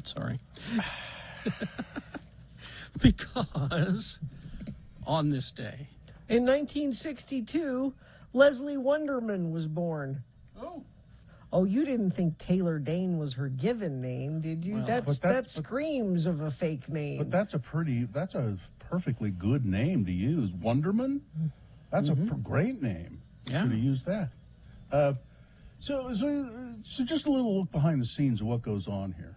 Sorry. Because on this day, in 1962, Leslie Wonderman was born. Oh. Oh, you didn't think Taylor Dayne was her given name, did you? Well, that screams of a fake name. But that's a perfectly good name to use. Wonderman? That's a great name. Yeah. Should have used that. So just a little look behind the scenes of what goes on here.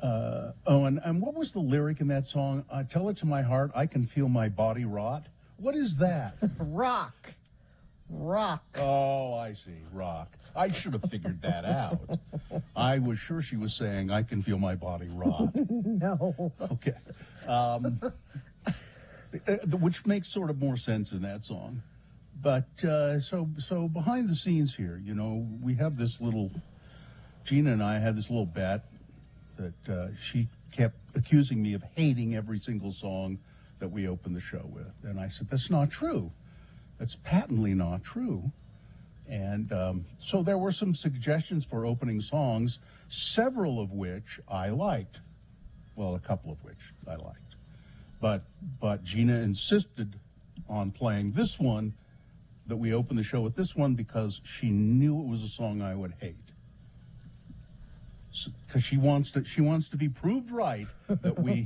And what was the lyric in that song? Tell it to my heart, I can feel my body rot. What is that? Rock. Oh, I see. Rock. I should have figured that out. I was sure she was saying, I can feel my body rot. No. Okay. Which makes sort of more sense in that song. But so behind the scenes here, you know, we have this little, Gina and I had this little bet that she kept accusing me of hating every single song that we opened the show with. And I said, that's not true. That's patently not true. And so there were some suggestions for opening songs, several of which I liked. Well, a couple of which I liked. But Gina insisted on playing this one, that we opened the show with this one, because she knew it was a song I would hate. Because she wants to be proved right that we.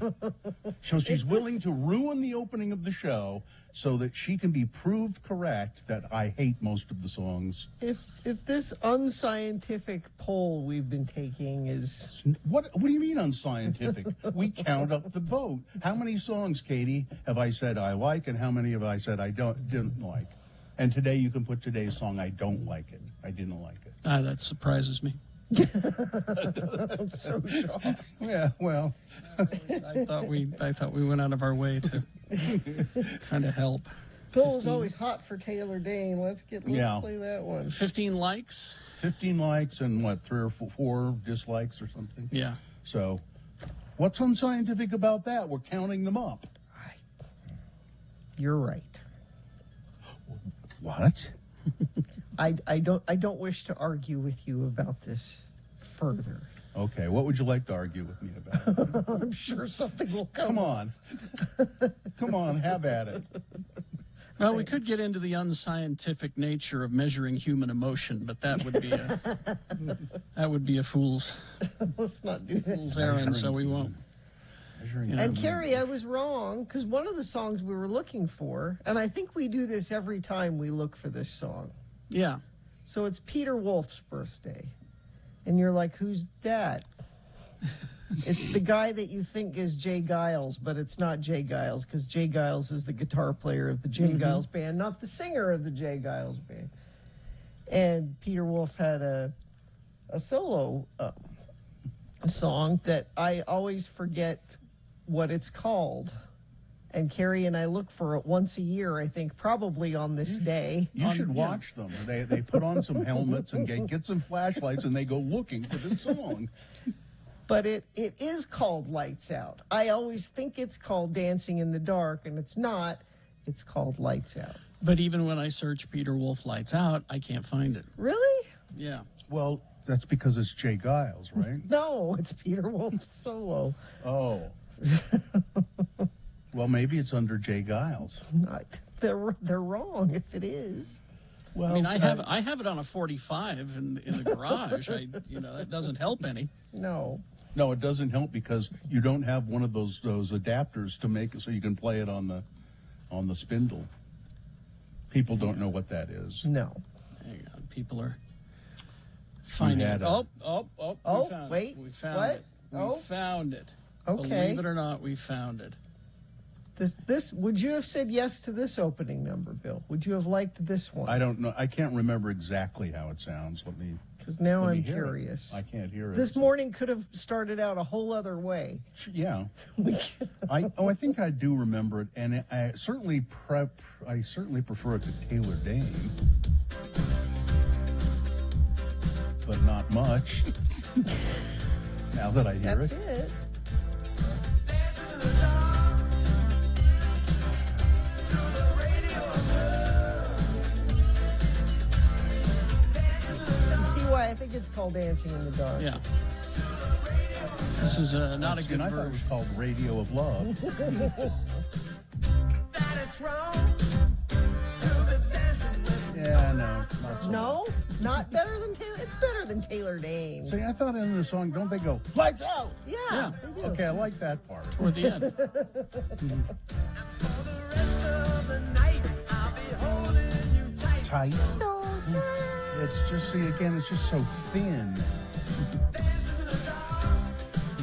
So she's willing to ruin the opening of the show so that she can be proved correct that I hate most of the songs. If this unscientific poll we've been taking is what do you mean unscientific? We count up the vote. How many songs, Katie, have I said I like, and how many have I said I didn't like? And today you can put today's song. I don't like it. I didn't like it. that surprises me. I'm so shocked. Yeah, well, I thought we went out of our way to kind of help. Bill was always hot for Taylor Dayne. Let's play that one. 15 likes. 15 likes and what, 3 or 4 dislikes or something? Yeah. So, what's unscientific about that? We're counting them up. You're right. What? I don't wish to argue with you about this further. Okay, what would you like to argue with me about? I'm sure something will come. Come on. Come on, have at it. Well, we could get into the unscientific nature of measuring human emotion, but that would be a fool's Let's not do that. errand, so we won't. And Carrie, I was wrong, because one of the songs we were looking for, and I think we do this every time we look for this song. Yeah. So it's Peter Wolf's birthday. And you're like, who's that? It's the guy that you think is Jay Giles, but it's not Jay Giles, because Jay Giles is the guitar player of the Jay Giles Band, not the singer of the Jay Giles Band. And Peter Wolf had a solo song that I always forget what it's called. And Carrie and I look for it once a year, I think, probably on this day. You should watch them. They put on some helmets and get some flashlights, and they go looking for this song. But it is called Lights Out. I always think it's called Dancing in the Dark, and it's not. It's called Lights Out. But even when I search Peter Wolf Lights Out, I can't find it. Really? Yeah. Well, that's because it's Jay Giles, right? No, it's Peter Wolf solo. Oh. Well, maybe it's under Jay Giles. They're wrong if it is. Well, I mean, I have it on a 45 in the garage. That doesn't help any. No. No, it doesn't help because you don't have one of those adapters to make it so you can play it on the spindle. People don't know what that is. No. Hang on, people are finding it. Oh, We found wait. it. We found What? it. We found it. Okay. Believe it or not, we found it. This would you have said yes to this opening number, Bill? Would you have liked this one? I don't know. I can't remember exactly how it sounds. Because now I'm hear curious. I can't hear it. This morning could have started out a whole other way. Yeah. I think I do remember it, and I certainly prefer it to Taylor Dayne, but not much. Now that I hear That's it. You see why I think think it's called Dancing in the Dark. Yeah. This is not a And good I thought it was version. called Radio of Love. Yeah, no, not so No, not better than Taylor. It's better than Taylor Dane. See, I thought in the song, don't they go, lights out? Yeah, Yeah. they do. Okay, I like that part. Toward the end. Tight. So It's just, see, again, it's just so thin.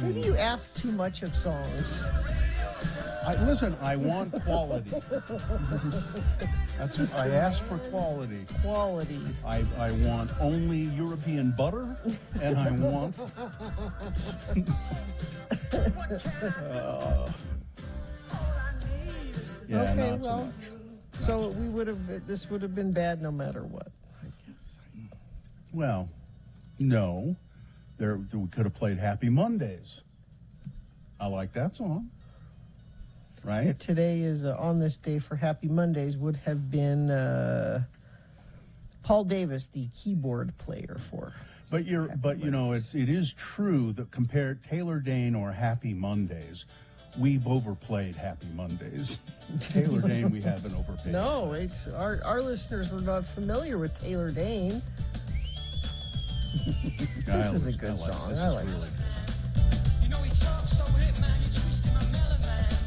maybe you ask too much of songs. Listen, I want quality. I asked for quality. Quality. I want only European butter, and I want. Yeah, Okay, not so well, much. so we would have. This would have been bad no matter what. I guess. Well, no. We could have played Happy Mondays. I like that song. Right? Today is on this day for Happy Mondays would have been Paul Davis, the keyboard player for. But you know, it is true that compared Taylor Dane or Happy Mondays, we've overplayed Happy Mondays. Taylor Dane we haven't overpaid. No, it's our listeners were not familiar with Taylor Dane. This is a good song. This I is like really it. good. You know he talks so hip, man, you twisting my melon, man.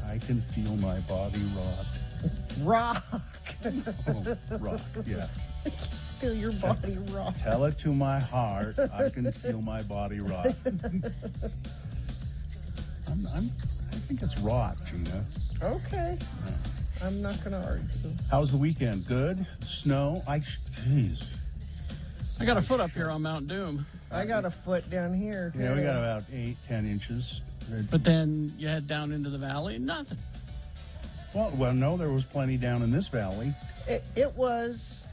I can feel my body rock. Rock. Oh, rock, yeah. Feel your body rock. Tell it to my heart. I can feel my body rock. I think it's rock, Gina. Okay. I'm not going to argue. How's the weekend? Good? Snow? Jeez. I got a foot up here on Mount Doom. I got a foot down here. Yeah, we too. got about 8-10 inches. But then you head down into the valley, nothing. Well, no, there was plenty down in this valley. It was.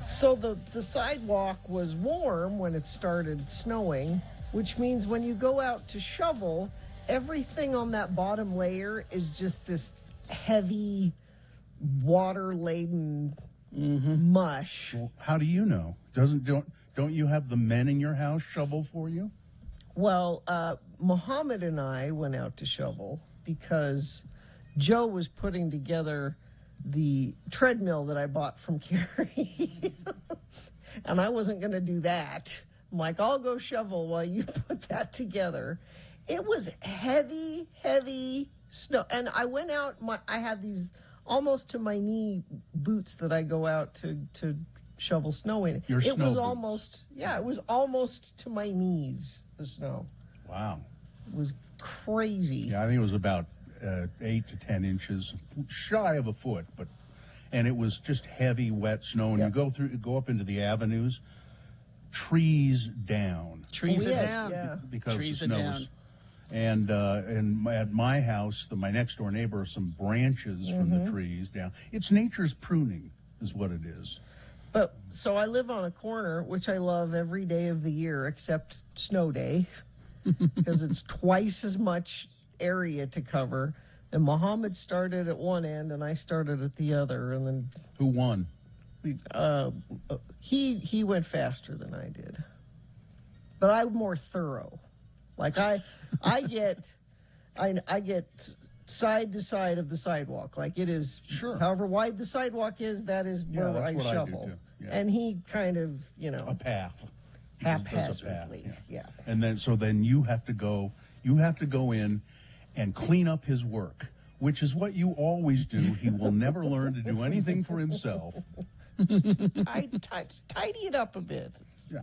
So the sidewalk was warm when it started snowing, which means when you go out to shovel, everything on that bottom layer is just this heavy, water-laden mush. Well, how do you know? Don't you have the men in your house shovel for you? Well, Muhammad and I went out to shovel because Joe was putting together the treadmill that I bought from Carrie. And I wasn't going to do that. I'm like, I'll go shovel while you put that together. It was heavy, heavy snow. And I went out, I had these almost to my knee boots that I go out to shovel snow in. Your it snow was boots. almost, yeah, it was almost to my knees, the snow. Wow. It was crazy. Yeah, I think it was about 8 to 10 inches, shy of a foot, and it was just heavy, wet snow. And Yep. you go up into the avenues, trees down Trees Oh, are yes, down. yeah. because Trees the are snow down. was. And at my house, my next door neighbor, some branches from the trees down. It's nature's pruning, is what it is. But so I live on a corner, which I love every day of the year except snow day, because it's twice as much area to cover. And Muhammad started at one end, and I started at the other, and then Who won? he went faster than I did. But I'm more thorough. Like I get side to side of the sidewalk. Like it is, Sure. however wide the sidewalk is, that is Yeah, where that's I what I do, shovel. too. Yeah. And he kind of, A path. He just does a path, haphazardly. Yeah. And then you have to go in and clean up his work, which is what you always do. He will never learn to do anything for himself. Tidy it up a bit. Yeah.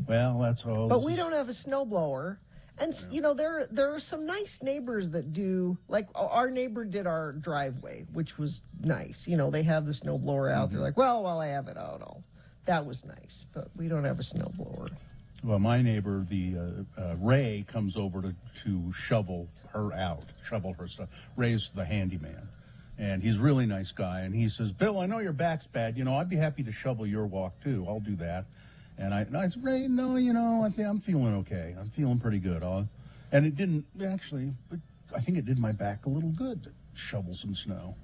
Well, that's all. But we don't have a snowblower. And, you know, there are some nice neighbors that do, like our neighbor did our driveway, which was nice. You know, they have the snowblower out. They're like, well, while I have it out, that was nice. But we don't have a snowblower. Well, my neighbor, the Ray, comes over to shovel her stuff. Ray's the handyman. And he's a really nice guy. And he says, Bill, I know your back's bad. You know, I'd be happy to shovel your walk, too. I'll do that. And I said, Ray, no, you know, I think I'm feeling okay. I'm feeling pretty good. And it didn't, actually, I think it did my back a little good, shovel some snow.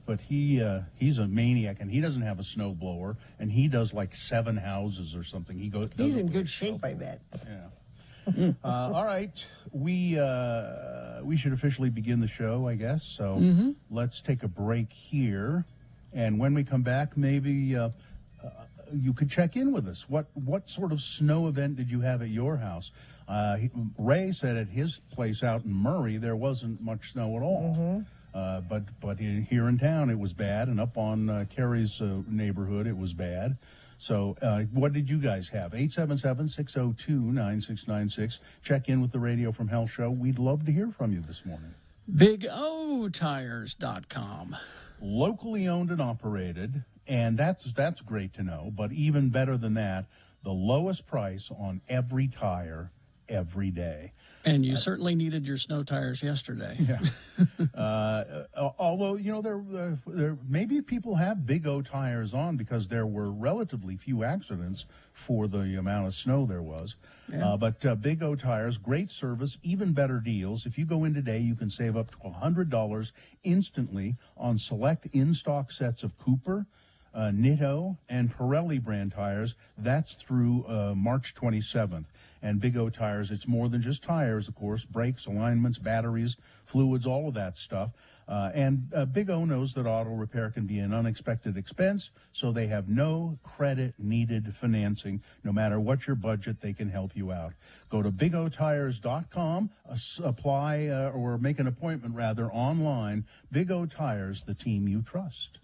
But he's a maniac, and he doesn't have a snow blower, and he does like 7 houses or something. He's in good shape, I bet. Yeah. All right, we should officially begin the show, I guess. So let's take a break here, and when we come back, maybe you could check in with us. What sort of snow event did you have at your house? Ray said at his place out in Murray there wasn't much snow at all. But here in town it was bad, and up on Carrie's neighborhood it was bad. So what did you guys have? 877-602-9696. Check in with the Radio from Hell show. We'd love to hear from you this morning. BigOTires.com. Locally owned and operated, and that's great to know. But even better than that, the lowest price on every tire every day. And you certainly needed your snow tires yesterday. Yeah. Although, there maybe people have Big O tires on because there were relatively few accidents for the amount of snow there was. Yeah. But Big O tires, great service, even better deals. If you go in today, you can save up to $100 instantly on select in-stock sets of Cooper, Nitto, and Pirelli brand tires. That's through March 27th. And Big O tires, it's more than just tires, of course, brakes, alignments, batteries, fluids, all of that stuff. And Big O knows that auto repair can be an unexpected expense, so they have no credit-needed financing. No matter what your budget, they can help you out. Go to BigOTires.com, apply or make an appointment, rather, online. Big O Tires, the team you trust.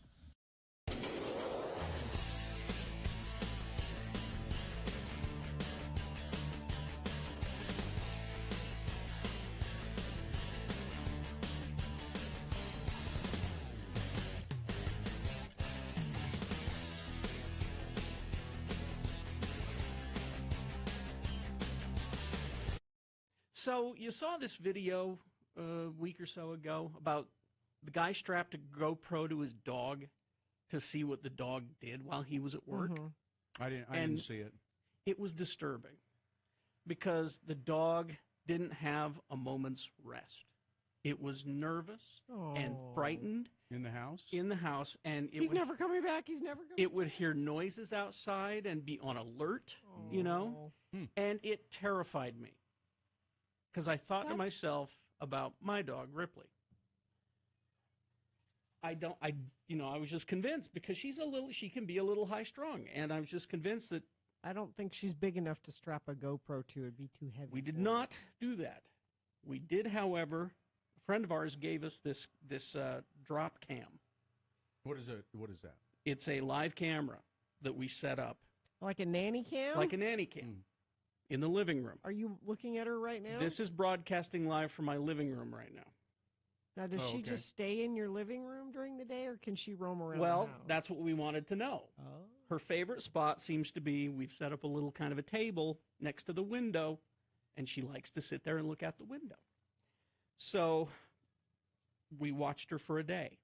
So you saw this video a week or so ago about the guy strapped a GoPro to his dog to see what the dog did while he was at work. I didn't see it. It was disturbing because the dog didn't have a moment's rest. It was nervous and frightened In the house? and He's never coming back. He's never coming it would hear noises outside and be on alert, and it terrified me. Because I thought to myself about my dog, Ripley. I was just convinced because she can be a little high strung. And I was just convinced that I don't think she's big enough to strap a GoPro to. It'd be too heavy. we did not do that. We did, however, a friend of ours gave us this drop cam. What is it? What is that? It's a live camera that we set up. Like a nanny cam? Like a nanny cam. In the living room. Are you looking at her right now? This is broadcasting live from my living room right now. Now, does she just stay in your living room during the day, or can she roam around Well, the house? that's what we wanted to know. Her favorite spot seems to be, we've set up a little kind of a table next to the window, and she likes to sit there and look out the window. So we watched her for a day.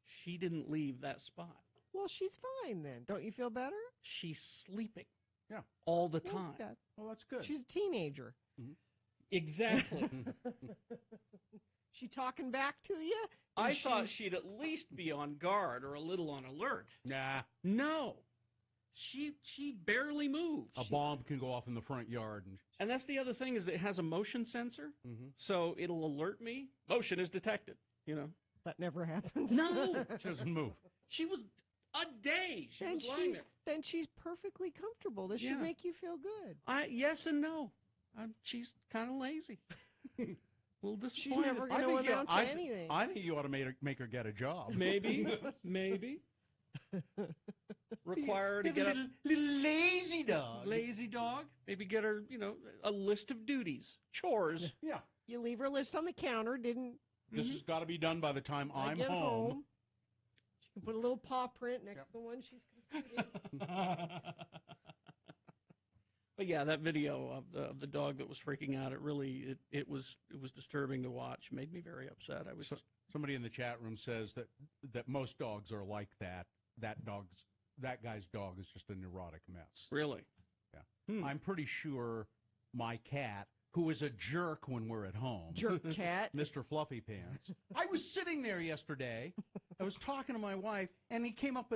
She didn't leave that spot. Well, she's fine then. Don't you feel better? She's sleeping. Yeah. All the time. Well, that's good. She's a teenager. Exactly. She talking back to you? I thought she'd at least be on guard or a little on alert. Nah. No. She barely moves. A bomb can go off in the front yard. And that's the other thing is that it has a motion sensor, so it'll alert me. Motion is detected, That never happens. No. She doesn't move. She was a day. She was lying there. Then she's perfectly comfortable. This should make you feel good. Yes and no. She's kind of lazy. A little disappointed. She's never going to amount to anything. I think you ought to make her get a job. Maybe. Require her to get a little lazy dog. Lazy dog. Maybe get her, a list of duties, chores. Yeah. You leave her list on the counter. This has got to be done by the time I'm get home. She can put a little paw print next to the one she's completed. But yeah, that video of the dog that was freaking out, it was disturbing to watch. Made me very upset. Somebody in the chat room says that most dogs are like that. That guy's dog is just a neurotic mess. Really? Yeah. I'm pretty sure my cat who is a jerk when we're at home. Jerk cat. Mr. Fluffy Pants. I was sitting there yesterday. I was talking to my wife, and he came up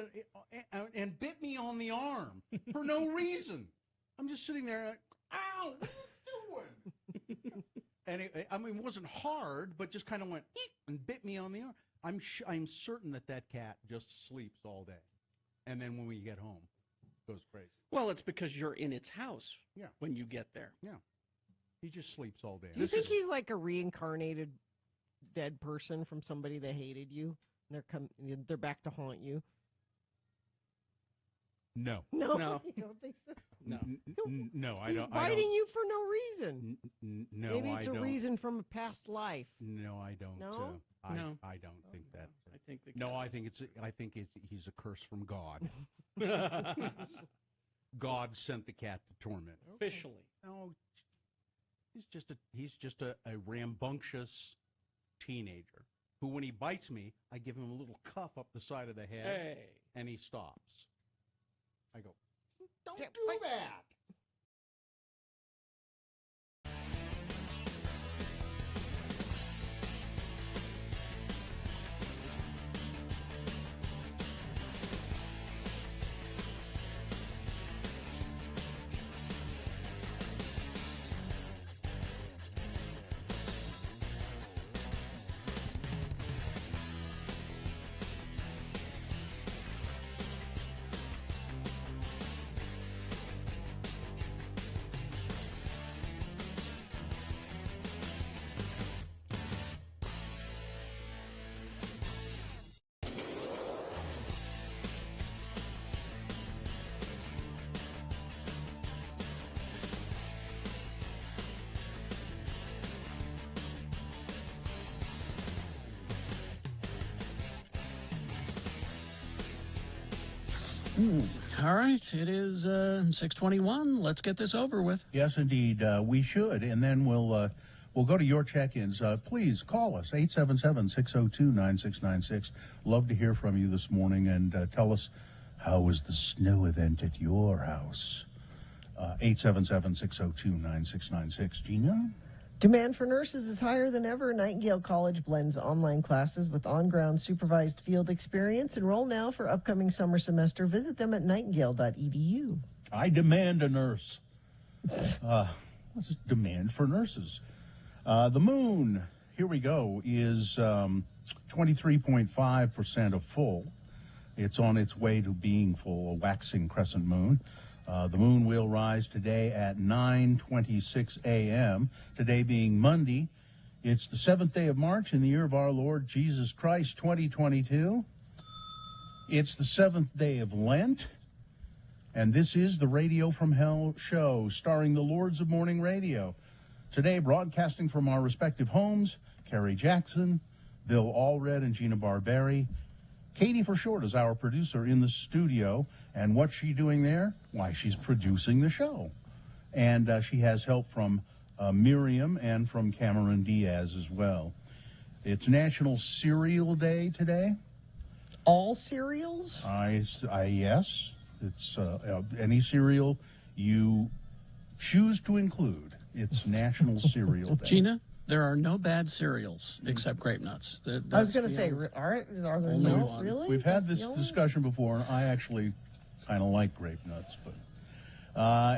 and bit me on the arm for no reason. I'm just sitting there, like, ow, what are you doing? And it wasn't hard, but just kind of went and bit me on the arm. I'm certain that cat just sleeps all day, and then when we get home, it goes crazy. Well, it's because you're in its house. Yeah. When you get there. Yeah. He just sleeps all day. Do you think he's like a reincarnated dead person from somebody that hated you? And they're back to haunt you? No. No. You don't think so? No. No, I He's don't. biting you for no reason. No, Maybe it's I a don't. reason from a past life. No, I don't. No? No. I don't think that. I think the No, cat- I think he's a curse from God. God sent the cat to torment. Officially. No, he's just a rambunctious teenager who, when he bites me, I give him a little cuff up the side of the head, Hey. and he stops. I go, don't Yeah, do but- that. All right, it is 6:21. Let's get this over with. Yes, indeed, we should, and then we'll go to your check-ins. Please call us 877-602-9696. Love to hear from you this morning, and tell us, how was the snow event at your house? 877-602-9696. Gina? Demand for nurses is higher than ever. Nightingale College blends online classes with on-ground supervised field experience. Enroll now for upcoming summer semester. Visit them at nightingale.edu. I demand a nurse. What's this demand for nurses? The moon, here we go, is 23.5% of full. It's on its way to being full, a waxing crescent moon. The moon will rise today at 9:26 a.m., today being Monday. It's the 7th day of March in the year of our Lord Jesus Christ, 2022. It's the 7th day of Lent, and this is the Radio from Hell show, starring the Lords of Morning Radio. Today, broadcasting from our respective homes, Carrie Jackson, Bill Allred, and Gina Barberi. Katie for short is our producer in the studio, and what's she doing there? Why, she's producing the show. And she has help from Miriam and from Cameron Diaz as well. It's National Cereal Day today. All cereals? Yes, it's any cereal you choose to include. It's National Cereal Day. Gina, there are no bad cereals except grape nuts. I was That's going to the say, only- are there only no? one. Really? We've had That's this the only- discussion before, and I actually kind of like grape nuts. But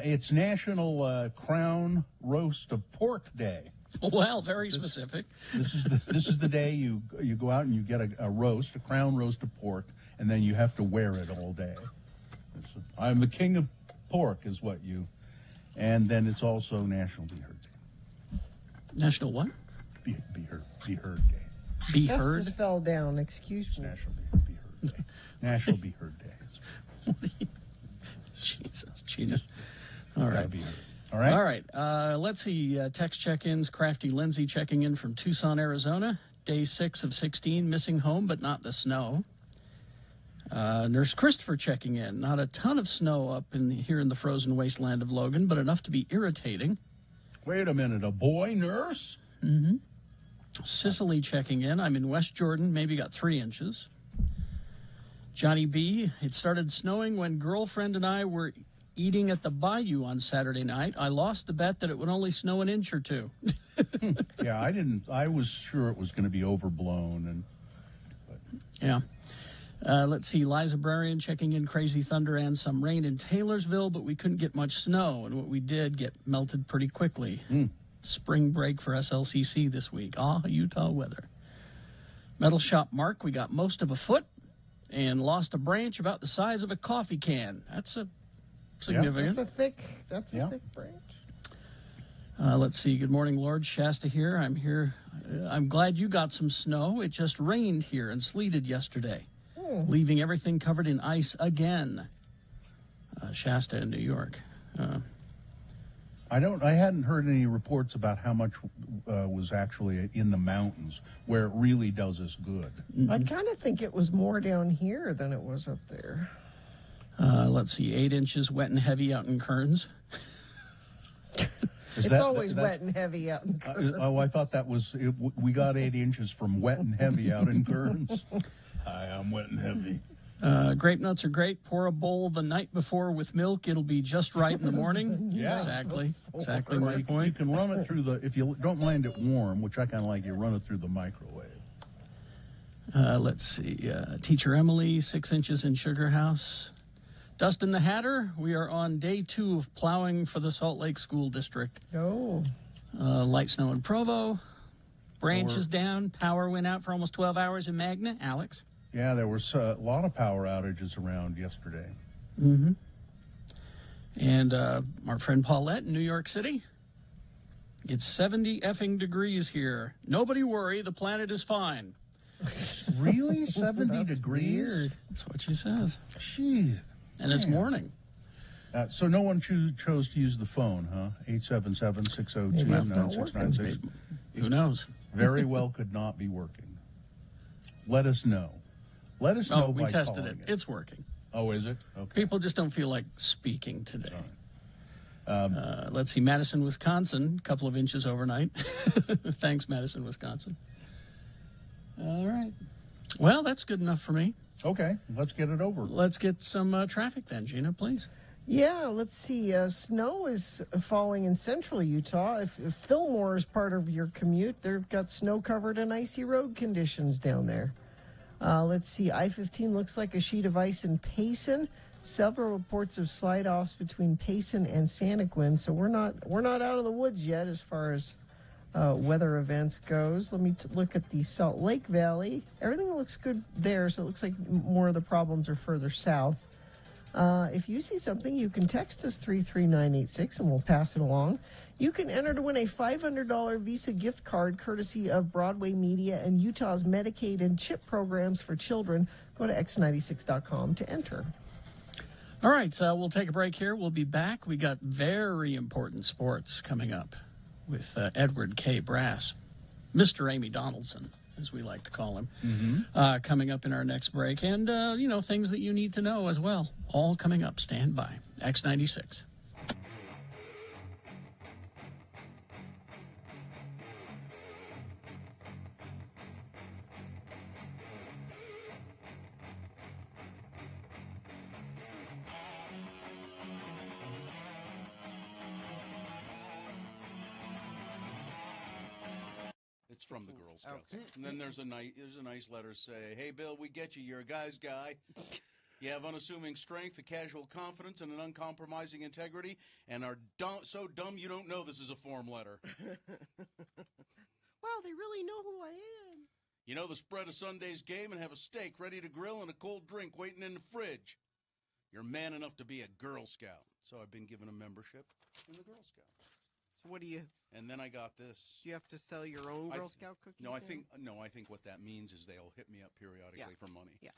it's National Crown Roast of Pork Day. Well, very specific. This is the day you go out and you get a roast, a crown roast of pork, and then you have to wear it all day. I'm the king of pork, is what you. And then it's also National Be Heard Day. National what? Be Heard Day. Be Justice heard? fell down. Excuse It's me. National Be Heard Day. National Be Heard Day. Jesus, Gina. All Gotta right. be heard. All right. All right. Let's see. Text check-ins. Crafty Lindsay checking in from Tucson, Arizona. Day 6 of 16. Missing home, but not the snow. Nurse Christopher checking in. Not a ton of snow up here in the frozen wasteland of Logan, but enough to be irritating. Wait a minute. A boy nurse? Cicely checking in. I'm in West Jordan. Maybe got 3 inches. Johnny B. It started snowing when girlfriend and I were eating at the Bayou on Saturday night. I lost the bet that it would only snow an inch or two. Yeah, I was sure it was going to be overblown, and Yeah. Let's see, Liza Brarian checking in Crazy Thunder and some rain in Taylorsville, but we couldn't get much snow, and what we did get melted pretty quickly. Spring break for SLCC this week. Utah weather. Metal Shop Mark, we got most of a foot and lost a branch about the size of a coffee can. That's a significant. That's a thick branch. Let's see. Good morning, Lord. Shasta here. I'm here. I'm glad you got some snow. It just rained here and sleeted yesterday, leaving everything covered in ice again. Shasta in New York. I hadn't heard any reports about how much was actually in the mountains where it really does us good. I kind of think it was more down here than it was up there. Let's see. 8 inches wet and heavy out in Kearns. It's always wet and heavy out in Kearns. I thought that was we got 8 inches from wet and heavy out in Kearns. Hi, I'm wet and heavy. Grape nuts are great. Pour a bowl the night before with milk. It'll be just right in the morning. Yeah. Exactly my You point. can run it through if you don't mind it warm, which I kind of like, you run it through the microwave. Let's see. Teacher Emily, 6 inches in Sugar House. Dustin the Hatter, we are on day 2 of plowing for the Salt Lake School District. Oh. Light snow in Provo. Branches down. Power went out for almost 12 hours in Magna. Alex. Yeah, there was a lot of power outages around yesterday. Mm-hmm. And our friend Paulette in New York City. It's 70 effing degrees here. Nobody worry, the planet is fine. Really? 70 degrees? Weird. That's what she says. Jeez. And it's morning. So no one chose to use the phone, huh? 877-602-9696. Who knows? Very well could not be working. Let us know. Let us know We by tested calling it. It's working. Oh, is it? Okay. People just don't feel like speaking today. Let's see, Madison, Wisconsin, a couple of inches overnight. Thanks, Madison, Wisconsin. All right. Well, that's good enough for me. Okay, let's get it over. Let's get some traffic then, Gina, please. Yeah, let's see. Snow is falling in central Utah. If Fillmore is part of your commute, they've got snow-covered and icy road conditions down there. Let's see. I-15 looks like a sheet of ice in Payson. Several reports of slide-offs between Payson and Santaquin, so we're not out of the woods yet as far as weather events goes. Let me look at the Salt Lake Valley. Everything looks good there, so it looks like more of the problems are further south. If you see something, you can text us 33986 and we'll pass it along. You can enter to win a $500 Visa gift card courtesy of Broadway Media and Utah's Medicaid and CHIP programs for children. Go to x96.com to enter. All right, we'll take a break here. We'll be back. We got very important sports coming up with Edward K. Brass, Mr. Amy Donaldson, as we like to call him, coming up in our next break. And, things that you need to know as well. All coming up. Stand by. X96. It's from the Girl Scouts. And then there's a nice letter say, "Hey Bill, we get you. You're a guy's guy. You have unassuming strength, a casual confidence, and an uncompromising integrity, and are so dumb you don't know this is a form letter. Wow, they really know who I am. You know the spread of Sunday's game and have a steak ready to grill and a cold drink waiting in the fridge. You're man enough to be a Girl Scout." So I've been given a membership in the Girl Scouts. So what do you And then I got this. do? You have to sell your own Girl Scout cookies? No, I now? think what that means is they'll hit me up periodically for money. Yeah,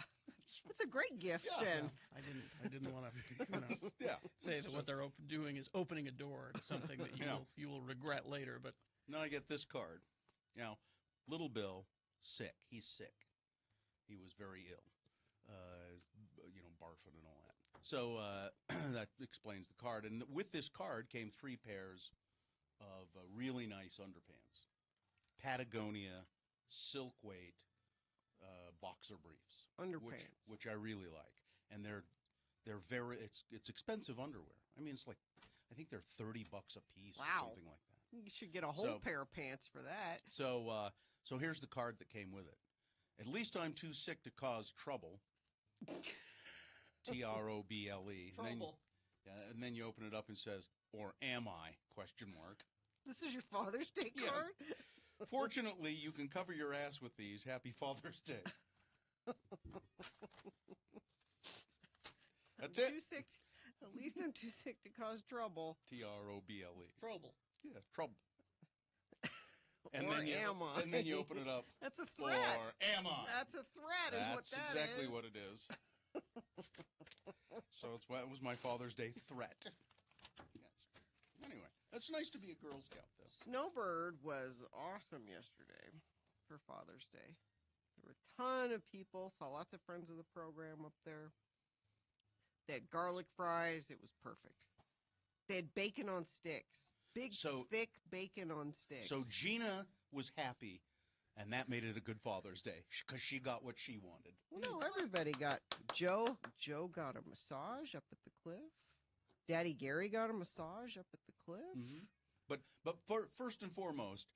that's a great gift. Yeah. Then I didn't want to Yeah. say that what they're doing is opening a door to something that you will regret later. But And then I get this card. Now, little Bill, sick. He's sick. He was very ill. Barfing and all that. So that explains the card. And with this card came 3 pairs of really nice underpants. Patagonia, silk weight, boxer briefs. Underpants. Which I really like. And they're They're it's expensive underwear. I mean, it's like, I think they're $30 a piece or Wow. something like that. You should get a whole So- pair of pants for that. So here's the card that came with it. At least I'm too sick to cause trouble. Trouble. Trouble. And then you open it up and says, or am I? Question mark. This is your Father's Day Yes. card? Fortunately, you can cover your ass with these. Happy Father's Day. That's I'm it. Too sick. At least I'm too sick to cause trouble. Trouble. Trouble. Yeah, trouble. And Or then you am I? and then you open it up. That's a threat. Or am I? That's a threat, is what That's that exactly is. what it is. So it was my Father's Day threat. Yes. Anyway, that's nice to be a Girl Scout, though. Snowbird was awesome yesterday for Father's Day. There were a ton of people. Saw lots of friends of the program up there. They had garlic fries. It was perfect. They had bacon on sticks. Big, thick bacon on sticks. So Gina was happy, and that made it a good Father's Day because she got what she wanted. Well, no, everybody got. Joe got a massage up at the cliff. Daddy Gary got a massage up at the cliff. Mm-hmm. But first and foremost,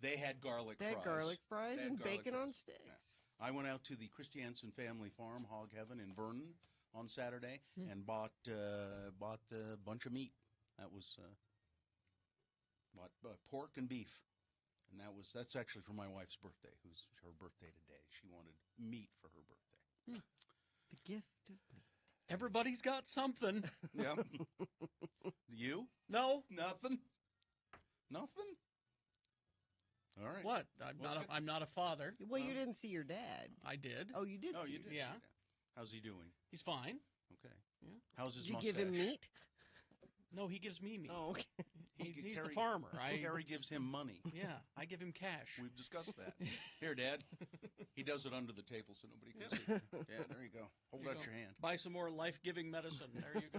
they had garlic They fries. had garlic fries They had and garlic bacon on fries. sticks. Yeah. I went out to the Christiansen Family Farm, Hog Heaven in Vernon, on Saturday, and bought a bunch of meat. That was bought pork and beef, and that's actually for my wife's birthday, who's her birthday today. She wanted meat for her birthday. The gift of meat. Everybody's got something. Yeah. You? No. Nothing. All right. What? What's good? I'm not a father. Well, you didn't see your dad. I did. Oh, you did Oh, see you your did. Yeah. see that. How's he doing? He's fine. Okay. Yeah. How's his Did you mustache? give him meat? No, he gives me meat. Oh, okay. He's the Carrie- farmer. Carrie gives him money. Yeah, I give him cash. We've discussed that. Here, Dad. He does it under the table so nobody can see. Yeah, there you go. Hold There you out go. your hand. Buy some more life-giving medicine. There you go.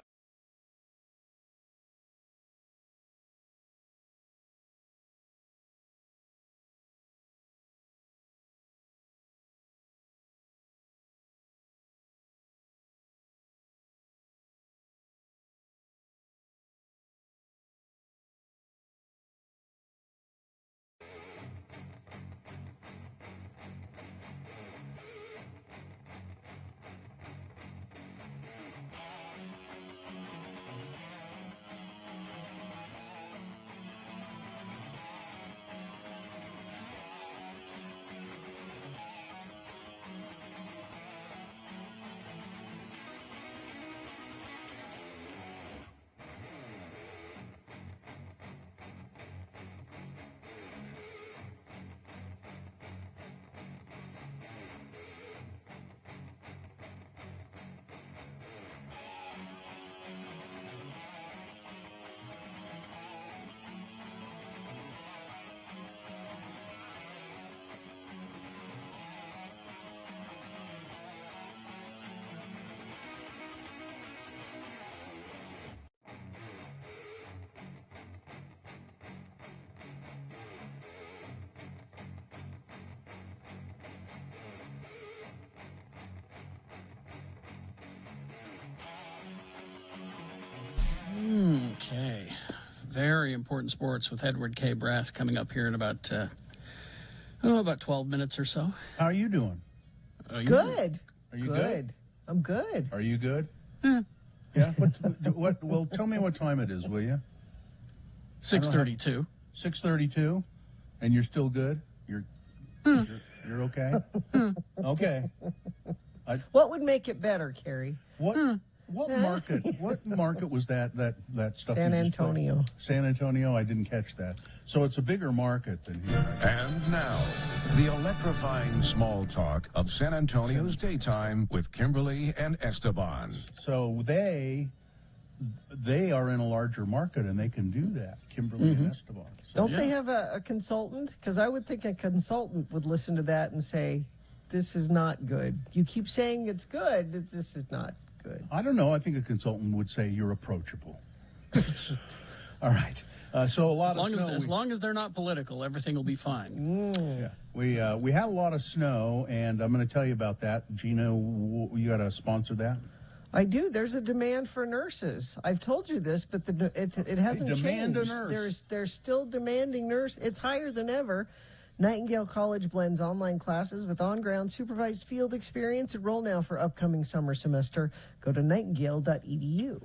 Okay. Very important sports with Edward K. Brass coming up here in about 12 minutes or so. How are you doing? Good. Are you good? I'm good. Are you good? Yeah. Yeah. What? Well, tell me what time it is, will you? 6:32. 6:32, and you're still good. You're okay. Okay. What would make it better, Carrie? What market was that stuff? San you just played? Antonio. San Antonio. I didn't catch that. So it's a bigger market than here. And now, the electrifying small talk of San Antonio's daytime with Kimberly and Esteban. So they are in a larger market and they can do that. Kimberly and Esteban. So, Don't they have a consultant? Because I would think a consultant would listen to that and say, this is not good. You keep saying it's good. This is not good. I don't know. I think a consultant would say you're approachable. All right. So a lot of snow. As long as they're not political, everything will be fine. Yeah. We had a lot of snow, and I'm going to tell you about that. Gina, you got to sponsor that? I do. There's a demand for nurses. I've told you this, but it hasn't demand changed. a nurse. There's still demanding nurse. It's higher than ever. Nightingale College blends online classes with on-ground supervised field experience. Enroll now for upcoming summer semester. Go to nightingale.edu.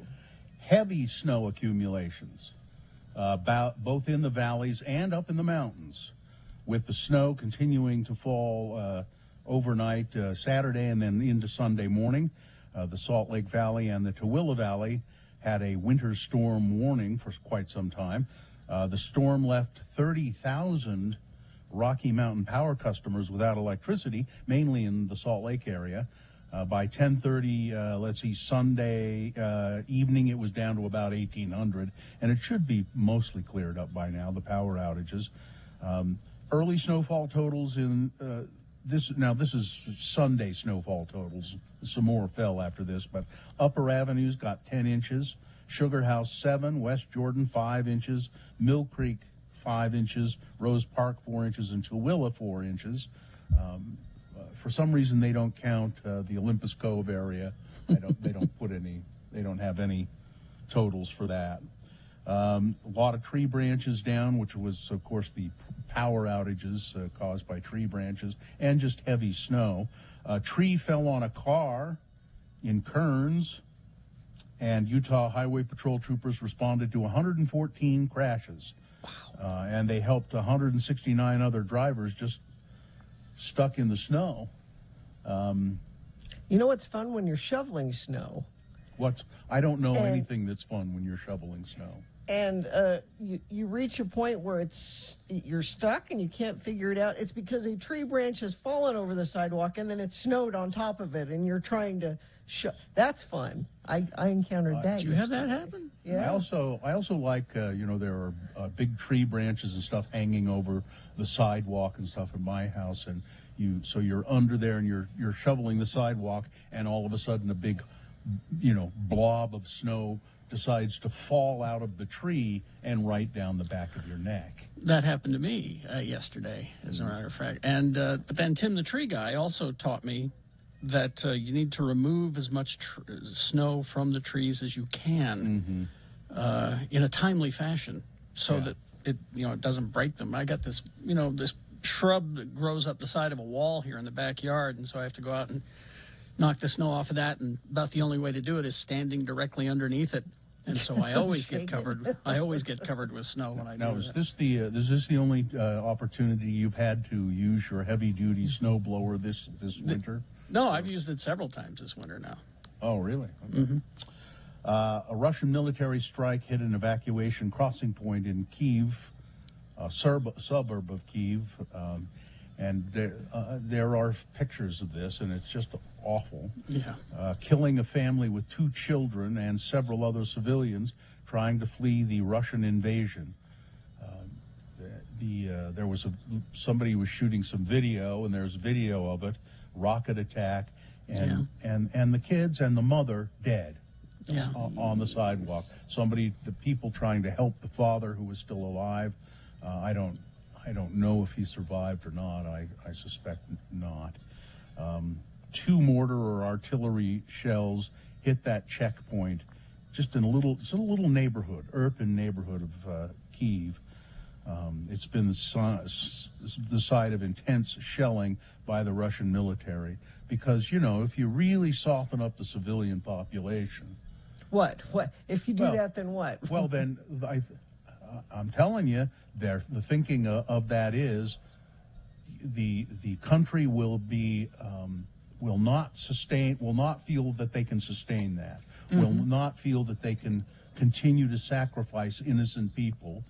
Heavy snow accumulations, both in the valleys and up in the mountains, with the snow continuing to fall overnight Saturday and then into Sunday morning. The Salt Lake Valley and the Tooele Valley had a winter storm warning for quite some time. The storm left 30,000 Rocky Mountain Power customers without electricity, mainly in the Salt Lake area. By 10:30, Sunday evening, it was down to about 1,800, and it should be mostly cleared up by now, the power outages. Early snowfall totals in this is Sunday snowfall totals. Some more fell after this, but Upper Avenues got 10 inches, Sugar House 7, West Jordan 5 inches, Mill Creek 5 inches, Rose Park 4 inches, and Tooele 4 inches. For some reason, they don't count the Olympus Cove area. They don't have any totals for that. A lot of tree branches down, which was, of course, the power outages caused by tree branches and just heavy snow. A tree fell on a car in Kearns, and Utah Highway Patrol troopers responded to 114 crashes. Wow. And they helped 169 other drivers just stuck in the snow. You know what's fun when you're shoveling snow? I don't know anything that's fun when you're shoveling snow. And you reach a point where you're stuck and you can't figure it out. It's because a tree branch has fallen over the sidewalk and then it snowed on top of it, and you're trying to that's fun. I encountered that. Did you have that happen? Yeah. I also like there are big tree branches and stuff hanging over the sidewalk and stuff in my house, and you're under there and you're shoveling the sidewalk, and all of a sudden a big blob of snow decides to fall out of the tree and right down the back of your neck. That happened to me yesterday, as a matter of fact. And but then Tim the Tree Guy also taught me that you need to remove as much snow from the trees as you can in a timely fashion, so that it doesn't break them. I got this this shrub that grows up the side of a wall here in the backyard, and so I have to go out and knock the snow off of that, and about the only way to do it is standing directly underneath it. And so I always get covered. I always get covered with snow when I do that. Now, is this the only opportunity you've had to use your heavy-duty snow blower this winter? No, I've used it several times this winter now. Oh, really? Okay. A Russian military strike hit an evacuation crossing point in Kyiv, a suburb of Kyiv, and there are pictures of this, and it's just awful. Yeah. Killing a family with 2 children and several other civilians trying to flee the Russian invasion. There was somebody was shooting some video, and there's video of it. Rocket attack, and the kids and the mother dead on the sidewalk. The people trying to help the father who was still alive. I don't know if he survived or not. I suspect not. 2 mortar or artillery shells hit that checkpoint, just in a little neighborhood, urban neighborhood of Kyiv. It's been the site of intense shelling by the Russian military because, if you really soften up the civilian population. What? If you do that, then what? Well, then I'm telling you, the thinking of that is the country will not feel that they can sustain that, will not feel that they can continue to sacrifice innocent people,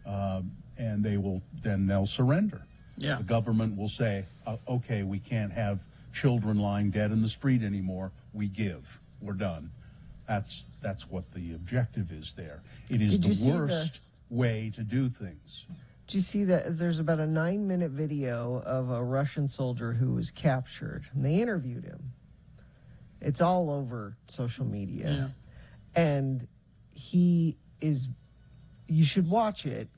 and they'll surrender. Yeah. The government will say, okay, we can't have children lying dead in the street anymore. We give. We're done. That's what the objective is there. It is the worst way to do things. Do you see that? There's about a 9-minute video of a Russian soldier who was captured, and they interviewed him. It's all over social media. Yeah. And you should watch it.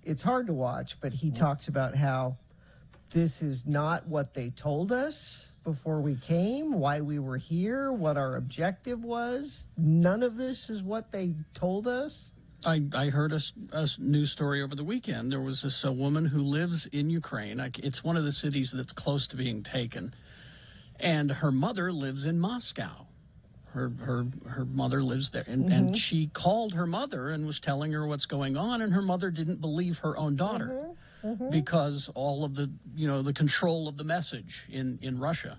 It's hard to watch, but he talks about how this is not what they told us. before we came, why we were here, what our objective was. None of this is what they told us. I heard a news story over the weekend. There was this woman who lives in Ukraine. It's one of the cities that's close to being taken. And her mother lives in Moscow. Her mother lives there. And she called her mother and was telling her what's going on. And her mother didn't believe her own daughter because all of the, the control of the message in Russia.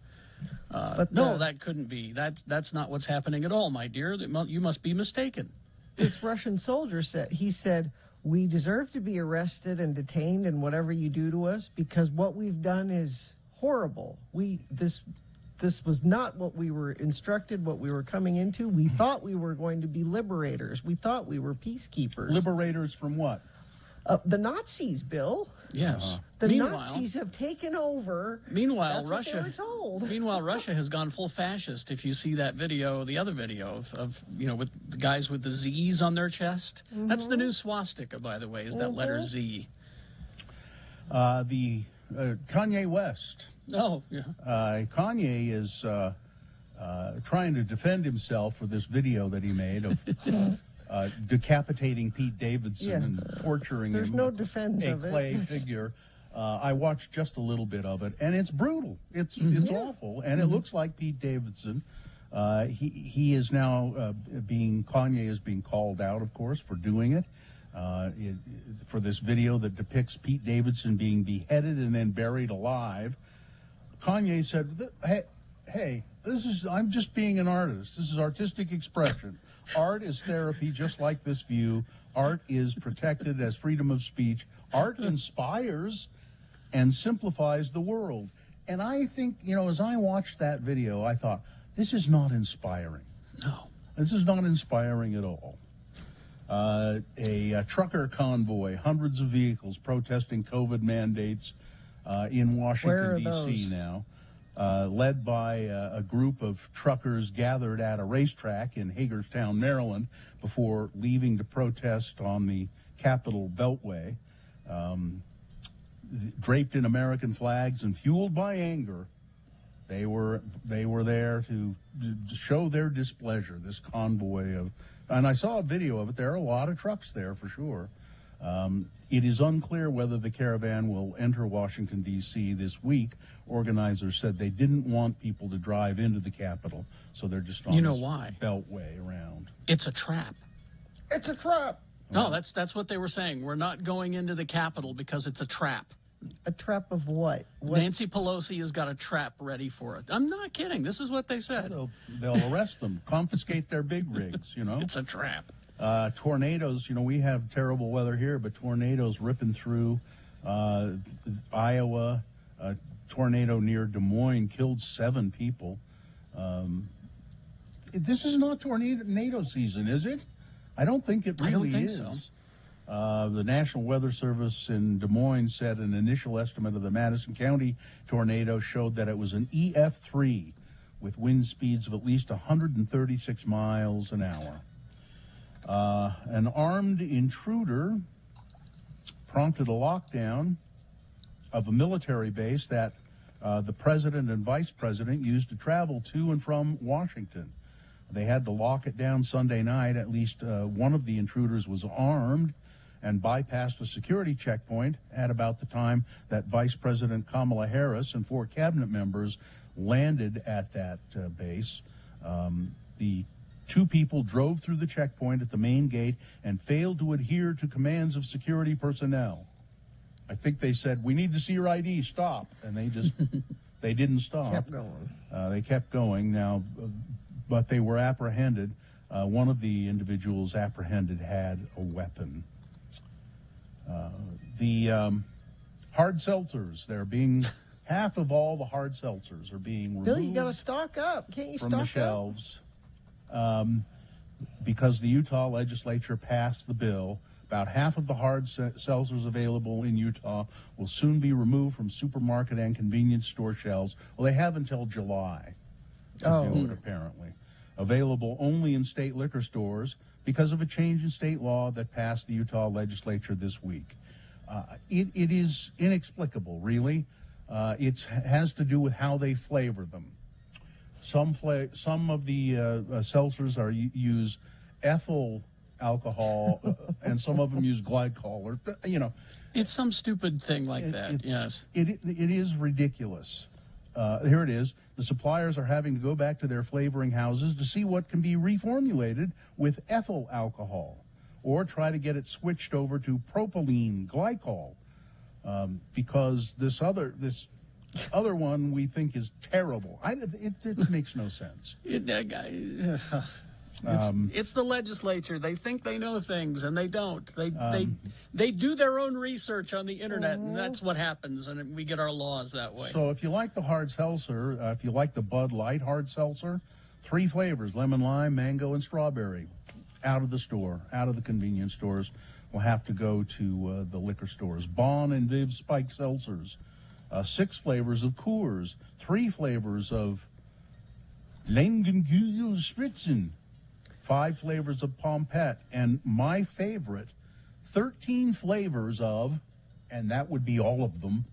No, that couldn't be. That's not what's happening at all, my dear. You must be mistaken. This Russian soldier said, we deserve to be arrested and detained and whatever you do to us because what we've done is horrible. This was not what we were instructed, what we were coming into. We thought we were going to be liberators. We thought we were peacekeepers. Liberators from what? The Nazis, Bill. Yes. The Nazis have taken over. Meanwhile, That's Russia. what they were told. Meanwhile, Russia has gone full fascist. If you see that video, the other video of with the guys with the Z's on their chest, that's the new swastika, by the way, is that letter Z. The Kanye West. Oh, yeah. Kanye is trying to defend himself for this video that he made of decapitating Pete Davidson and torturing There's him. no defense of a clay it. figure. I watched just a little bit of it, and it's brutal. It's awful, and it looks like Pete Davidson. He is now Kanye is being called out, of course, for doing it. For this video that depicts Pete Davidson being beheaded and then buried alive. Kanye said, hey, I'm just being an artist. This is artistic expression. Art is therapy, just like this view. Art is protected as freedom of speech. Art inspires and simplifies the world. And I think, as I watched that video, I thought, this is not inspiring. No. This is not inspiring at all. A trucker convoy, hundreds of vehicles protesting COVID mandates in Washington, D.C. now, led by a group of truckers gathered at a racetrack in Hagerstown, Maryland, before leaving to protest on the Capitol Beltway. Draped in American flags and fueled by anger, they were there to show their displeasure, this convoy of... And I saw a video of it. There are a lot of trucks there for sure. It is unclear whether the caravan will enter Washington, D.C. this week. Organizers said they didn't want people to drive into the Capitol, so they're just on this why? beltway around. It's a trap. It's a trap. No, that's what they were saying. We're not going into the Capitol because it's a trap. A trap of what? Nancy Pelosi has got a trap ready for it. I'm not kidding. This is what they said. They'll arrest them, confiscate their big rigs, It's a trap. Tornadoes, we have terrible weather here, but tornadoes ripping through Iowa. A tornado near Des Moines killed 7 people. This is not tornado season, is it? I don't think it really I don't think is. so. The National Weather Service in Des Moines said an initial estimate of the Madison County tornado showed that it was an EF3 with wind speeds of at least 136 miles an hour. An armed intruder prompted a lockdown of a military base that the president and vice president used to travel to and from Washington. They had to lock it down Sunday night. At least one of the intruders was armed and bypassed a security checkpoint at about the time that Vice President Kamala Harris and 4 cabinet members landed at that base. The 2 people drove through the checkpoint at the main gate and failed to adhere to commands of security personnel. I think they said, "We need to see your ID, stop." And they just, they didn't stop. Kept going. They kept going now, but they were apprehended. One of the individuals apprehended had a weapon. The hard seltzers, they're being, half of all the hard seltzers are being removed Bill, you got to stock up. Can't you from stock the shelves. Because the Utah legislature passed the bill. About half of the hard seltzers available in Utah will soon be removed from supermarket and convenience store shelves. Well, they have until July to do it, apparently. Available only in state liquor stores because of a change in state law that passed the Utah legislature this week. It is inexplicable, really. It has to do with how they flavor them. Some of the seltzers use ethyl alcohol, and some of them use glycol, or It's some stupid thing like that. it's- Yes. it is ridiculous. Here it is. The suppliers are having to go back to their flavoring houses to see what can be reformulated with ethyl alcohol, or try to get it switched over to propylene glycol, because this other one we think is terrible. It makes no sense. It's the legislature. They think they know things, and they don't. They do their own research on the internet, and that's what happens, and we get our laws that way. So if you like the hard seltzer, if you like the Bud Light hard seltzer, 3 flavors: lemon, lime, mango, and strawberry. Out of the store, out of the convenience stores. We'll have to go to the liquor stores. Bon and Viv Spike Seltzers. 6 flavors of Coors. 3 flavors of Langenkuhl Spritzen. 5 flavors of Pompette. And my favorite, 13 flavors of, and that would be all of them,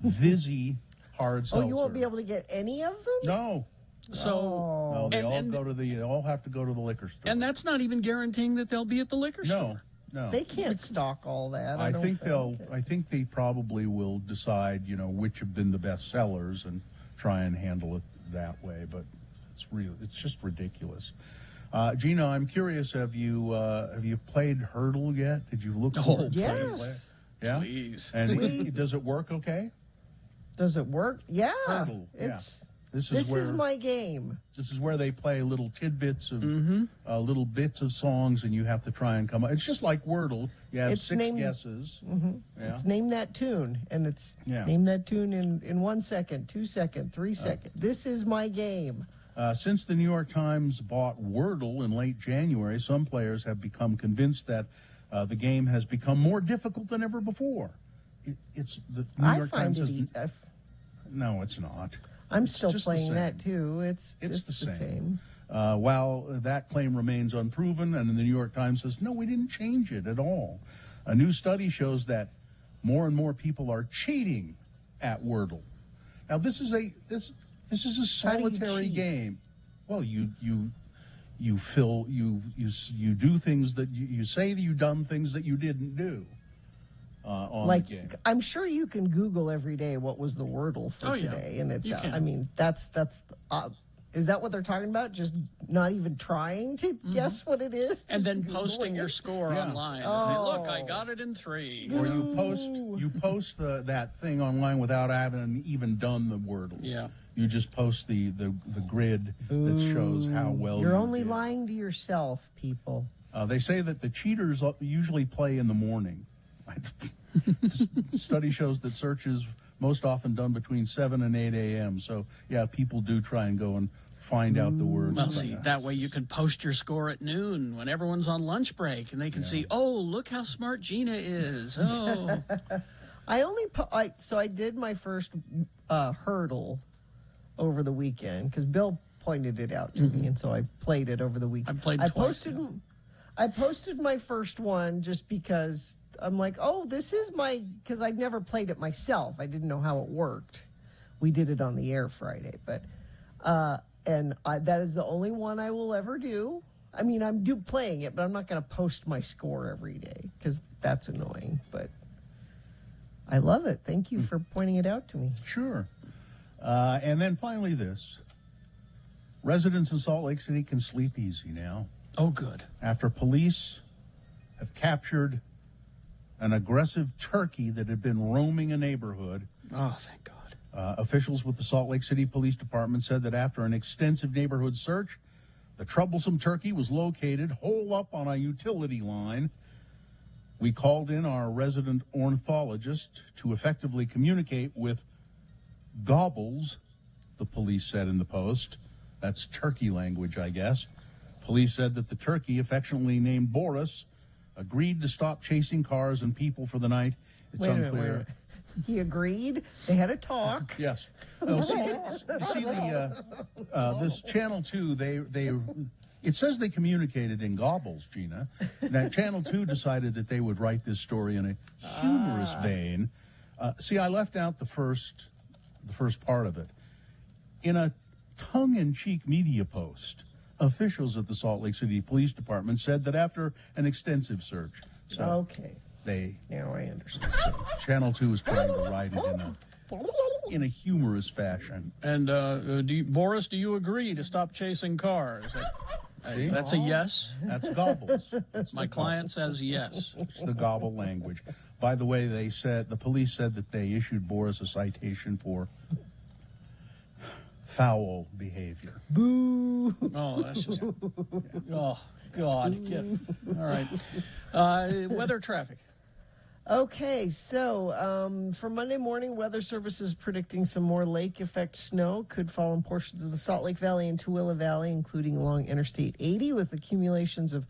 Vizzy hard seltzer. Oh, you won't be able to get any of them? No. So, No, they and- all have to go to the liquor store. and that's not even guaranteeing that they'll be at the liquor store. No. They can't stock all that. I don't think they probably will decide, which have been the best sellers and try and handle it that way. But it's just ridiculous. Gina, I'm curious. Have you played Hurdle yet? Did you look? Oh, for it? yes. Yeah. Please. And does it work okay? Does it work? Yeah. Hurdle, yeah. This This is my game. This is where they play little tidbits of little bits of songs, and you have to try and come up. It's just like Wordle. You have It's 6 named- guesses. Yeah. It's name that tune, and it's Yeah. name that tune in 1 second, 2 second, 3 second. This is my game. Since the New York Times bought Wordle in late January, some players have become convinced that the game has become more difficult than ever before. It's the New I York find Times it. says, no, it's not. I'm It's still just the playing same. that too. It's It's the same. While that claim remains unproven, and the New York Times says, no, we didn't change it at all. A new study shows that more and more people are cheating at Wordle. Now, this is a How do you solitary cheat? game. Well, you do things that you say that you've done things that you didn't do on Like the game. I'm sure you can Google every day what was the Wordle for Oh, yeah. today, and it's. You can. I mean, that's. Is that what they're talking about? Just not even trying to guess what it is, And Just then Google posting it? your score Yeah. online. To say, look, I Oh. got it in 3. Or you post that thing online without having even done the Wordle. Yeah. You just post the grid that shows how well You're you only did. lying to yourself, people. They say that the cheaters usually play in the morning. This study shows that search is most often done between 7 and 8 a.m. So, yeah, people do try and go and find out the words. Well, see, that way you can post your score at noon when everyone's on lunch break, and they can see, oh, look how smart Gina is. Oh, I did my first hurdle over the weekend because Bill pointed it out to me, and so I played it over the weekend. I played twice, yeah. I posted my first one just because I'm like, oh, this is because I'd never played it myself. I didn't know how it worked. We did it on the air Friday, but that is the only one I will ever do. I mean, I'm playing it, but I'm not going to post my score every day because that's annoying. But I love it. Thank you for pointing it out to me. Sure. And then finally this. Residents in Salt Lake City can sleep easy now oh, good. after police have captured an aggressive turkey that had been roaming a neighborhood. Oh, thank God. Officials with the Salt Lake City Police Department said that after an extensive neighborhood search, the troublesome turkey was located hole up on a utility line. We called in our resident ornithologist to effectively communicate with Gobbles, the police said in the Post. That's turkey language, I guess. Police said that the turkey, affectionately named Boris, agreed to stop chasing cars and people for the night. It's Wait a unclear. minute. He agreed. They had a talk. Yes. No, see this Channel 2, it says they communicated in Gobbles, Gina. Now, Channel 2 decided that they would write this story in a humorous vein. See, I left out the first the first part of it. In a tongue-in-cheek media post, officials at the Salt Lake City Police Department said that after an extensive search, Okay, they now I understand. Channel 2 was trying to write it in a humorous fashion. And Boris, do you agree to stop chasing cars? See? That's a yes. That's gobbles. My client says yes. It's the gobble language. By the way, the police said that they issued Boris a citation for foul behavior. Boo! Oh, that's just. Oh, God. All right. Weather traffic. Okay, so for Monday morning, Weather Service is predicting some more lake effect snow could fall in portions of the Salt Lake Valley and Tooele Valley, including along Interstate 80, with accumulations of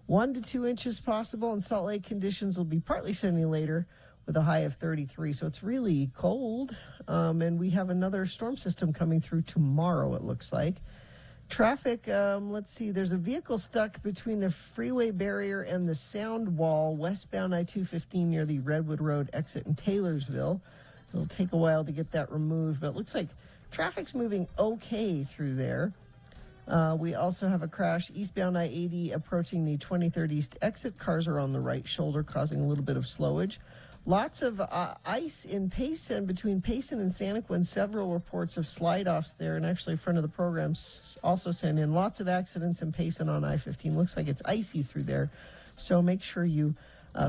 1 to 2 inches possible. And Salt Lake conditions will be partly sunny later with a high of 33. So it's really cold. And we have another storm system coming through tomorrow, it looks like. Traffic, let's see, there's a vehicle stuck between the freeway barrier and the sound wall westbound I-215 near the Redwood Road exit in Taylorsville. It'll take a while to get that removed, but it looks like traffic's moving okay through there. We also have a crash eastbound I-80 approaching the 23rd East exit. Cars are on the right shoulder, causing a little bit of slowage. Lots of ice in Payson, between Payson and Santaquin. Several reports of slide-offs there, and actually a friend of the program also sent in lots of accidents in Payson on I-15. Looks like it's icy through there, so make sure you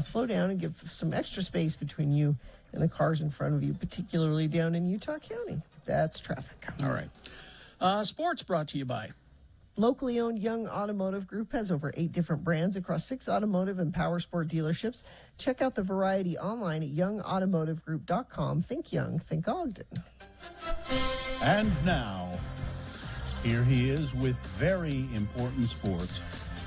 slow down and give some extra space between you and the cars in front of you, particularly down in Utah County. That's traffic. All right. Sports brought to you by. Locally owned Young Automotive Group has over 8 different brands across 6 automotive and power sport dealerships. Check out the variety online at youngautomotivegroup.com. Think Young, think Ogden. And now, here he is with very important sports.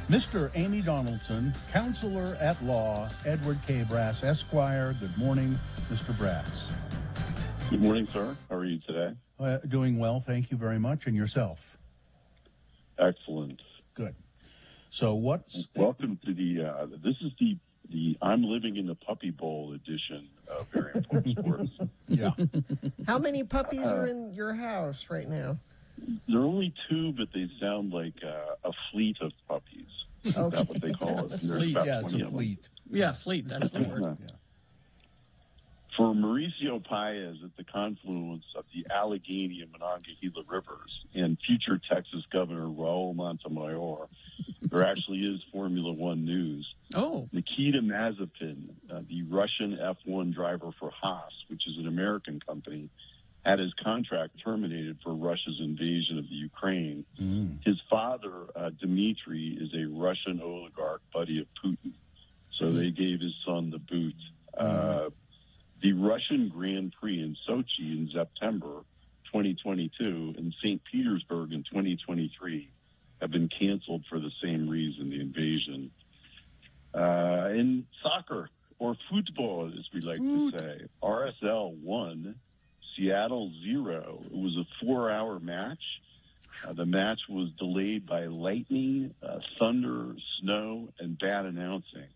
Mr. Amy Donaldson, Counselor at Law, Edward K. Brass, Esquire. Good morning, Mr. Brass. Good morning, sir. How are you today? Doing well, thank you very much. And yourself? Excellent. Good. So welcome to this is the I'm living in the puppy bowl edition of Very Important Sports. Yeah. How many puppies are in your house right now? There are only 2, but they sound like a fleet of puppies. Is that what they call it? There's Fleet, about Yeah, it's 20 a of them. fleet. Yeah, fleet. That's the word. Yeah. For Mauricio Paez at the confluence of the Allegheny and Monongahela rivers and future Texas Governor Raul Montemayor, there actually is Formula One news. Oh. Nikita Mazepin, the Russian F1 driver for Haas, which is an American company, had his contract terminated for Russia's invasion of the Ukraine. His father, Dmitry, is a Russian oligarch, buddy of Putin. So they gave his son the boot. The Russian Grand Prix in Sochi in September 2022 and St. Petersburg in 2023 have been canceled for the same reason, the invasion. In soccer, or football, as we like to say, RSL 1, Seattle 0. It was a 4-hour match. The match was delayed by lightning, thunder, snow, and bad announcing.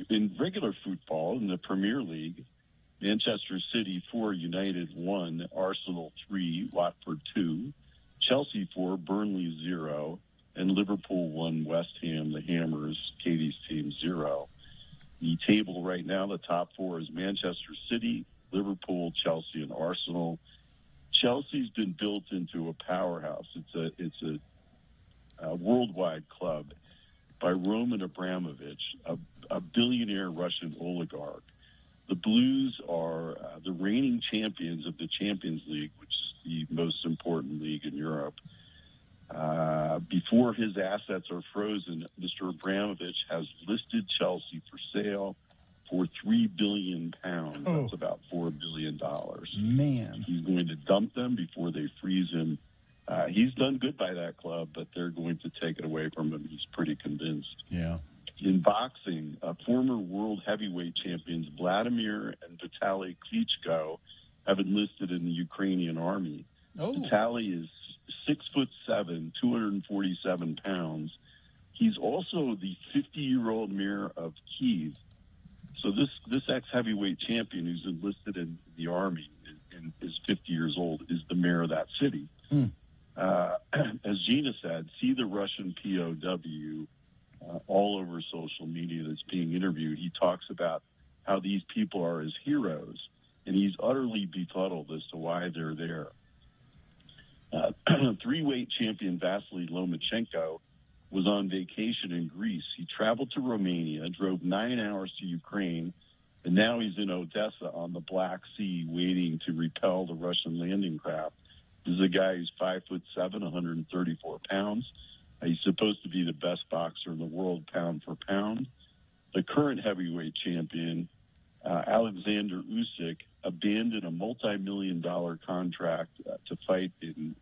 In regular football, in the Premier League, Manchester City 4, United 1, Arsenal 3, Watford 2, Chelsea 4, Burnley 0, and Liverpool 1, West Ham, the Hammers, Katie's team 0. The table right now, the top 4 is Manchester City, Liverpool, Chelsea, and Arsenal. Chelsea's been built into a powerhouse. It's a worldwide club by Roman Abramovich, a billionaire Russian oligarch. The Blues are the reigning champions of the Champions League, which is the most important league in Europe. Before his assets are frozen, Mr. Abramovich has listed Chelsea for sale for £3 billion. That's about $4 billion. Man. He's going to dump them before they freeze him. He's done good by that club, but they're going to take it away from him. He's pretty convinced. Yeah. In boxing, former world heavyweight champions Vladimir and Vitaly Klitschko have enlisted in the Ukrainian army. Oh. Vitaly is 6'7", 247 pounds. He's also the 50-year-old mayor of Kyiv. So this ex-heavyweight champion who's enlisted in the Army and is 50 years old is the mayor of that city. As Gina said, see the Russian POW all over social media that's being interviewed. He talks about how these people are his heroes, and he's utterly befuddled as to why they're there. Three-weight champion Vasily Lomachenko was on vacation in Greece. He traveled to Romania, drove 9 hours to Ukraine, and now he's in Odessa on the Black Sea waiting to repel the Russian landing craft. This is a guy who's 5'7", 134 pounds. He's supposed to be the best boxer in the world, pound for pound. The current heavyweight champion, Alexander Usyk, abandoned a multi-million-dollar contract to fight in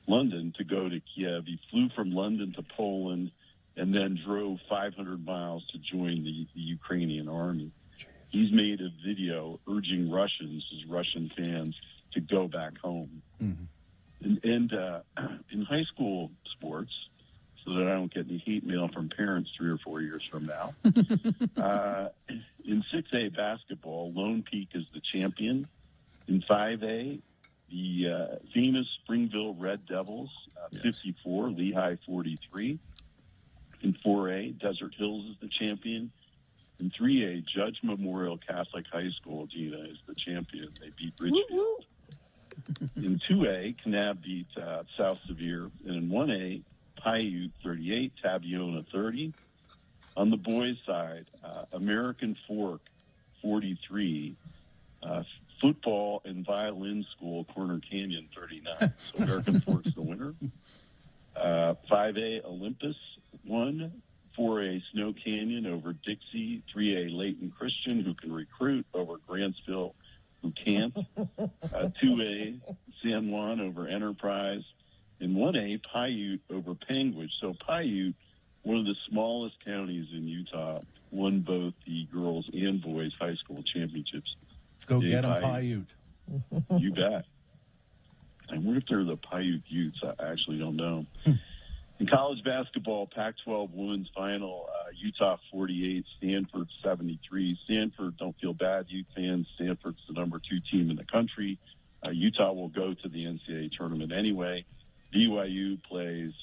London to go to Kiev. He flew from London to Poland and then drove 500 miles to join the Ukrainian army. He's made a video urging Russians, his Russian fans, to go back home. And in high school sports, so that I don't get any hate mail from parents 3 or 4 years from now, in 6A basketball, Lone Peak is the champion. In 5A, the famous Springville Red Devils, 54, Lehigh 43. In 4A, Desert Hills is the champion. In 3A, Judge Memorial Catholic High School, Gina, is the champion. They beat Richfield. In 2A, Kanab beat South Sevier. And in 1A, Paiute 38, Tabiona 30. On the boys' side, American Fork 43, football and violin school, Corner Canyon 39. So American Fork's the winner. 5A, Olympus 1. 4A, Snow Canyon over Dixie. 3A, Layton Christian, who can recruit, over Grantsville, who can't. 2A, San Juan over Enterprise. And 1A, Paiute over Panguitch. So Paiute, one of the smallest counties in Utah, won both the girls and boys high school championships. Go get them, Paiute. You bet. I wonder if they're the Paiute Utes. I actually don't know. In college basketball, Pac-12 women's final, Utah 48, Stanford 73. Stanford, don't feel bad, Ute fans. Stanford's the number 2 team in the country. Utah will go to the NCAA tournament anyway. BYU plays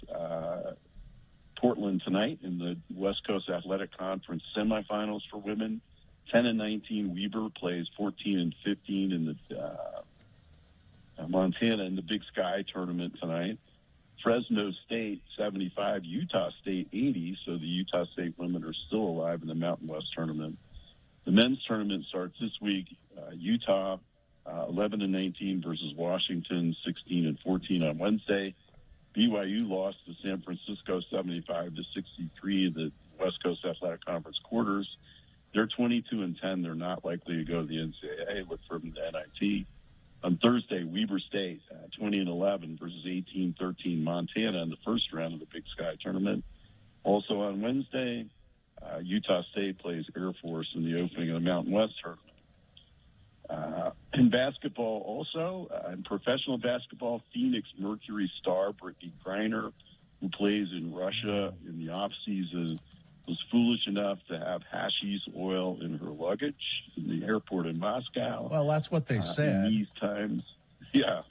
Portland tonight in the West Coast Athletic Conference semifinals for women. 10-19, Weber plays 14-15 in the Montana in the Big Sky tournament tonight. Fresno State 75, Utah State 80, so the Utah State women are still alive in the Mountain West tournament. The men's tournament starts this week. Utah 11-19 versus Washington 16-14 on Wednesday. BYU lost to San Francisco 75-63 in the West Coast Athletic Conference quarters. They're 22-10. They're not likely to go to the NCAA. Look for them to NIT. On Thursday, Weber State 20-11 versus 18-13 Montana in the first round of the Big Sky tournament. Also on Wednesday, Utah State plays Air Force in the opening of the Mountain West tournament. In basketball also, in professional basketball, Phoenix Mercury star Brittany Griner, who plays in Russia in the off-season, was foolish enough to have hashish oil in her luggage in the airport in Moscow. Well, that's what they said. In these times. Yeah.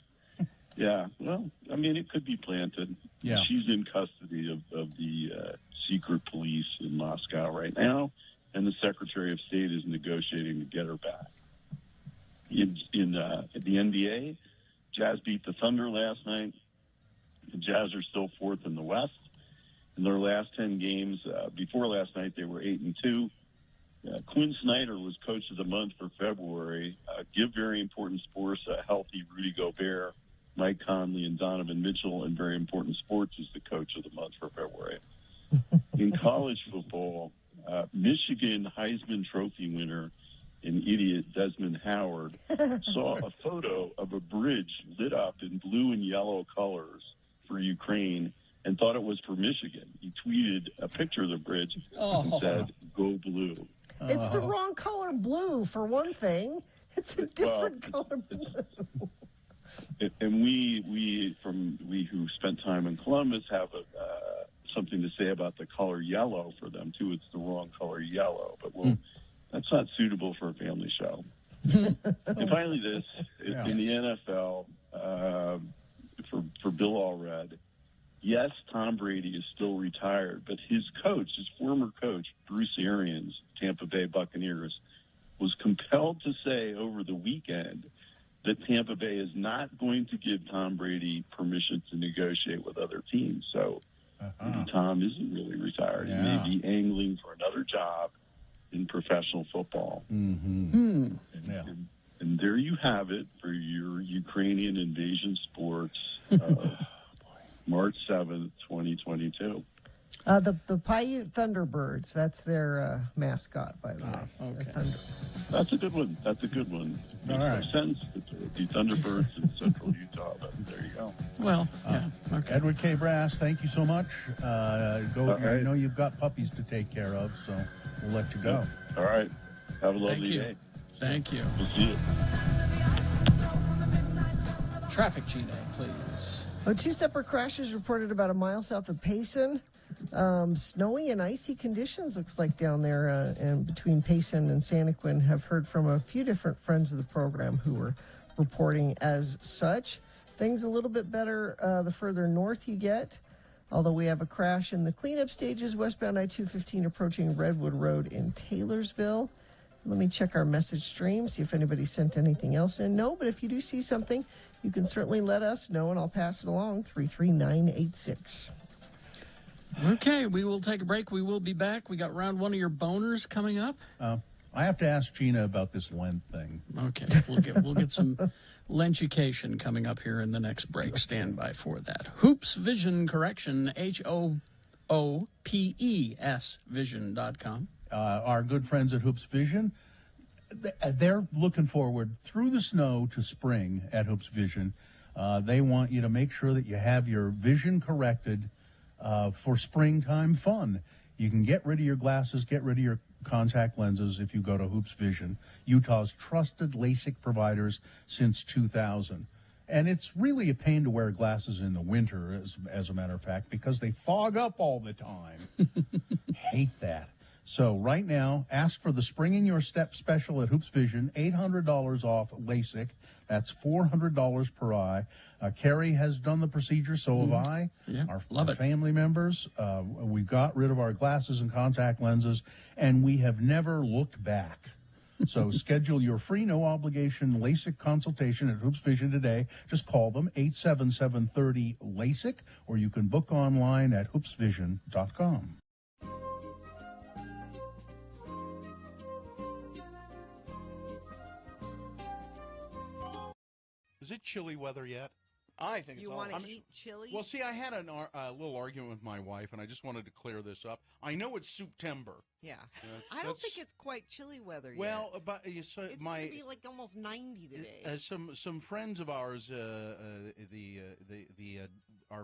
Yeah. Well, I mean, it could be planted. Yeah. She's in custody of the secret police in Moscow right now, and the Secretary of State is negotiating to get her back. In the NBA, Jazz beat the Thunder last night. The Jazz are still 4th in the West. In their last 10 games, before last night, they were 8-2. Quinn Snyder was Coach of the Month for February. Give very important sports a healthy Rudy Gobert, Mike Conley, and Donovan Mitchell, and very important sports is the Coach of the Month for February. In college football, Michigan Heisman Trophy winner and idiot Desmond Howard saw a photo of a bridge lit up in blue and yellow colors for Ukraine and thought it was for Michigan. He tweeted a picture of the bridge and said, "Go blue." It's the wrong color blue, for one thing. It's a different color blue. And we who spent time in Columbus have something to say about the color yellow for them too. It's the wrong color yellow, but we'll That's not suitable for a family show. And finally, this in the NFL for Bill Allred. Yes, Tom Brady is still retired, but his former coach, Bruce Arians, Tampa Bay Buccaneers, was compelled to say over the weekend that Tampa Bay is not going to give Tom Brady permission to negotiate with other teams. So maybe Tom isn't really retired. He may be angling for another job in professional football. Mm-hmm. And there you have it for your Ukrainian invasion sports, March 7th, 2022. The Paiute Thunderbirds, that's their mascot, by the way. Okay. That's a good one. All right. Makes sense. The Thunderbirds in central Utah, but there you go. Well, yeah. Okay. Edward K. Brass, thank you so much. I right. know you've got puppies to take care of, so we'll let you go. All right. Have a lovely you. day. Thank you. We'll see you. Traffic, Gina, please. Oh, 2 separate crashes reported about a mile south of Payson. Snowy and icy conditions, looks like, down there and between Payson and Santaquin. Have heard from a few different friends of the program who were reporting as such. Things a little bit better the further north you get, although we have a crash in the cleanup stages westbound I-215 approaching Redwood Road in Taylorsville. Let me check our message stream, see if anybody sent anything else in. No, but if you do see something, you can certainly let us know, and I'll pass it along, 33986. Okay, we will take a break. We will be back. We got round one of your boners coming up. I have to ask Gina about this Lent thing. Okay, we'll get some Lentucation coming up here in the next break. Stand by for that. Hoops Vision Correction, HOOPES Vision.com. Our good friends at Hoops Vision, they're looking forward through the snow to spring at Hoops Vision. They want you to make sure that you have your vision corrected for springtime fun. You can get rid of your glasses, get rid of your contact lenses if you go to Hoops Vision, Utah's trusted LASIK providers since 2000. And it's really a pain to wear glasses in the winter, as a matter of fact, because they fog up all the time. Hate that. So right now, ask for the Spring in Your Step special at Hoops Vision, $800 off LASIK. That's $400 per eye. Carrie has done the procedure, so have I. Yeah, our love it. family members. We got rid of our glasses and contact lenses, and we have never looked back. So schedule your free, no-obligation LASIK consultation at Hoops Vision today. Just call them, 877-30-LASIK, or you can book online at hoopsvision.com. Is it chilly weather yet? I think You it's all. want to eat chili? Well, see, I had a little argument with my wife, and I just wanted to clear this up. I know it's September. Yeah. I don't that's- think it's quite chilly weather Well, yet. but so It's going to be like almost 90 today. some friends of ours, our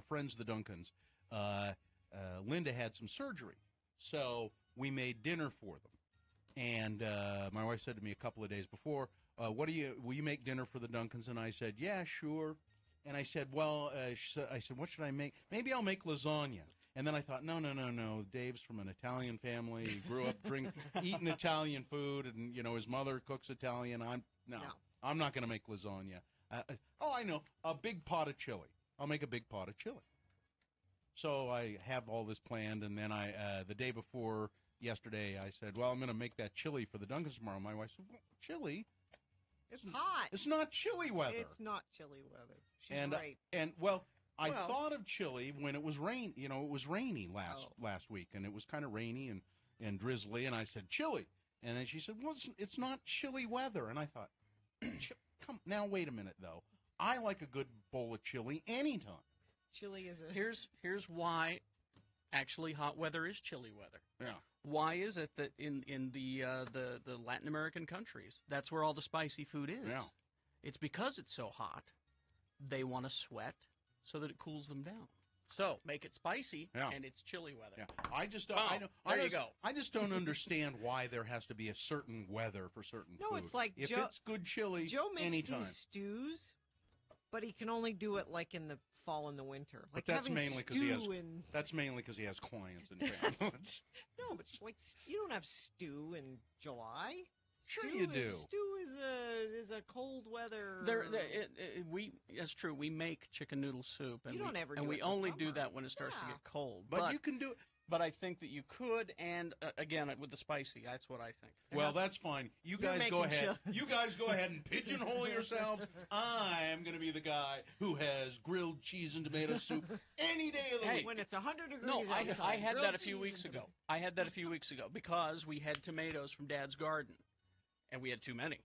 friends the Duncans, Linda had some surgery, so we made dinner for them. And my wife said to me a couple of days before, will you make dinner for the Duncans? And I said, yeah, sure. And I said, well, I said, what should I make? Maybe I'll make lasagna. And then I thought, no. Dave's from an Italian family. He grew up eating Italian food, and his mother cooks Italian. I'm not going to make lasagna. I know, a big pot of chili. I'll make a big pot of chili. So I have all this planned, and then the day before yesterday, I said, well, I'm going to make that chili for the Duncans tomorrow. My wife said, well, chili? It's hot. It's not chilly weather. It's not chilly weather. She's right. I thought of chili when it was rain. It was rainy last week, and it was kind of rainy and drizzly. And I said chili, and then she said, "Well, it's not chilly weather." And I thought, "Come now, wait a minute though. I like a good bowl of chili anytime." Chili is a Here's why. Actually, hot weather is chilly weather. Yeah. Why is it that in the Latin American countries, that's where all the spicy food is? Yeah. It's because it's so hot, they want to sweat so that it cools them down. So make it spicy, and it's chilly weather. Yeah. I just there you go. I just don't understand why there has to be a certain weather for certain food. it's like if Joe- it's good chili Joe makes anytime. these stews But he can only do it like in the fall and the winter. But Like that's having mainly because he has. stew in- That's mainly because he has clients in town. No, but like you don't have stew in July. Sure Stew you do. Stew is a cold weather. That's true. We make chicken noodle soup, and You don't ever and do we it in the only do summer. that when it starts to Yeah. get cold. But you can do it. But I think that you could, and again with the spicy, that's what I think. Well, that's fine. You You're guys go making ahead. sure- You guys go ahead and pigeonhole yourselves. I'm going to be the guy who has grilled cheese and tomato soup any day of the Hey, week. When it's 100 degrees No, I outside, had grilled that a few cheese weeks and- ago. I had that a few weeks ago because we had tomatoes from Dad's garden, and we had too many.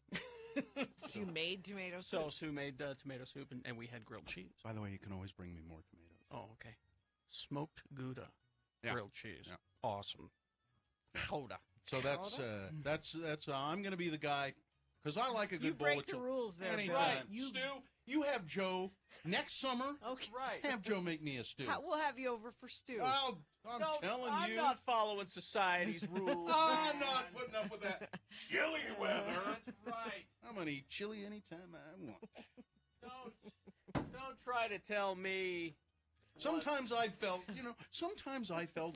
So you made tomato soup. So Sue made tomato soup, and we had grilled cheese. By the way, you can always bring me more tomatoes. Oh, okay. Smoked Gouda, Yeah. grilled cheese. Yeah. Awesome. Gouda. So that's I'm going to be the guy because I like a good You bowl break of the chili. rules there. Anytime. Right. Stu, you have Joe next summer. Okay. Right. Have Joe make me a stew. We'll have you over for stew. I'm telling I'm you. not following society's rules. I'm not putting up with that chilly weather. That's right. I'm going to eat chili anytime I want. Don't try to tell me. Sometimes I felt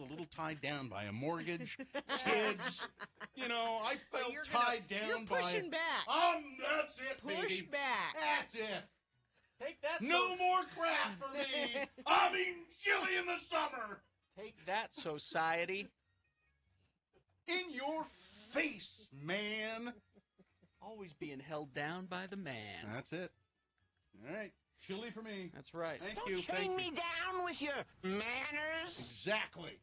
a little tied down by a mortgage, kids. I felt you're tied you're down by. pushing back. That's it, Push baby. back. That's it. Take that. No more crap for me. I'm eating chili in the summer. Take that, society. In your face, man. Always being held down by the man. That's it. All right. Chili for me. That's right. Thank you. Thank you. down with your manners. Exactly.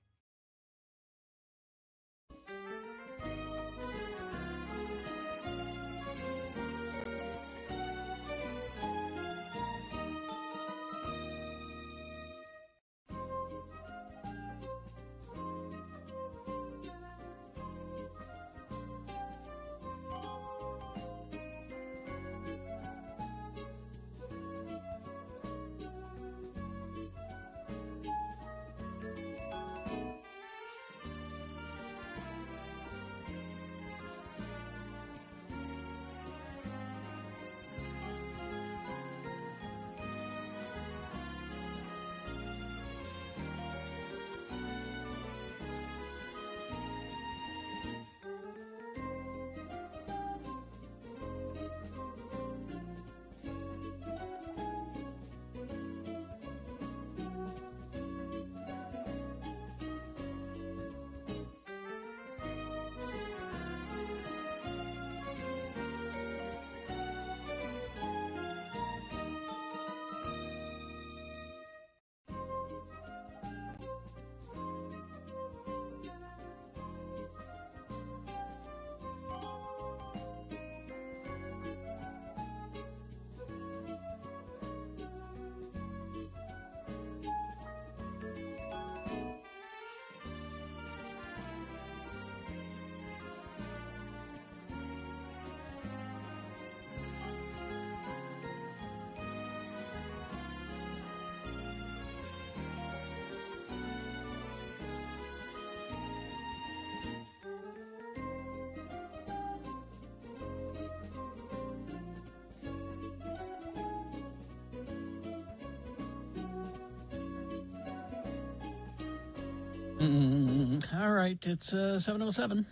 All right, it's 7:07.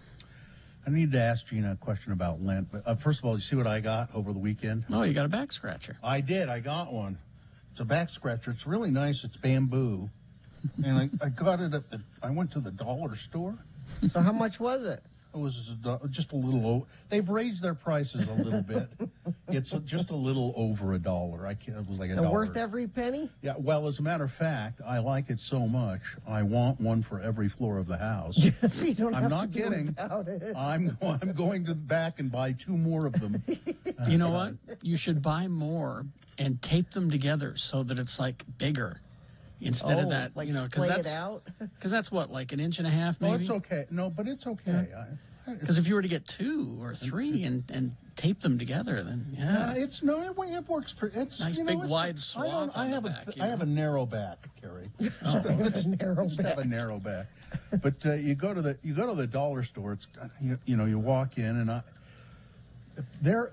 I need to ask Gina a question about Lent. But first of all, you see what I got over the weekend? Oh, you got a back scratcher. I did. I got one. It's a back scratcher. It's really nice. It's bamboo. And I got it I went to the dollar store. So how much was it? It was just a little. They've raised their prices a little bit. It's just a little over $1. It was like $1. And worth every penny? Yeah. Well, as a matter of fact, I like it so much. I want one for every floor of the house. So you don't I'm have not to do kidding. without it. I'm going to the back and buy 2 more of them. You know what? You should buy more and tape them together so that it's like bigger instead of that. Like because splay that's it out? because that's what, like 1.5 inches, No, maybe. it's okay. No, but it's okay. Because if you were to get 2 or 3 and tape them together, then yeah. It works. It's Nice you know, big it's- wide I swath don't. I on the have back, you I have know? a narrow back, Carrie. Narrow Just have a narrow back. But you go to the dollar store. It's you walk in and there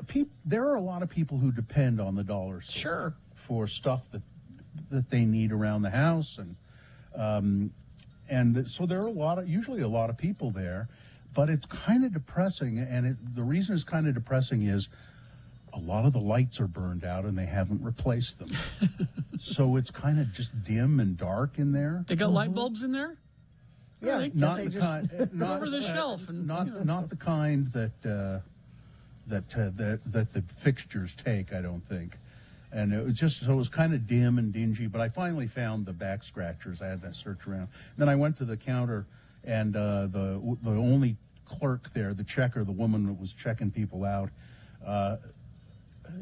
are a lot of people who depend on the dollar store. Sure. for stuff that they need around the house, and so there are usually a lot of people there, but it's kind of depressing. And the reason it's kind of depressing is a lot of the lights are burned out and they haven't replaced them. So it's kind of just dim and dark in there. They got light bulbs in there? Yeah, Really? Not they the just- kind, not Over the shelf and, not you know. not the kind that the fixtures take. I don't think. And it was kind of dim and dingy. But I finally found the back scratchers. I had to search around. Then I went to the counter, and the only clerk there, the checker, the woman that was checking people out,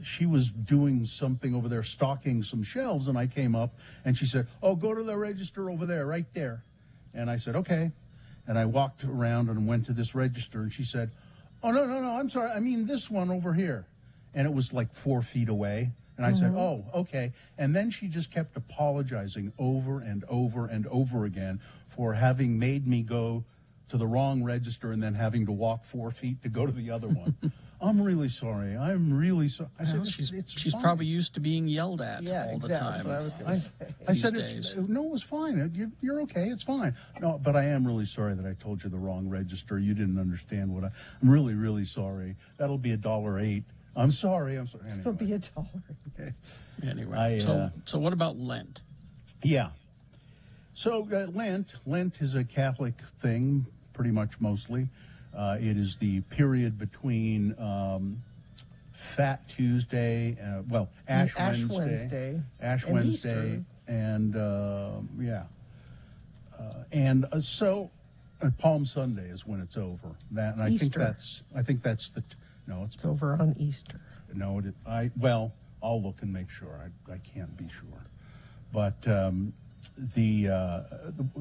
she was doing something over there, stocking some shelves, and I came up, and she said, "Oh, go to the register over there, right there." And I said, "Okay." And I walked around and went to this register, and she said, "Oh, no, I'm sorry. I mean this one over here." And it was like 4 feet away. And I said, "Oh, okay." And then she just kept apologizing over and over and over again for having made me go to the wrong register and then having to walk 4 feet to go to the other one. "I'm really sorry. I'm really sorry." I said, Well, she's fine." probably used to being yelled at Yeah, all the exactly. time. That's what I was going to say. I these said, days. "No, it was fine. You're okay. It's fine." "No, but I am really sorry that I told you the wrong register. You didn't understand what I'm really, really sorry. That'll be $1.08. I'm sorry. Anyway. It'll be $1. Okay. Anyway, so what about Lent? Yeah. So Lent is a Catholic thing, pretty much mostly. It is the period between Fat Tuesday, Ash Wednesday, and Wednesday, Easter. and so Palm Sunday is when it's over. And I think Easter. that's no, It's over on Easter. no, I'll look and make sure. I can't be sure, but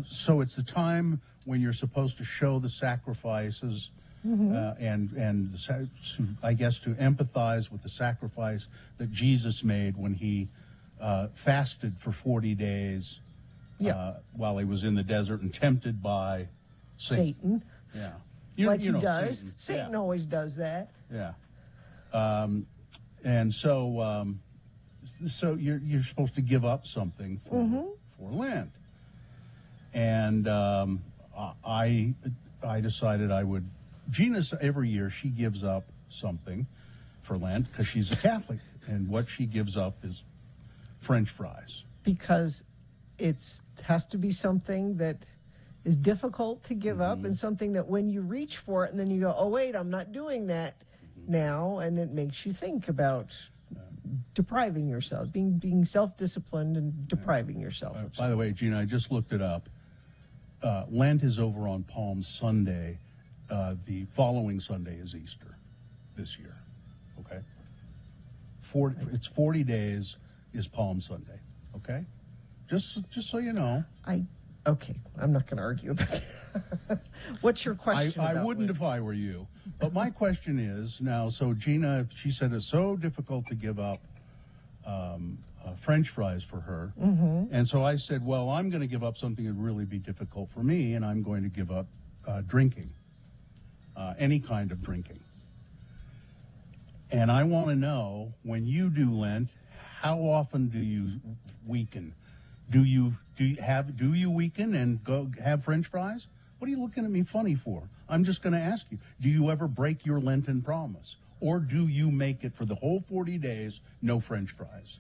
so it's the time when you're supposed to show the sacrifices, I guess to empathize with the sacrifice that Jesus made when he fasted for 40 days while he was in the desert and tempted by Satan. Yeah, Like you know he does. Satan. Satan Yeah. always does that. Yeah. And so you're supposed to give up something for Lent. And I decided I would. Gina, every year, she gives up something for Lent because she's a Catholic. And what she gives up is French fries. Because it has to be something that is difficult to give up and something that when you reach for it and then you go, "Oh, wait, I'm not doing that now," and it makes you think about depriving yourself, being self-disciplined and depriving yourself. of By the way, Gina, I just looked it up. Lent is over on Palm Sunday. The following Sunday is Easter this year. Okay? It's 40 days is Palm Sunday. Okay? Just so you know. Okay, I'm not going to argue about that. What's your question? I about wouldn't Lent? if I were you. But my question is now, so Gina, she said it's so difficult to give up French fries for her. And so I said, well, I'm going to give up something that would really be difficult for me, and I'm going to give up drinking, any kind of drinking. And I want to know, when you do Lent, how often do you weaken? Do you weaken and go have French fries? What are you looking at me funny for? I'm just going to ask you, do you ever break your Lenten promise? Or do you make it for the whole 40 days, no French fries?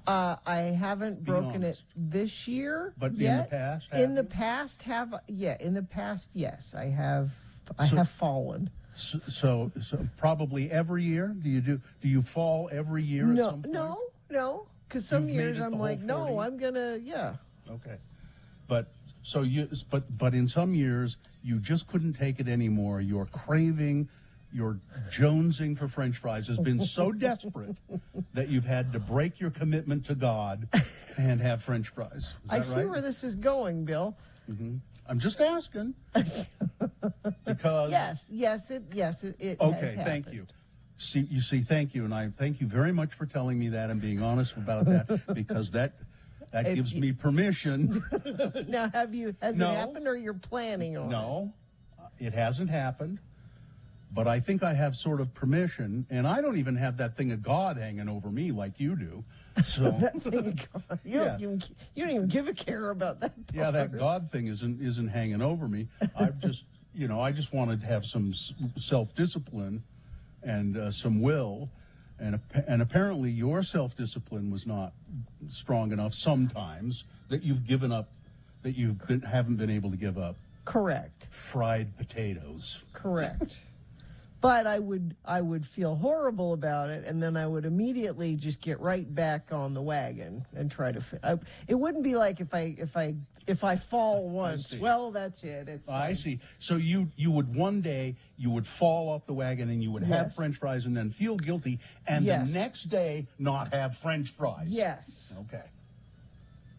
I haven't Be broken honest. it this year. But yet. in the past, have In the you? past, in the past, yes, I have. So- I have fallen. So probably every year? Do you fall every year at some point? No. Because some You've made years it the I'm whole like, no, 40? I'm gonna, yeah. Okay. But in some years you just couldn't take it anymore. Your craving, your jonesing for French fries has been so desperate that you've had to break your commitment to God and have French fries. Is I that see right? where this is going, Bill. I'm just asking. Because Yes, it has okay, happened. thank you. Thank you, and I thank you very much for telling me that and being honest about that, because that gives me permission. Now, has No. it happened, or you're planning on it? No, it hasn't happened. but I think I have sort of permission, and I don't even have that thing of God hanging over me like you do. So That thing, you don't even give a care about that. yeah, that part. God thing isn't hanging over me. I've just I just wanted to have some self-discipline and some will, and apparently your self-discipline was not strong enough sometimes that you've given up, that haven't been able to give up Correct. fried potatoes. Correct. But I would feel horrible about it, and then I would immediately just get right back on the wagon and try to. It wouldn't be like if I fall once. see. Well, that's it. It's I see. So you would one day you would fall off the wagon and you would have Yes. French fries and then feel guilty, and Yes. the next day not have French fries. Yes. Okay.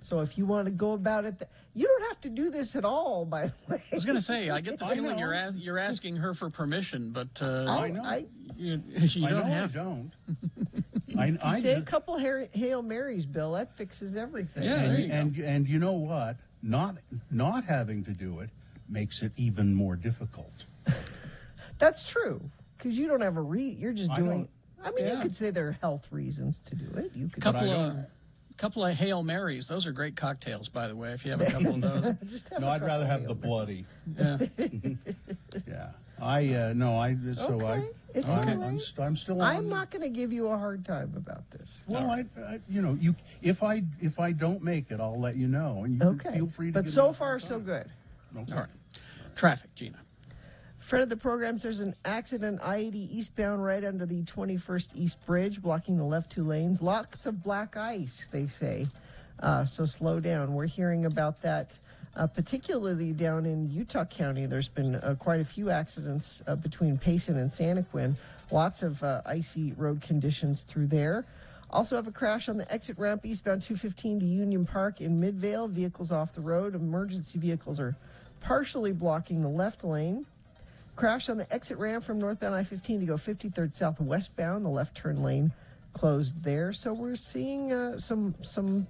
So if you want to go about it, you don't have to do this at all. By the way, I was going to say, I get the I feeling know. you're asking her for permission, but I know. you I don't know have. I don't. You say a couple Hail Marys, Bill. That fixes everything. Yeah. there you go. and you know what? Not having to do it makes it even more difficult. That's true, because you don't have a You're just I doing. don't- I mean, Yeah. you could say there are health reasons to do it. You could Couple of Hail Marys. Those are great cocktails, by the way. If you have a couple of those. just have No, a I'd rather couple have Hail the Marys. bloody. Yeah. Yeah. Okay, it's all right. I'm still on. I'm not going to give you a hard time about this. Well, if I don't make it, I'll let you know, and you can Okay. feel free to. But get so it far, anytime. so good. Okay. All right. Traffic, Gina. Friend of the programs, there's an accident I-80 eastbound right under the 21st East Bridge, blocking the left two lanes. Lots of black ice, they say. So slow down. We're hearing about that, particularly down in Utah County. There's been quite a few accidents between Payson and Santaquin. Lots of icy road conditions through there. Also have a crash on the exit ramp eastbound 215 to Union Park in Midvale. Vehicles off the road. Emergency vehicles are partially blocking the left lane. Crash on the exit ramp from northbound I-15 to go 53rd south westbound. The left turn lane closed there. So we're seeing some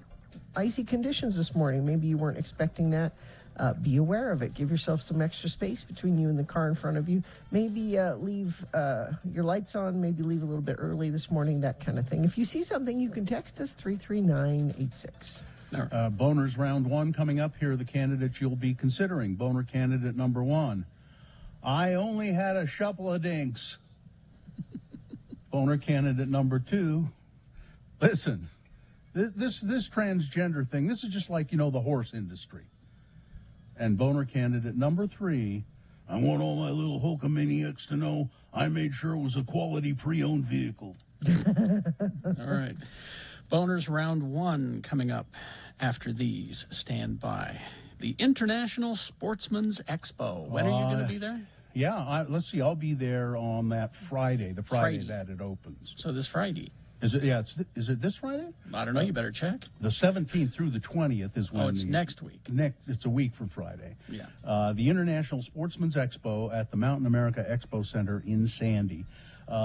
icy conditions this morning. Maybe you weren't expecting that. Be aware of it. Give yourself some extra space between you and the car in front of you. Maybe leave your lights on. Maybe leave a little bit early this morning, that kind of thing. If you see something, you can text us 33986. Boner's round one coming up. Here are the candidates you'll be considering. Boner candidate number one. I only had a couple of dinks. Boner candidate number two. Listen, this transgender thing, this is just like, the horse industry. And boner candidate number three. I want all my little Hulkamaniacs to know I made sure it was a quality pre-owned vehicle. All right. Boners round one coming up after these. Stand by. The International Sportsman's Expo. When are you going to be there? Yeah, let's see. I'll be there on that Friday, the Friday Friday. that it opens. So this Friday. Is it? Yeah. Is it this Friday? I don't know. You better check. The 17th through the 20th is when. Oh, it's next week. It's a week from Friday. Yeah. The International Sportsman's Expo at the Mountain America Expo Center in Sandy.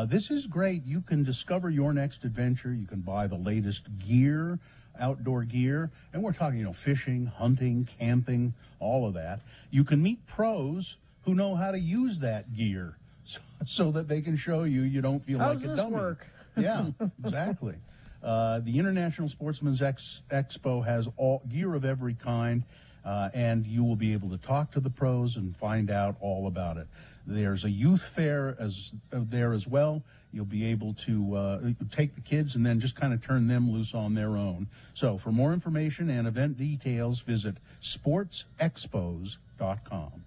This is great. You can discover your next adventure. You can buy the latest gear, outdoor gear, and we're talking, fishing, hunting, camping, all of that. You can meet pros who know how to use that gear so that they can show you don't feel How's like a this dummy. work? Yeah, exactly. The International Sportsman's Expo has all gear of every kind, and you will be able to talk to the pros and find out all about it. There's a youth fair there as well. You'll be able to take the kids and then just kind of turn them loose on their own. So for more information and event details, visit sportsexpos.com.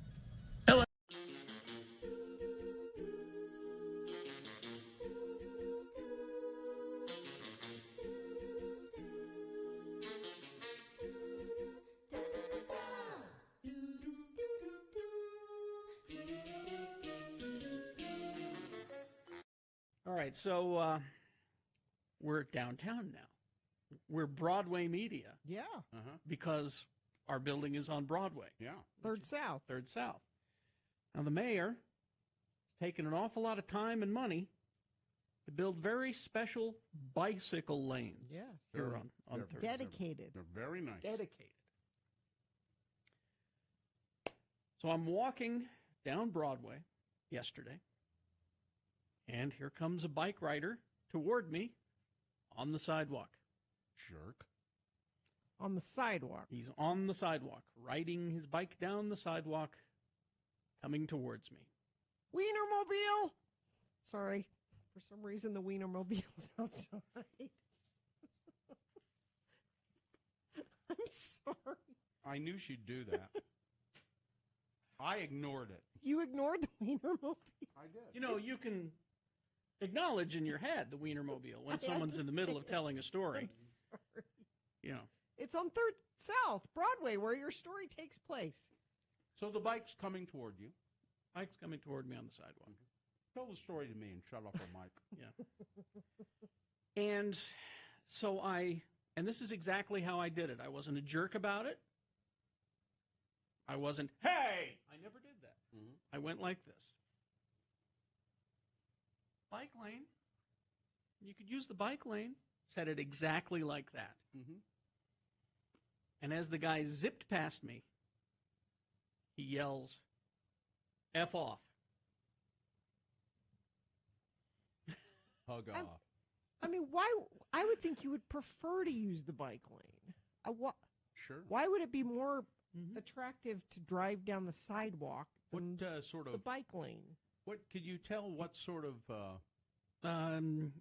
All right, so we're downtown now. We're Broadway Media Yeah. because our building is on Broadway. Yeah. Third South. Third South. Now, the mayor has taken an awful lot of time and money to build very special bicycle lanes Yes. here on They're Third Dedicated. They're very nice. Dedicated. So I'm walking down Broadway yesterday, And here comes a bike rider toward me on the sidewalk. Jerk. On the sidewalk. He's on the sidewalk, riding his bike down the sidewalk, coming towards me. Wienermobile! Sorry. For some reason, the Wienermobile's outside. I'm sorry. I knew she'd do that. I ignored it. You ignored the Wienermobile? I did. You know, you can acknowledge in your head the Wienermobile when someone's in the middle of telling a story. I'm sorry. You know. It's on 3rd South, Broadway, where your story takes place. So the bike's coming toward you. Mike's coming toward me on the sidewalk. Tell the story to me and shut up, Mike. Yeah. And so and this is exactly how I did it. I wasn't a jerk about it. I wasn't, hey! I never did that. Mhm. I went like this. Bike lane. You could use the bike lane. Said it exactly like that. Mm-hmm. And as the guy zipped past me, he yells, F off. Hug off. I mean, why? I would think you would prefer to use the bike lane. Sure. Why would it be more attractive to drive down the sidewalk than What sort the of bike lane? What could you tell? What sort of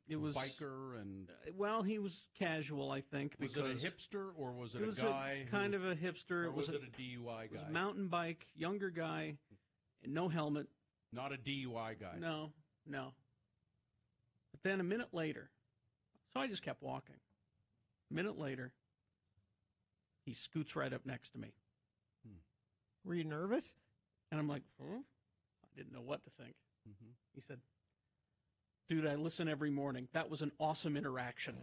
It was biker and well, he was casual, I think. was it a hipster or was it, It was a guy? kind of a hipster. Or was it a DUI It was guy? a mountain bike, younger guy, and no helmet. Not a DUI guy. No. But then a minute later, so I just kept walking. A minute later, he scoots right up next to me. Were you nervous? And I'm like, huh? I didn't know what to think. Mm-hmm. He said, dude, I listen every morning. That was an awesome interaction.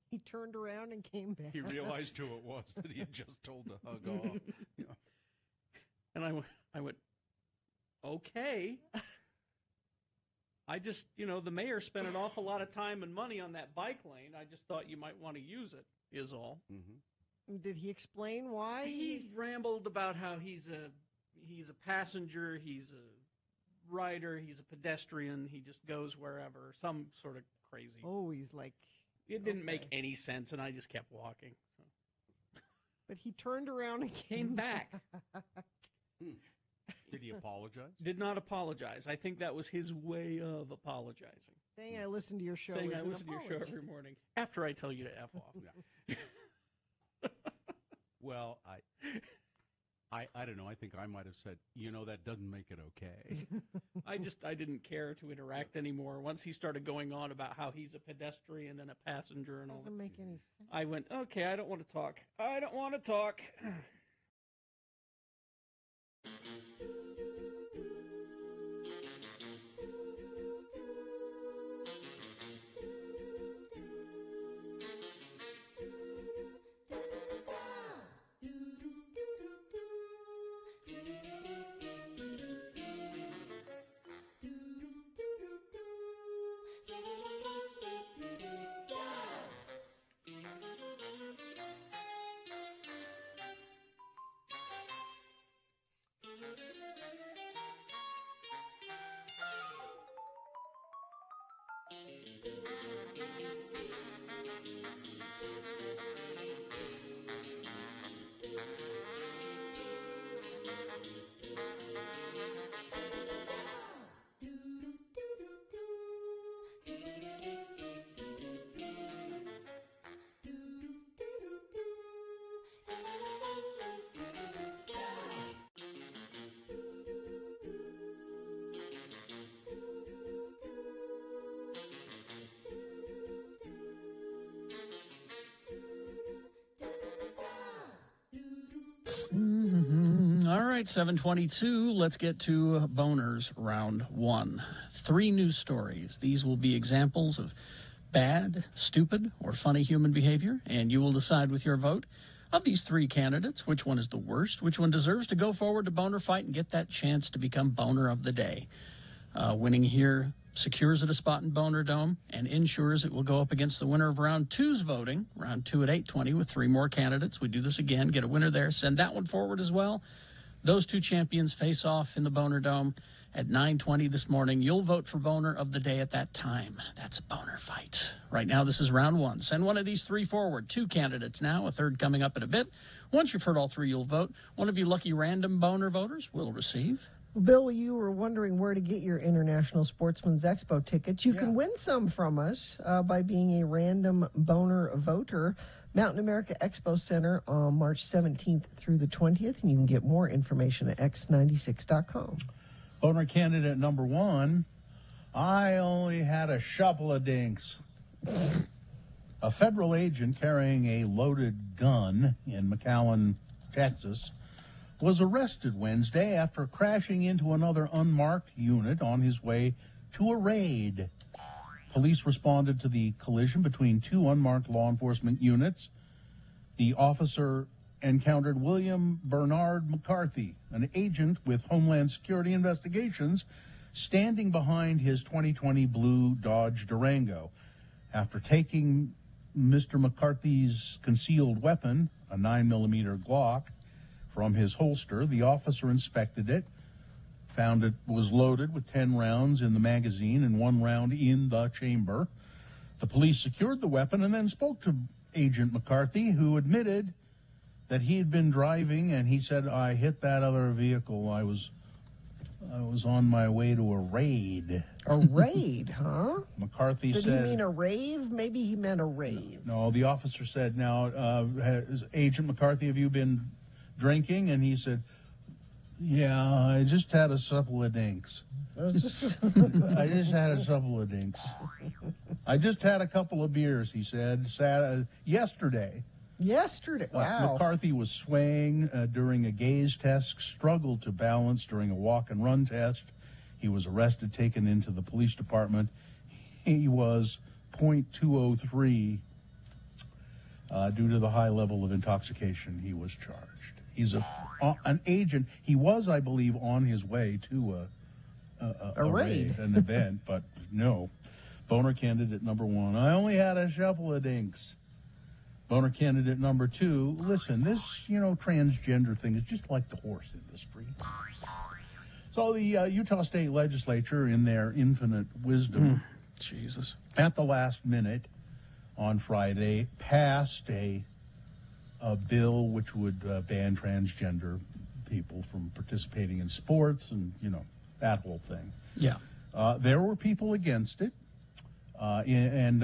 He turned around and came back. He realized who it was that he had just told to hug off. Yeah. And I went, okay. I just, the mayor spent an awful lot of time and money on that bike lane. I just thought you might want to use it, is all. Mm-hmm. Did he explain why? He rambled about how he's a passenger, he's a rider, he's a pedestrian, he just goes wherever, some sort of crazy. Oh, he's like... It didn't make okay. any sense, and I just kept walking. So. But he turned around and Came back. Did he apologize? Did not apologize. I think that was his way of apologizing. Saying I listen to your show. Saying is I an listen to your show apology. every morning after I tell you to F off. Yeah. Well, I don't know. I think I might have said, that doesn't make it okay. I didn't care to interact anymore. Once he started going on about how he's a pedestrian and a passenger and all Doesn't that, make any sense. I went, okay, I don't want to talk. I don't want to talk. All right, 7:22. Let's get to Boners Round 1. 3 news stories. These will be examples of bad, stupid, or funny human behavior, and you will decide with your vote of these 3 candidates which one is the worst, which one deserves to go forward to Boner Fight and get that chance to become Boner of the Day. Winning here secures it a spot in Boner Dome and ensures it will go up against the winner of Round 2's voting, Round 2 at 8:20, with 3 more candidates. We do this again, get a winner there, send that one forward as well. Those 2 champions face off in the Boner Dome, at 9:20 this morning. You'll vote for Boner of the Day at that time. That's Boner Fight. Right now, this is round one. Send one of these three forward. 2 candidates now, a third coming up in a bit. Once you've heard all 3, you'll vote. One of you lucky random Boner voters will receive. Bill, you were wondering where to get your International Sportsman's Expo tickets. You can win some from us by being a random Boner voter. Mountain America Expo Center on March 17th through the 20th, and you can get more information at x96.com. Boner candidate number 1, I only had a shovel of dinks. A federal agent carrying a loaded gun in McAllen, Texas, was arrested Wednesday after crashing into another unmarked unit on his way to a raid. Police responded to the collision between 2 unmarked law enforcement units. The officer encountered William Bernard McCarthy, an agent with Homeland Security Investigations, standing behind his 2020 blue Dodge Durango. After taking Mr. McCarthy's concealed weapon, a 9mm Glock, from his holster, the officer inspected it, found it was loaded with 10 rounds in the magazine and 1 round in the chamber. The police secured the weapon and then spoke to Agent McCarthy, who admitted that he had been driving, and he said, I hit that other vehicle. I was on my way to a raid. A raid, huh? McCarthy Did said... he mean a rave? Maybe he meant a rave. No, the officer said, now, Agent McCarthy, have you been drinking? And he said, yeah, I just had a couple of dinks. I just had a couple of dinks. I just had a couple of beers, he said, yesterday. Yesterday, wow. McCarthy was swaying during a gaze test, struggled to balance during a walk and run test. He was arrested, taken into the police department. He was .203 due to the high level of intoxication. He was charged. He's an agent. He was, I believe, on his way to a raid, an event, but no. Boner candidate number 1, I only had a couple of dinks. Boner candidate number 2, listen, this, transgender thing is just like the horse industry. So the Utah State Legislature, in their infinite wisdom, Jesus, at the last minute on Friday, passed a bill which would ban transgender people from participating in sports and, that whole thing. Yeah. There were people against it. And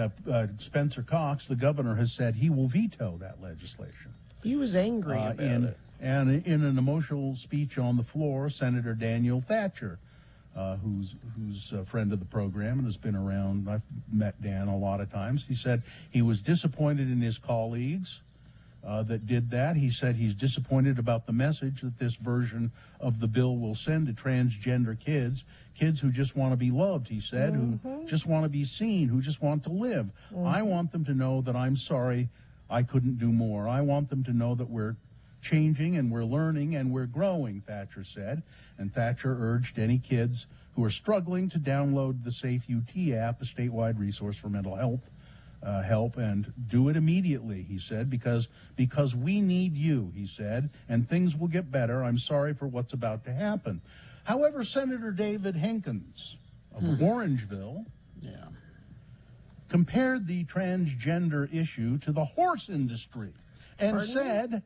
Spencer Cox, the governor, has said he will veto that legislation. He was angry about it. And in an emotional speech on the floor, Senator Daniel Thatcher, who's a friend of the program and has been around, I've met Dan a lot of times, he said he was disappointed in his colleagues that did that. He said he's disappointed about the message that this version of the bill will send to transgender kids who just want to be loved, he said, who just want to be seen, who just want to live. I want them to know that I'm sorry I couldn't do more. I want them to know that we're changing and we're learning and we're growing, Thatcher said. And Thatcher urged any kids who are struggling to download the Safe UT app, a statewide resource for mental health help, and do it immediately, he said, because we need you, he said, and things will get better. I'm sorry for what's about to happen. However, Senator David Henkins of Orangeville compared the transgender issue to the horse industry and said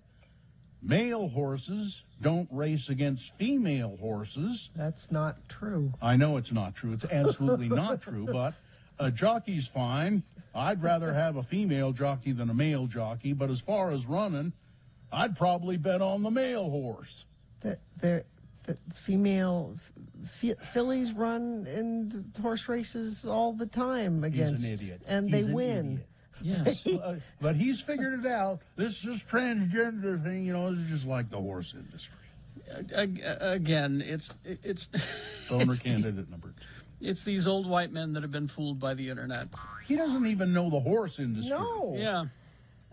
male horses don't race against female horses. That's not true. I know it's not true. It's absolutely not true, but a jockey's fine. I'd rather have a female jockey than a male jockey, but as far as running, I'd probably bet on the male horse. The female fillies run in horse races all the time against, He's an idiot. and He's they an win. Idiot. Yes, but he's figured it out. This is transgender thing, is just like the horse industry. Again, it's Boner candidate number 2. It's these old white men that have been fooled by the internet. He doesn't even know the horse industry. No. Yeah.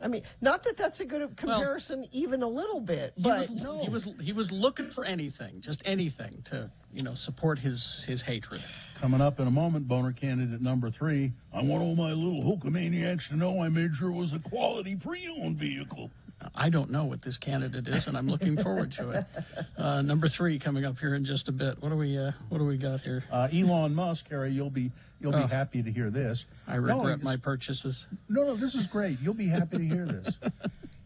I mean, not that that's a good comparison, even a little bit, but he was looking for anything, just anything to support his hatred. Coming up in a moment, boner candidate number 3. I want all my little Hulkamaniacs to know I made sure it was a quality pre-owned vehicle. I don't know what this candidate is, and I'm looking forward to it. Number 3 coming up here in just a bit. What do we got here? Elon Musk, Harry, you'll be happy to hear this. I regret my purchases. No, this is great. You'll be happy to hear this.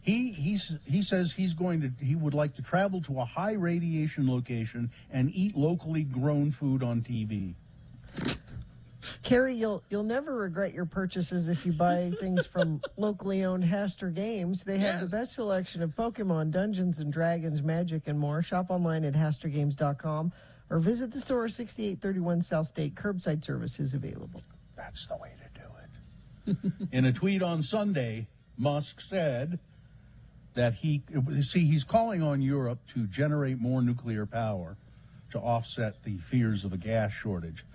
He says he would like to travel to a high radiation location and eat locally grown food on TV. Carrie, you'll never regret your purchases if you buy things from locally owned Haster Games. They have the best selection of Pokemon, Dungeons and Dragons, Magic, and more. Shop online at HasterGames.com or visit the store. 6831 South State. Curbside service is available. That's the way to do it. In a tweet on Sunday, Musk said that he's calling on Europe to generate more nuclear power to offset the fears of a gas shortage.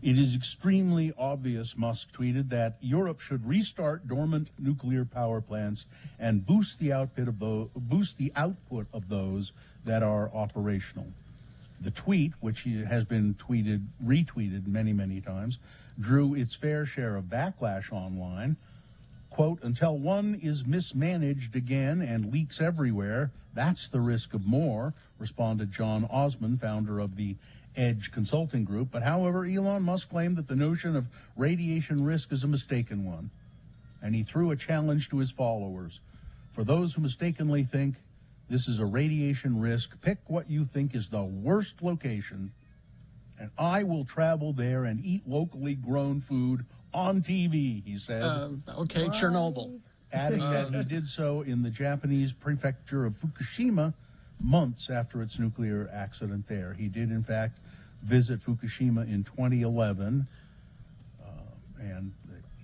It is extremely obvious, Musk tweeted, that Europe should restart dormant nuclear power plants and boost the output of those that are operational. The tweet, which has been retweeted many, many times, drew its fair share of backlash online. Quote, until one is mismanaged again and leaks everywhere, that's the risk of more, responded John Osmond, founder of the Edge Consulting Group. But however, Elon Musk claimed that the notion of radiation risk is a mistaken one. And he threw a challenge to his followers. For those who mistakenly think this is a radiation risk, pick what you think is the worst location, and I will travel there and eat locally grown food on TV, he said. Okay, Chernobyl. Adding that he did so in the Japanese prefecture of Fukushima months after its nuclear accident there. He did, in fact, visit Fukushima in 2011, and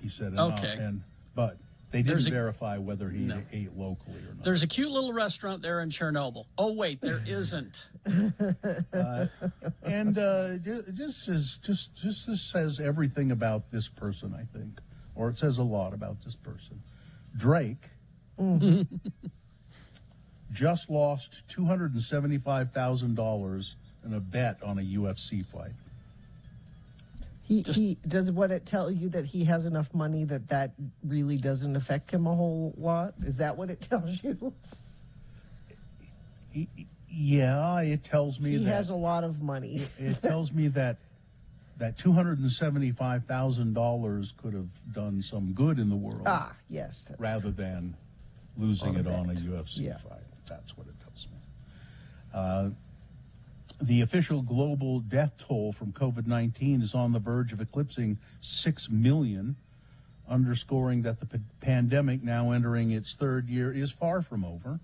he said enough. Okay. But they didn't verify whether he ate locally or not. There's a cute little restaurant there in Chernobyl. Oh, wait, there isn't. Just this says everything about this person, I think, or it says a lot about this person. Drake just lost $275,000 in a bet on a UFC fight. He does what it tell you that he has enough money that really doesn't affect him a whole lot? Is that what it tells you? Yeah, it tells me he has a lot of money. It tells me that $275,000 could have done some good in the world. Ah, yes. Rather than losing it on a UFC Yeah. fight. That's what it tells me. The official global death toll from COVID-19 is on the verge of eclipsing 6 million, underscoring that the pandemic, now entering its third year, is far from over.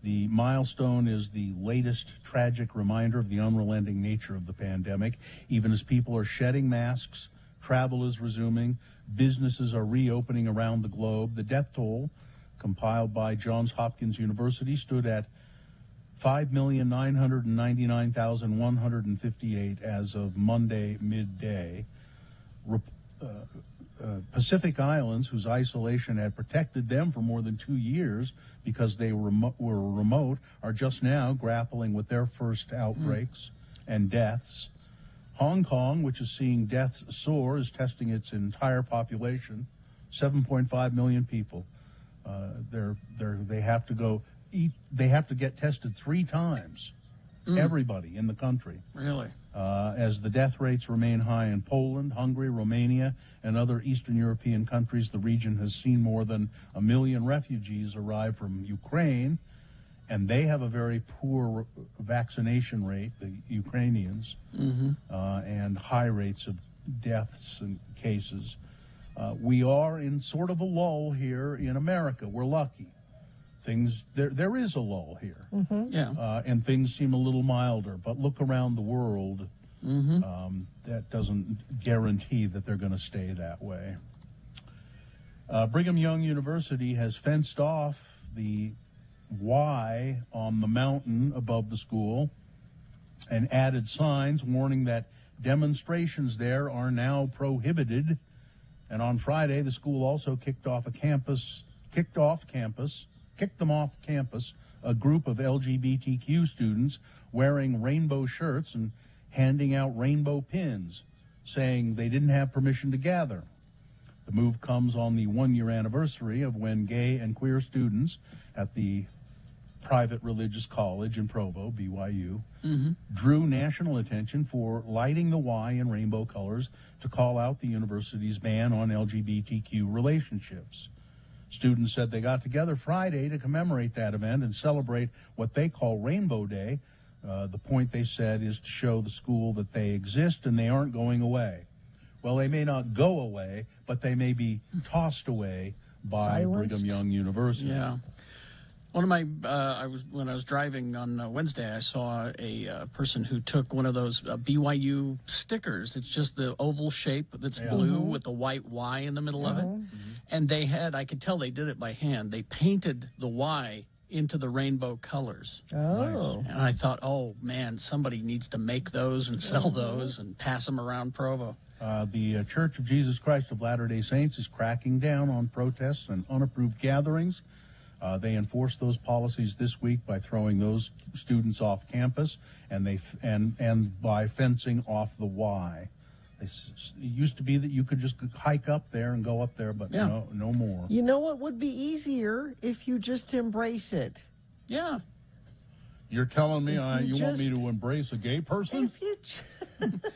The milestone is the latest tragic reminder of the unrelenting nature of the pandemic. Even as people are shedding masks, travel is resuming, businesses are reopening around the globe, the death toll, compiled by Johns Hopkins University, stood at 5,999,158 as of Monday midday. Pacific Islands, whose isolation had protected them for more than 2 years because they were remote, are just now grappling with their first outbreaks and deaths. Hong Kong, which is seeing deaths soar, is testing its entire population, 7.5 million people. They have to get tested 3 times. Everybody in the country. Really? As the death rates remain high in Poland, Hungary, Romania, and other Eastern European countries, the region has seen more than 1 million refugees arrive from Ukraine, and they have a very poor vaccination rate, the Ukrainians, and high rates of deaths and cases. We are in sort of a lull here in America. We're lucky. There is a lull here, and things seem a little milder. But look around the world, that doesn't guarantee that they're going to stay that way. Brigham Young University has fenced off the Y on the mountain above the school and added signs warning that demonstrations there are now prohibited. And on Friday, the school also kicked off a campus kicked them off campus, a group of LGBTQ students wearing rainbow shirts and handing out rainbow pins, saying they didn't have permission to gather. The move comes on the one-year anniversary of when gay and queer students at the private religious college in Provo, BYU, drew national attention for lighting the Y in rainbow colors to call out the university's ban on LGBTQ relationships. Students said they got together Friday to commemorate that event and celebrate what they call Rainbow Day. The point, they said, is to show the school that they exist and they aren't going away. Well, they may not go away, but they may be tossed away by Silenced? Brigham Young University. Yeah. One of my, when I was driving on Wednesday, I saw a person who took one of those BYU stickers. It's just the oval shape that's blue with the white Y in the middle of it. And they had, I could tell they did it by hand. They painted the Y into the rainbow colors. Oh. And I thought, oh man, somebody needs to make those and sell those and pass them around Provo. The Church of Jesus Christ of Latter-day Saints is cracking down on protests and unapproved gatherings. They enforced those policies this week by throwing those students off campus and by fencing off the Y. It used to be that you could just hike up there and go up there, but no more. You know what would be easier if you just embrace it? Yeah. You're telling me If you you want me just- to embrace a gay person? If you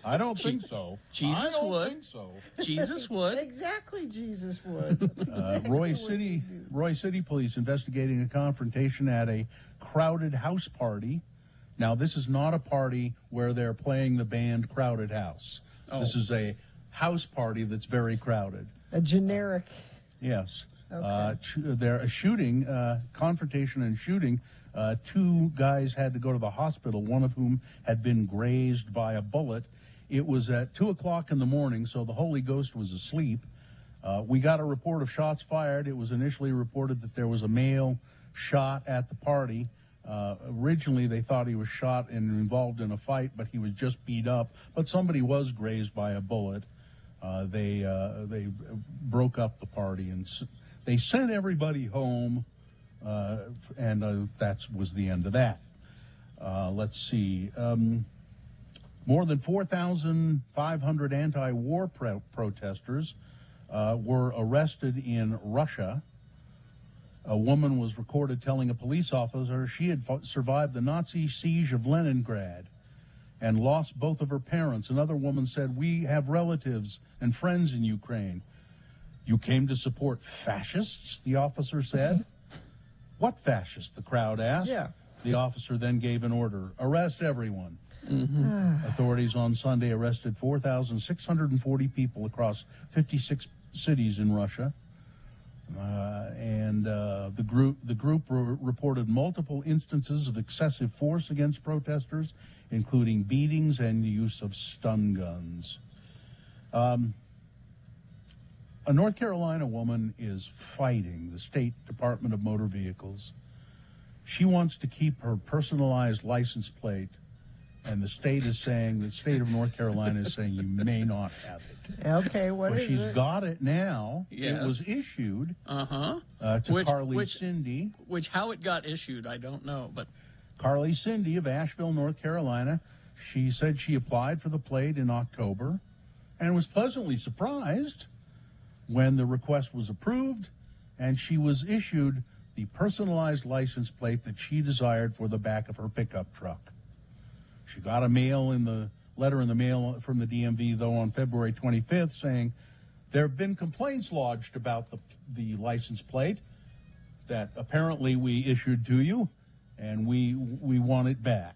I don't think so. Jesus I don't would. think so. Jesus would. Exactly, Jesus would. That's exactly Roy what City you do. Roy City Police investigating a confrontation at a crowded house party. Now, this is not a party where they're playing the band Crowded House. This is a house party that's very crowded. A generic. Yes. Okay. There a shooting, confrontation and shooting. Two guys had to go to the hospital, one of whom had been grazed by a bullet. It was at 2 o'clock in the morning, so the Holy Ghost was asleep. We got a report of shots fired. It was initially reported that there was a male shot at the party. Originally, they thought he was shot and involved in a fight, but he was just beat up. But somebody was grazed by a bullet. They broke up the party and they sent everybody home. And that was the end of that. Let's see. More than 4,500 anti-war protesters were arrested in Russia. A woman was recorded telling a police officer she had survived the Nazi siege of Leningrad and lost both of her parents. Another woman said, "We have relatives and friends in Ukraine." "You came to support fascists?" the officer said. "What fascist?" the crowd asked. Yeah. The officer then gave an order: arrest everyone. Authorities on Sunday arrested 4,640 people across 56 cities in Russia. The group reported multiple instances of excessive force against protesters, including beatings and the use of stun guns. A North Carolina woman is fighting the State Department of Motor Vehicles. She wants to keep her personalized license plate, and the state of North Carolina is saying you may not have it. Okay, what Well, is she's it? got it now. Yes. It was issued Uh-huh. to Carly Cindy. Which, how it got issued, I don't know, but Carly Cindy of Asheville, North Carolina. She said she applied for the plate in October and was pleasantly surprised when the request was approved and she was issued the personalized license plate that she desired for the back of her pickup truck. She got a letter in the mail from the DMV, though, on February 25th saying there have been complaints lodged about the license plate that apparently we issued to you, and we want it back.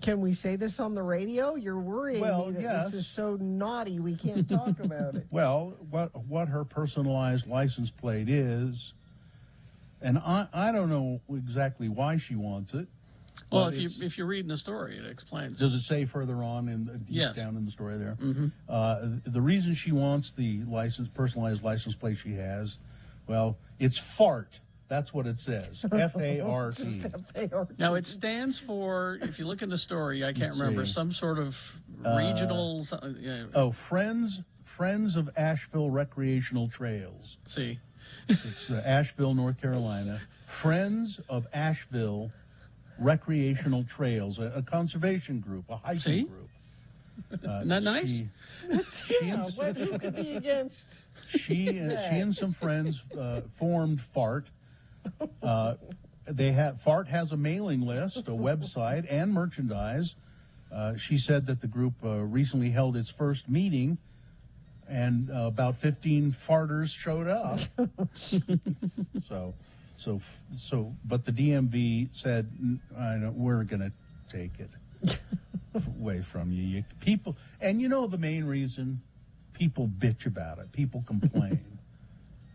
Can we say this on the radio? You're worrying Well, me that yes. this is so naughty we can't talk about it. Well, what her personalized license plate is, and I don't know exactly why she wants it. well, but if you're reading the story, it explains. Does it say further on deep Yes. down in the story there? Mm-hmm. The reason she wants the personalized license plate she has, well, it's FART. That's what it says. F-A-R-T. Just F-A-R-T. Now, it stands for, if you look in the story, I can't Let's remember, see. some sort of regional... Oh, Friends of Asheville Recreational Trails. See. It's Asheville, North Carolina. Friends of Asheville Recreational Trails, a conservation group, a hiking See? group. Isn't that nice? Who could be against? She and some friends formed FART. FART has a mailing list, a website, and merchandise. She said that the group recently held its first meeting, and about 15 farters showed up. But the DMV said, we're going to take it away from you. People, and you know the main reason? People bitch about it. People complain.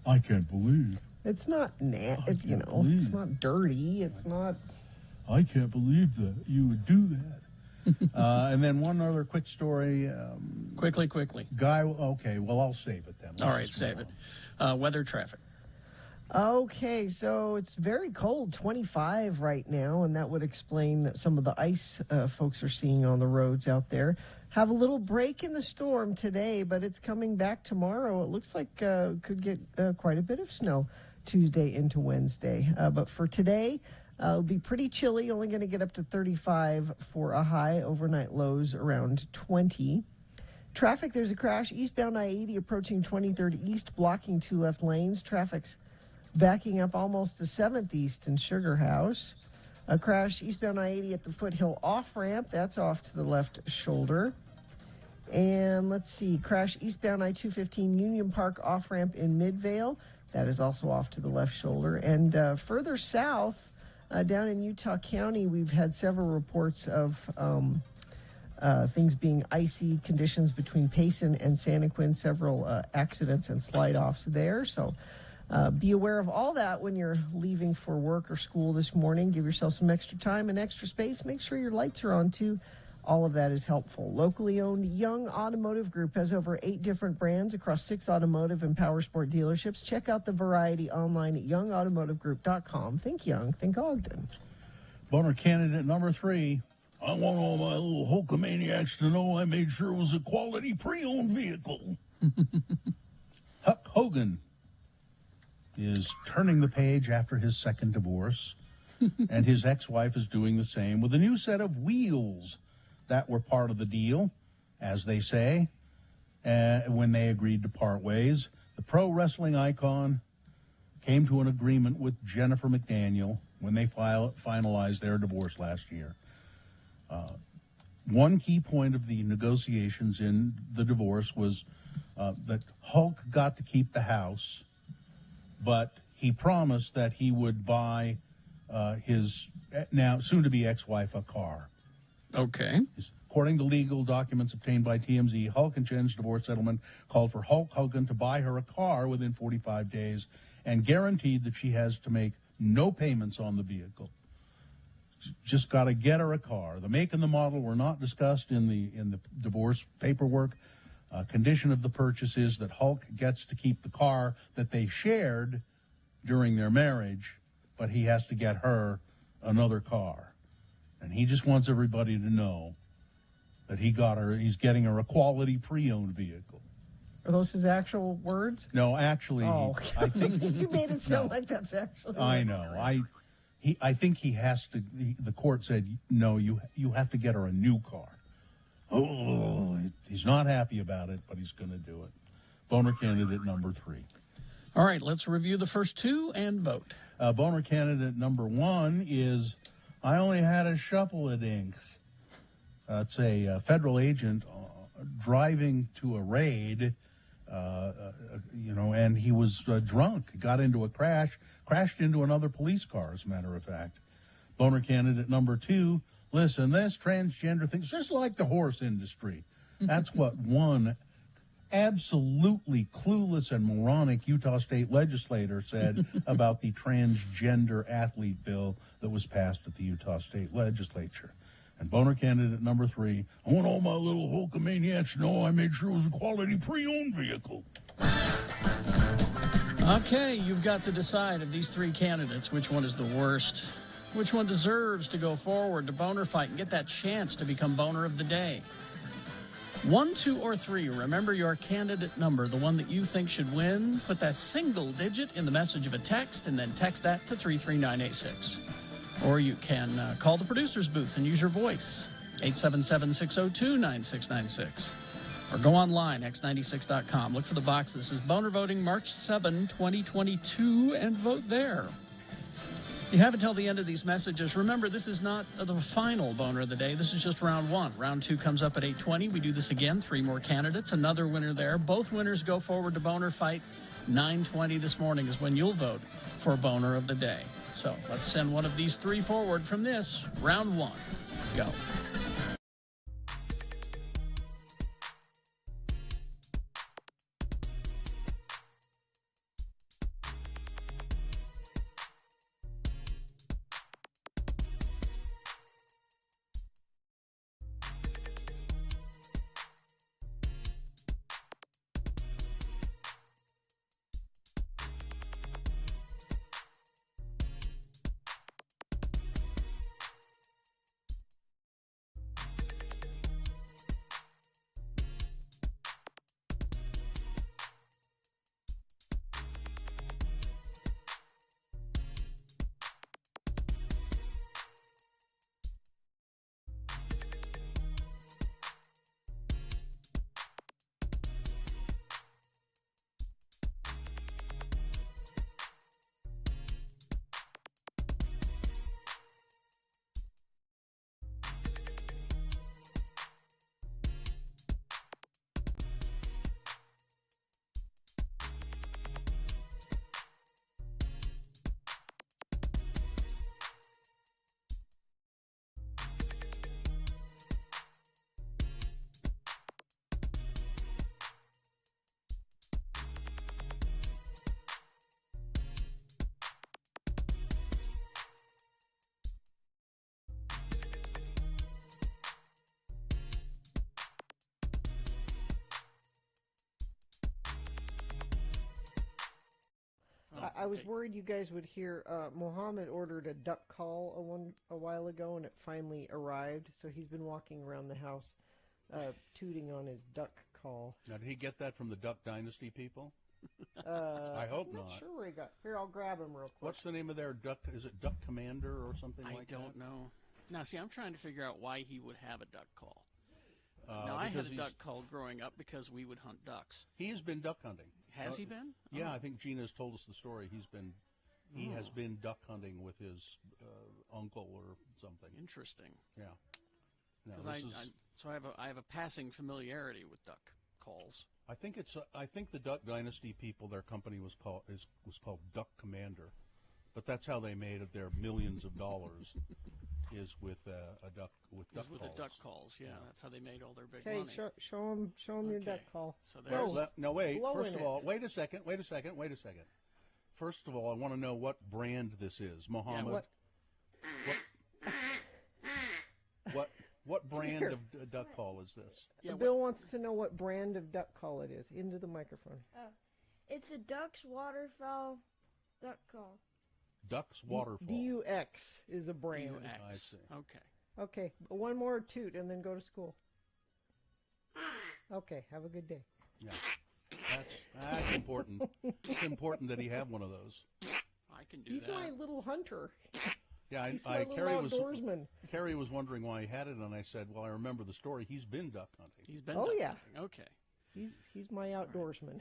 I can't believe. It's not it's not dirty. It's not. I can't believe that you would do that. And then one other quick story. Quickly. Okay, well, I'll save it then. All right, save it. Weather, traffic. Okay, so it's very cold, 25 right now, and that would explain some of the ice folks are seeing on the roads out there. Have a little break in the storm today, but it's coming back tomorrow. It looks like could get quite a bit of snow Tuesday into Wednesday. But for today, it'll be pretty chilly, only going to get up to 35 for a high. Overnight lows around 20. Traffic, there's a crash eastbound I-80 approaching 23rd East, blocking 2 left lanes. Traffic's backing up almost to 7th East in Sugar House. A crash eastbound I-80 at the Foothill off-ramp. That's off to the left shoulder. And let's see, crash eastbound I-215 Union Park off-ramp in Midvale. That is also off to the left shoulder. And further south, down in Utah County, we've had several reports of things being icy conditions between Payson and Santaquin, several accidents and slide-offs there. So be aware of all that when you're leaving for work or school this morning. Give yourself some extra time and extra space. Make sure your lights are on, too. All of that is helpful. Locally owned Young Automotive Group has over 8 different brands across 6 automotive and power sport dealerships. Check out the variety online at youngautomotivegroup.com. Think Young, think Ogden. Boner candidate number 3. I want all my little Hulkamaniacs to know I made sure it was a quality pre-owned vehicle. Huck Hogan is turning the page after his second divorce, and his ex-wife is doing the same with a new set of wheels that were part of the deal, as they say, when they agreed to part ways. The pro wrestling icon came to an agreement with Jennifer McDaniel when they finalized their divorce last year. One key point of the negotiations in the divorce was that Hulk got to keep the house, but he promised that he would buy his now soon-to-be ex-wife a car. Okay. According to legal documents obtained by TMZ, Hulk and Jen's divorce settlement called for Hulk Hogan to buy her a car within 45 days and guaranteed that she has to make no payments on the vehicle. Just got to get her a car. The make and the model were not discussed in the divorce paperwork. Condition of the purchase is that Hulk gets to keep the car that they shared during their marriage, but he has to get her another car. And he just wants everybody to know that he's getting her a quality pre-owned vehicle. Are those his actual words? No, actually, I think you made it sound like that's actually. I know. I think he has to. The court said no. You have to get her a new car. Oh, he's not happy about it, but he's going to do it. Boner candidate number 3. All right, let's review the first 2 and vote. Boner candidate number 1 is, I only had a shuffle of dinks. It's a federal agent driving to a raid, and he was drunk, got into a crashed into another police car, as a matter of fact. Boner candidate number 2, listen, this transgender thing is just like the horse industry. That's what one absolutely clueless and moronic Utah State legislator said about the transgender athlete bill that was passed at the Utah State legislature. And Boner candidate number 3, I want all my little Hulkamaniacs to know I made sure it was a quality pre-owned vehicle. Okay, you've got to decide of these 3 candidates which one is the worst. Which one deserves to go forward to Boner Fight and get that chance to become Boner of the Day? 1, 2, or 3. Remember your candidate number, the one that you think should win. Put that single digit in the message of a text and then text that to 33986. Or you can call the producer's booth and use your voice, 877-602-9696. Or go online, x96.com. Look for the box that says Boner Voting March 7, 2022, and vote there. You have until the end of these messages. Remember, this is not the final boner of the day. This is just round 1. Round 2 comes up at 8:20. We do this again. 3 more candidates. Another winner there. Both winners go forward to boner fight. 9:20 this morning is when you'll vote for boner of the day. So let's send one of these 3 forward from this round 1. Go. I was worried you guys would hear. Mohammed ordered a duck call a while ago, and it finally arrived. So he's been walking around the house, tooting on his duck call. Now, did he get that from the Duck Dynasty people? I hope I'm not. not. Sure where he got. Here, I'll grab him real quick. What's the name of their duck? Is it Duck Commander or something like that? I don't know. Now, see, I'm trying to figure out why he would have a duck call. Now, I had a duck call growing up because we would hunt ducks. He has been duck hunting. Has he been? Yeah, Oh. I think Gina's told us the story. He has been duck hunting with his uncle or something. Interesting. Yeah. No, 'Cause so I have a passing familiarity with duck calls. I think the Duck Dynasty people. Their company was called Duck Commander, but that's how they made their millions of dollars. Is with a duck with duck calls. The duck calls, yeah. That's how they made all their big Okay, money. show him your duck call. So there's No, wait. blow First in of all, wait a second. First of all, I want to know what brand this is, Mohammed. What brand of duck call is this? Yeah, Bill wants to know what brand of duck call it is. Into the microphone. It's a Duck's Waterfowl duck call. Duck's Waterfall. DUX is a brand. DUX. I see. Okay. Okay, one more toot and then go to school. Okay, have a good day. Yeah, that's important. It's important that he have one of those. I can do He's that. my little hunter. Yeah, He's my little outdoorsman. Carrie was wondering why he had it, and I said, "Well, I remember the story. He's been duck hunting." He's been. Oh, duck yeah. hunting. Okay. He's my outdoorsman.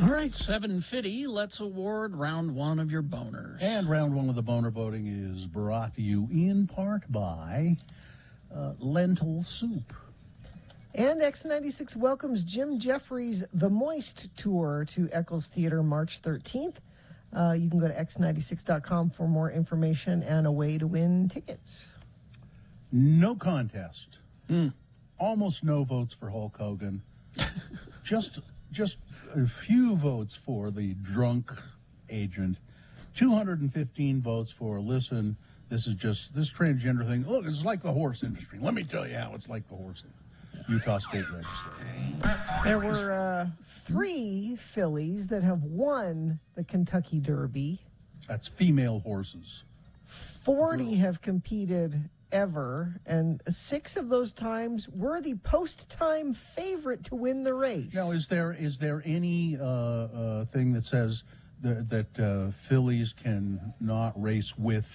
All right, 7:50. Let's award round one of your boners. And round one of the boner voting is brought to you in part by lentil soup. And X96 welcomes Jim Jeffries' The Moist Tour to Eccles Theater March 13th. You can go to x96.com for more information and a way to win tickets. No contest. Almost no votes for Hulk Hogan. just a few votes for the drunk agent. 215 votes for listen. This transgender thing. Look, it's like the horse industry. Let me tell you how it's like the horse industry. Utah State Legislature. There were 3 fillies that have won the Kentucky Derby. That's female horses. 40 have competed ever, and 6 of those times were the post-time favorite to win the race. Now, is there any thing that says that fillies can not race with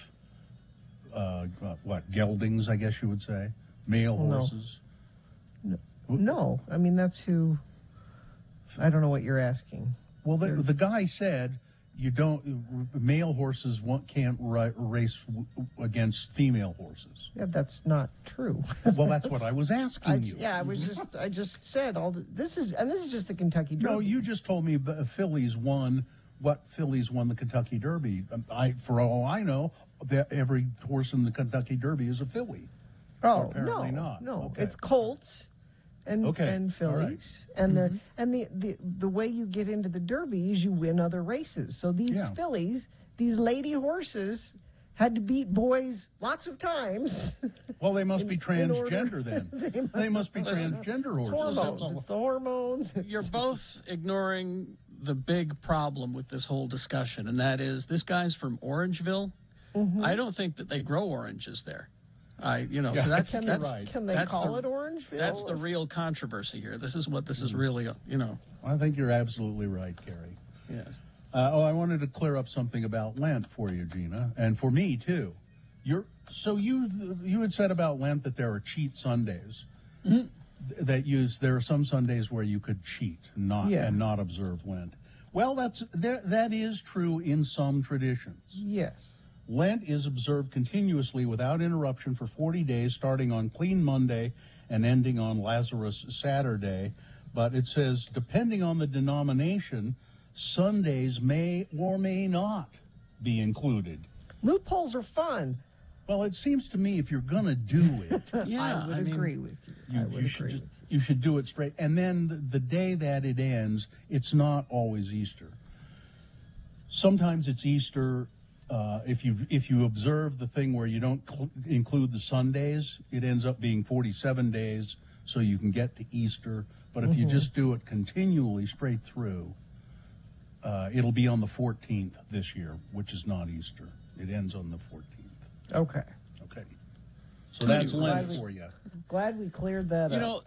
geldings? I guess you would say male horses. No, I mean that's who. I don't know what you're asking. Well, the guy said male horses can't race against female horses. Yeah, that's not true. Well, that's what I was asking you. Yeah, I just said this is just the Kentucky Derby. No, you just told me fillies won. What fillies won the Kentucky Derby? For all I know, every horse in the Kentucky Derby is a filly. Oh, apparently not. No, Okay. it's colts and fillies, right. and the way you get into the Derby is you win other races. So these fillies, these lady horses, had to beat boys lots of times. Well, they must be transgender then. They must be transgender horses. It's the hormones. You're both ignoring the big problem with this whole discussion, and that is this guy's from Orangeville. I don't think that they grow oranges there. So that's can they call it Orangeville? That's the real controversy here. This is what this is really, I think you're absolutely right, Kerry. Yes. I wanted to clear up something about Lent for you, Gina, and for me too. You had said about Lent that there are cheat Sundays. There are some Sundays where you could cheat and not observe Lent. Well, that is true in some traditions. Yes. Lent is observed continuously without interruption for 40 days, starting on Clean Monday and ending on Lazarus Saturday. But it says, depending on the denomination, Sundays may or may not be included. Loopholes are fun. Well, it seems to me if you're going to do it, I would agree with you. You should do it straight. And then the day that it ends, it's not always Easter. Sometimes it's Easter. If you observe the thing where you don't include the Sundays, it ends up being 47 days, so you can get to Easter. But if you just do it continually straight through, it'll be on the 14th this year, which is not Easter. It ends on the 14th. Okay. So that's Lent for you. Glad we cleared that up.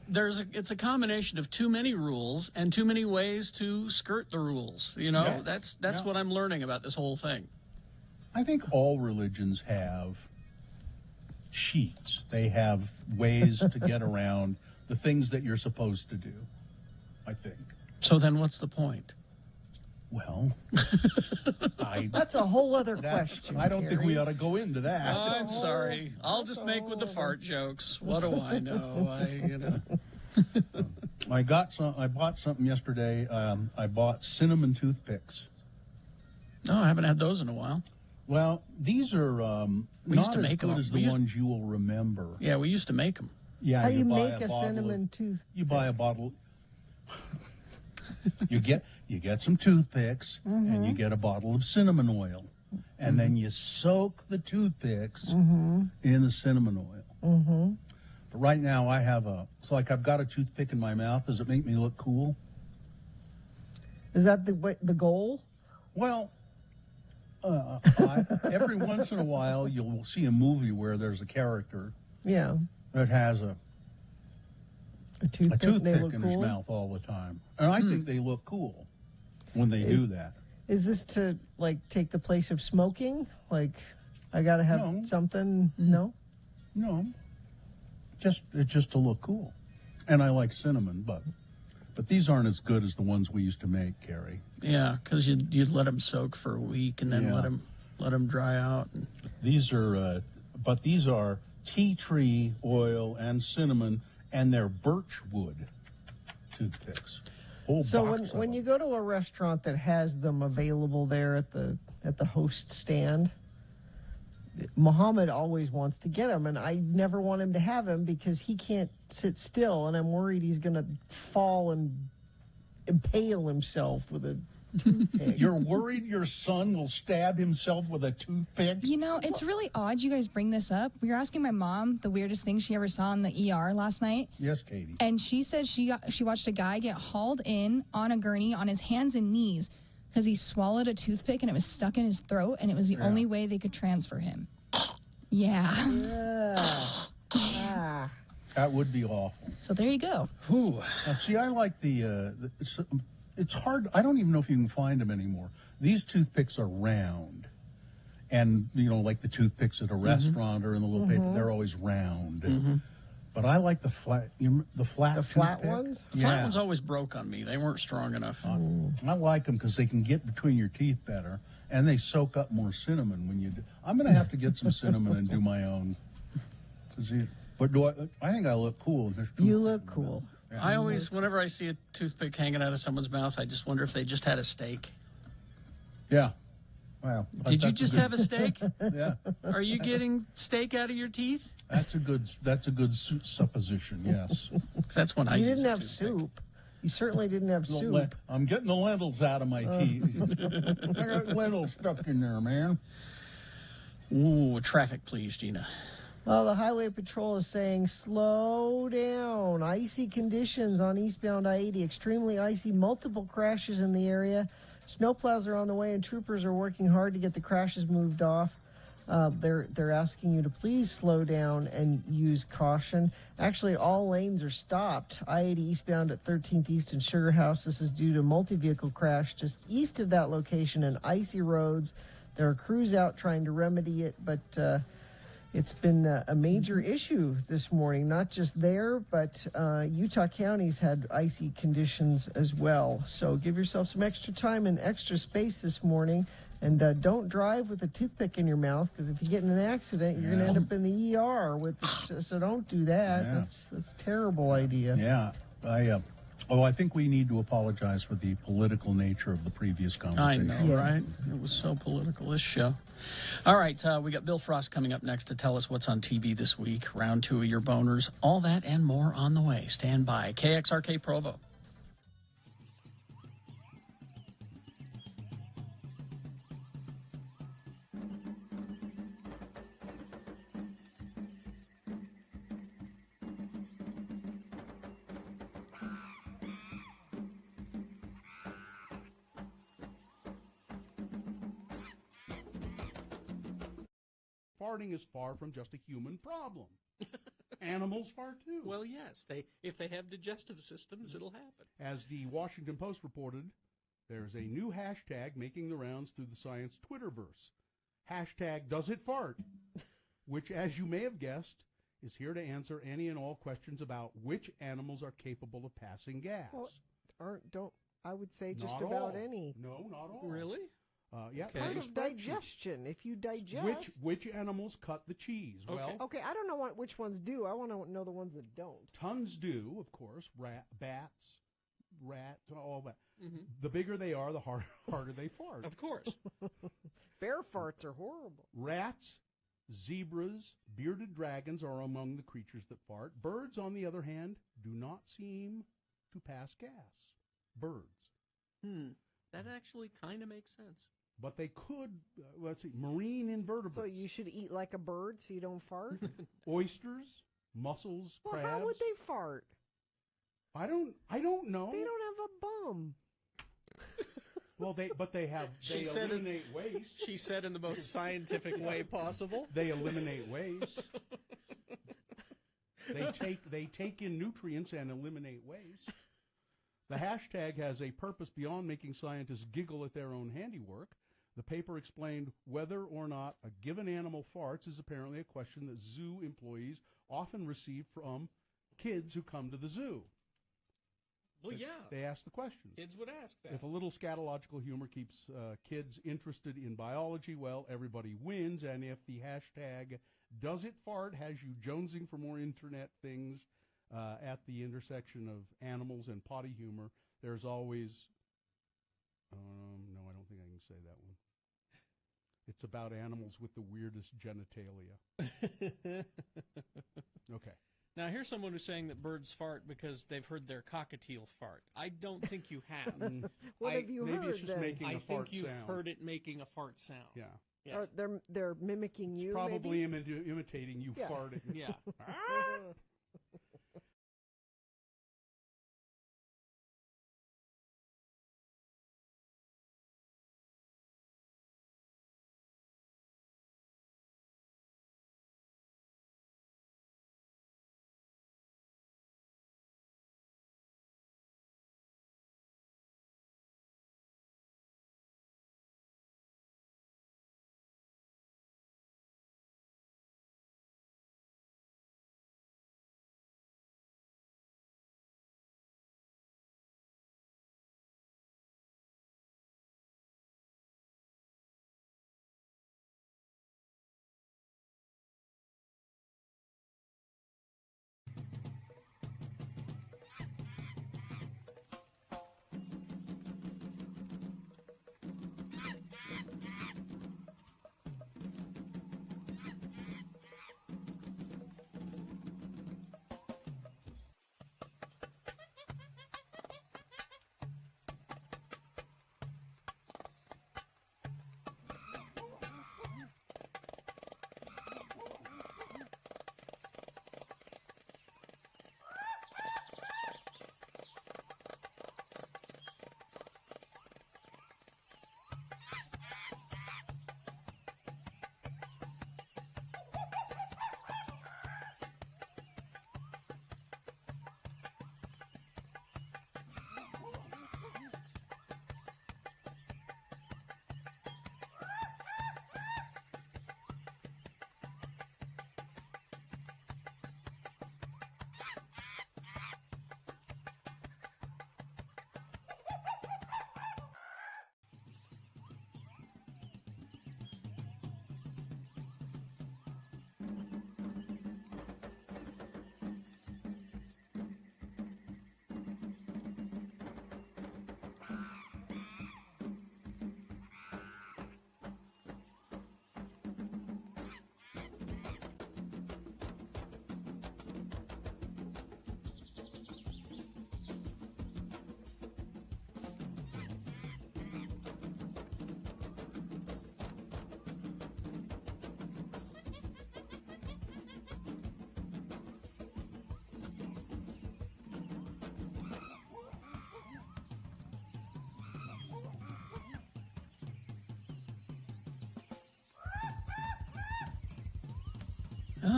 It's a combination of too many rules and too many ways to skirt the rules. That's what I'm learning about this whole thing. I think all religions have cheats. They have ways to get around the things that you're supposed to do, I think. So then what's the point? Well, that's a whole other question. I don't think we ought to go into that. I'm sorry. I'll just make with the fart jokes. What do I know? I bought something yesterday. I bought cinnamon toothpicks. No, I haven't had those in a while. Well, these are not as good as the ones you will remember. Yeah, we used to make them. Yeah, how do you make a cinnamon toothpick? You buy a bottle. You get some toothpicks and you get a bottle of cinnamon oil, and then you soak the toothpicks in the cinnamon oil. But right now I've got a toothpick in my mouth. Does it make me look cool? Is that the goal? Well, every once in a while you'll see a movie where there's a character that has a toothpick in his mouth all the time. And I think they look cool when they do that. Is this to, take the place of smoking? I got to have something? No? No. It's just to look cool. And I like cinnamon, but But these aren't as good as the ones we used to make, Carrie. Yeah, because you'd let them soak for a week and then Yeah. let them dry out. These are tea tree oil and cinnamon, and they're birch wood toothpicks. Whole So box of when them. you go to a restaurant that has them available there at the host stand, Muhammad always wants to get them, and I never want him to have him because he can't sit still, and I'm worried he's going to fall and impale himself with a toothpick. You're worried your son will stab himself with a toothpick? You know, it's really odd you guys bring this up. We were asking my mom the weirdest thing she ever saw in the ER last night. Yes, Katie. And she said she watched a guy get hauled in on a gurney on his hands and knees because he swallowed a toothpick and it was stuck in his throat, and it was the only way they could transfer him. Yeah. Ah. That would be awful. So there you go. Ooh. Now, see, I like it's hard. I don't even know if you can find them anymore. These toothpicks are round. And, like the toothpicks at a restaurant or in the little paper, they're always round. But I like the flat flat toothpick. ones? The flat ones always broke on me. They weren't strong enough. I like them because they can get between your teeth better, and they soak up more cinnamon when you do. I'm going to have to get some cinnamon and do my own. But I think I look cool. You look cool. Yeah. I always, whenever I see a toothpick hanging out of someone's mouth, I just wonder if they just had a steak. Yeah. Well, Did you just have a steak? Yeah. Are you getting steak out of your teeth? That's a good supposition. Yes. 'Cause that's when I You use didn't a have toothpick. soup. You certainly didn't have soup. I'm getting the lentils out of my teeth. I got lentils stuck in there, man. Ooh, traffic, please, Gina. Well, the Highway Patrol is saying slow down. Icy conditions on eastbound I-80. Extremely icy. Multiple crashes in the area. Snowplows are on the way, and troopers are working hard to get the crashes moved off. They're asking you to please slow down and use caution. Actually, all lanes are stopped. I-80 eastbound at 13th East and Sugar House. This is due to a multi-vehicle crash just east of that location and icy roads. There are crews out trying to remedy it, but it's been a major issue this morning. Not just there, but Utah County's had icy conditions as well. So give yourself some extra time and extra space this morning. And don't drive with a toothpick in your mouth, because if you get in an accident, you're going to end up in the ER with it. So don't do that. Yeah. That's a terrible idea. Yeah. I think we need to apologize for the political nature of the previous I conversation. know, right? It was so political, this show. All right, we got Bill Frost coming up next to tell us what's on TV this week. Round 2 of your boners. All that and more on the way. Stand by. KXRK Provo. Farting is far from just a human problem. Animals fart too. Well, yes, if they have digestive systems, it'll happen. As the Washington Post reported, there's a new hashtag making the rounds through the science Twitterverse. Hashtag does it fart, which, as you may have guessed, is here to answer any and all questions about which animals are capable of passing gas. Well, I would say just Not about all. any. No, not all. Really? Yeah, Okay. Part there's a of spreadsheet. digestion. If you digest. Which animals cut the cheese? Okay. Well, Okay, I don't know which ones do. I want to know the ones that don't. tons do, of course. Bats, rats, all that. Mm-hmm. The bigger they are, the harder they fart. Of course. Bear farts are horrible. Rats, zebras, bearded dragons are among the creatures that fart. Birds, on the other hand, do not seem to pass gas. Birds. That actually kind of makes sense. But they could, let's see, marine invertebrates. So you should eat like a bird so you don't fart? Oysters, mussels, Well, crabs. how would they fart? I don't know. They don't have a bum. Well, they eliminate waste. She said in the most scientific way possible. They eliminate waste. They take in nutrients and eliminate waste. The hashtag has a purpose beyond making scientists giggle at their own handiwork. The paper explained whether or not a given animal farts is apparently a question that zoo employees often receive from kids who come to the zoo. Well, yeah. They ask the questions. Kids would ask that. If a little scatological humor keeps kids interested in biology, well, everybody wins. And if the hashtag #DoesItFart has you jonesing for more internet things at the intersection of animals and potty humor, there's always... no, I don't think I can say that one. It's about animals with the weirdest genitalia. Okay. Now, here's someone who's saying that birds fart because they've heard their cockatiel fart. I don't think you have. What have you maybe heard? it's just then? making I a fart think you've sound. heard it making a fart sound. Yeah. Yeah. They're mimicking you. Probably maybe? imitating you Yeah. farting. Yeah.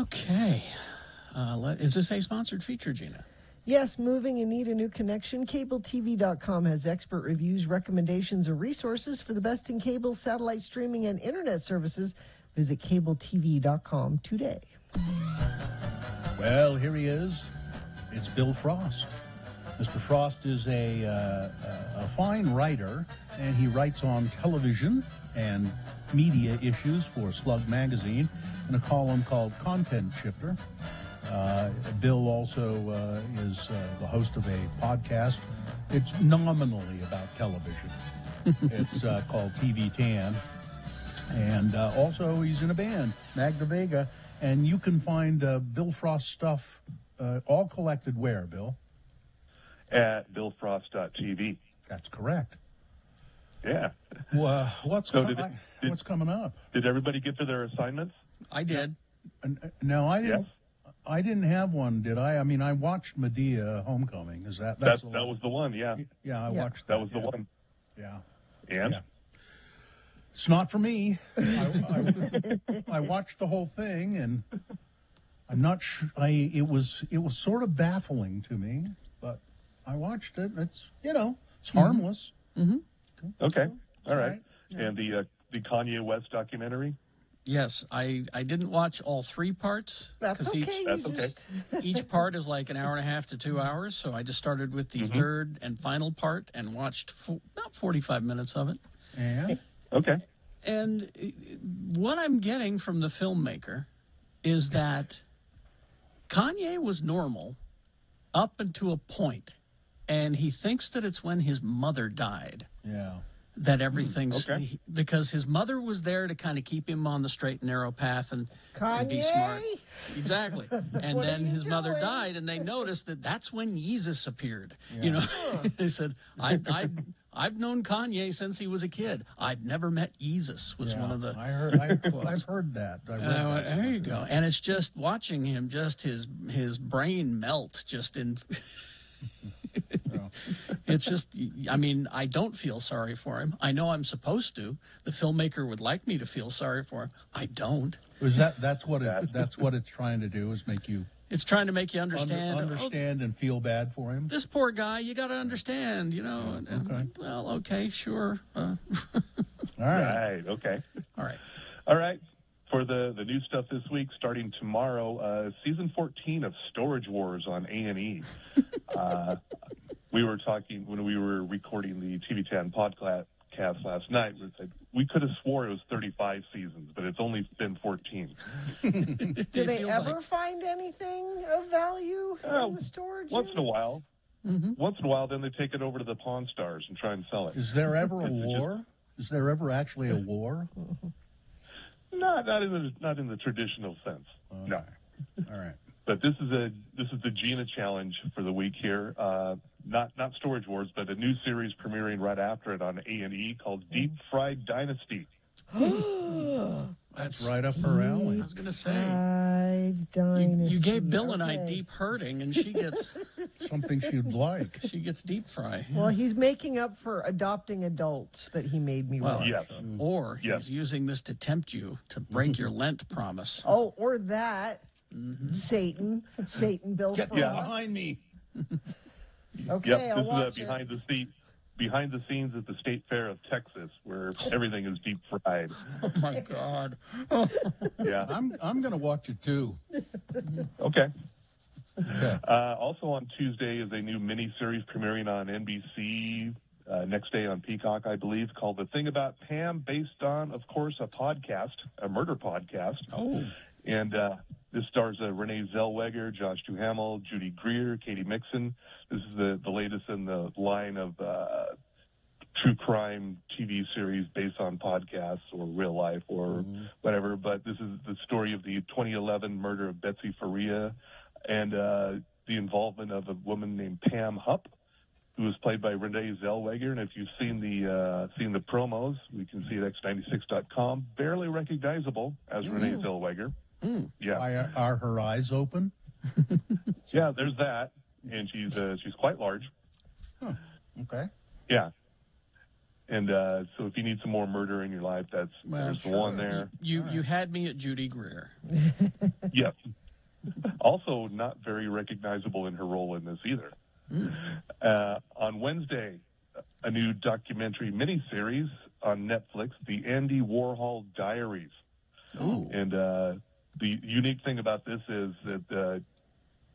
Okay. Is this a sponsored feature, Gina? Yes, moving and need a new connection? CableTV.com has expert reviews, recommendations, and resources for the best in cable, satellite streaming, and internet services. Visit CableTV.com today. Well, here he is. It's Bill Frost. Mr. Frost is a fine writer, and he writes on television and media issues for Slug Magazine in a column called Content Shifter. Bill also is the host of a podcast. It's nominally about television. It's called TV Tan. And also he's in a band, Magda Vega. And you can find Bill Frost stuff all collected where, Bill? At billfrost.tv. That's correct. Yeah. Well, what's coming up? Did everybody get to their assignments? I did. No, I didn't. Yes. I didn't have one, did I? I mean, I watched Medea Homecoming. Is that That was the one? Yeah. Yeah, I watched that. That was the one. Yeah. And yeah. It's not for me. I watched the whole thing, and I'm not sure. It was sort of baffling to me, but I watched it. It's it's harmless. Mm-hmm. Okay. All right. Yeah. And the Kanye West documentary? Yes, I didn't watch all 3 parts. That's 'cause okay. Each part is like an hour and a half to 2 hours, so I just started with the third and final part and watched about 45 minutes of it. Yeah. Okay. And what I'm getting from the filmmaker is that Kanye was normal up until a point, and he thinks that it's when his mother died Yeah. that everything's okay. because his mother was there to kind of keep him on the straight and narrow path and be smart. Kanye? Exactly. And What are then you his mother doing? died, and they noticed that that's when Jesus appeared. You know, they said, I've known Kanye since he was a kid. I'd never met Jesus was one of the I've heard that. I read that there you go. And it's just watching him, just his brain melt just in It's just, I mean, I don't feel sorry for him. I know I'm supposed to. The filmmaker would like me to feel sorry for him. I don't. Is that's what it's trying to do, is make you It's trying to make you understand. understand and feel bad for him. This poor guy, you got to understand, you know. Okay. Well, okay, sure. All right. Right. Okay. All right. All right. For the new stuff this week, starting tomorrow, season 14 of Storage Wars on A&E. We were talking when we were recording the TV10 podcast last night. We could have swore it was 35 seasons, but it's only been 14. Do they ever find anything of value in the storage? Once in a while. Mm-hmm. Once in a while, then they take it over to the Pawn Stars and try and sell it. Is there ever a war? Is there ever actually a war? Not in the traditional sense. No. All right. But this is the Gina challenge for the week here. Not Storage Wars, but a new series premiering right after it on A&E called Deep Fried Dynasty. That's right up her alley. I was going to say. Fried Dynasty. You gave Bill and I Okay. deep hurting, and she gets Something she'd like. she gets deep fry. Well, he's making up for adopting adults that he made me Well, watch. Yes. Or he's Yes. using this to tempt you to break your Lent promise. Oh, or that. Satan, Bill Get Frost. behind me. Okay, Yep. I'll This watch is it. behind the scenes at the State Fair of Texas, where everything is deep fried. Oh my God! Yeah. I'm going to watch it too. Okay. Okay. Also on Tuesday is a new mini-series premiering on NBC, next day on Peacock, I believe, called The Thing About Pam, based on, of course, a murder podcast. Oh. And this stars Renee Zellweger, Josh Duhamel, Judy Greer, Katie Mixon. This is the latest in the line of true crime TV series based on podcasts or real life or whatever. But this is the story of the 2011 murder of Betsy Faria and the involvement of a woman named Pam Hupp, who was played by Renee Zellweger. And if you've seen the promos, we can see it at x96.com. Barely recognizable as Renee Zellweger. Yeah. Are her eyes open? Yeah, there's that, and she's quite large. Huh. Okay. Yeah, and so if you need some more murder in your life, there's the one there. You had me at Judy Greer. Yes. Also, not very recognizable in her role in this either. On Wednesday, a new documentary miniseries on Netflix, The Andy Warhol Diaries. Ooh. And the unique thing about this is that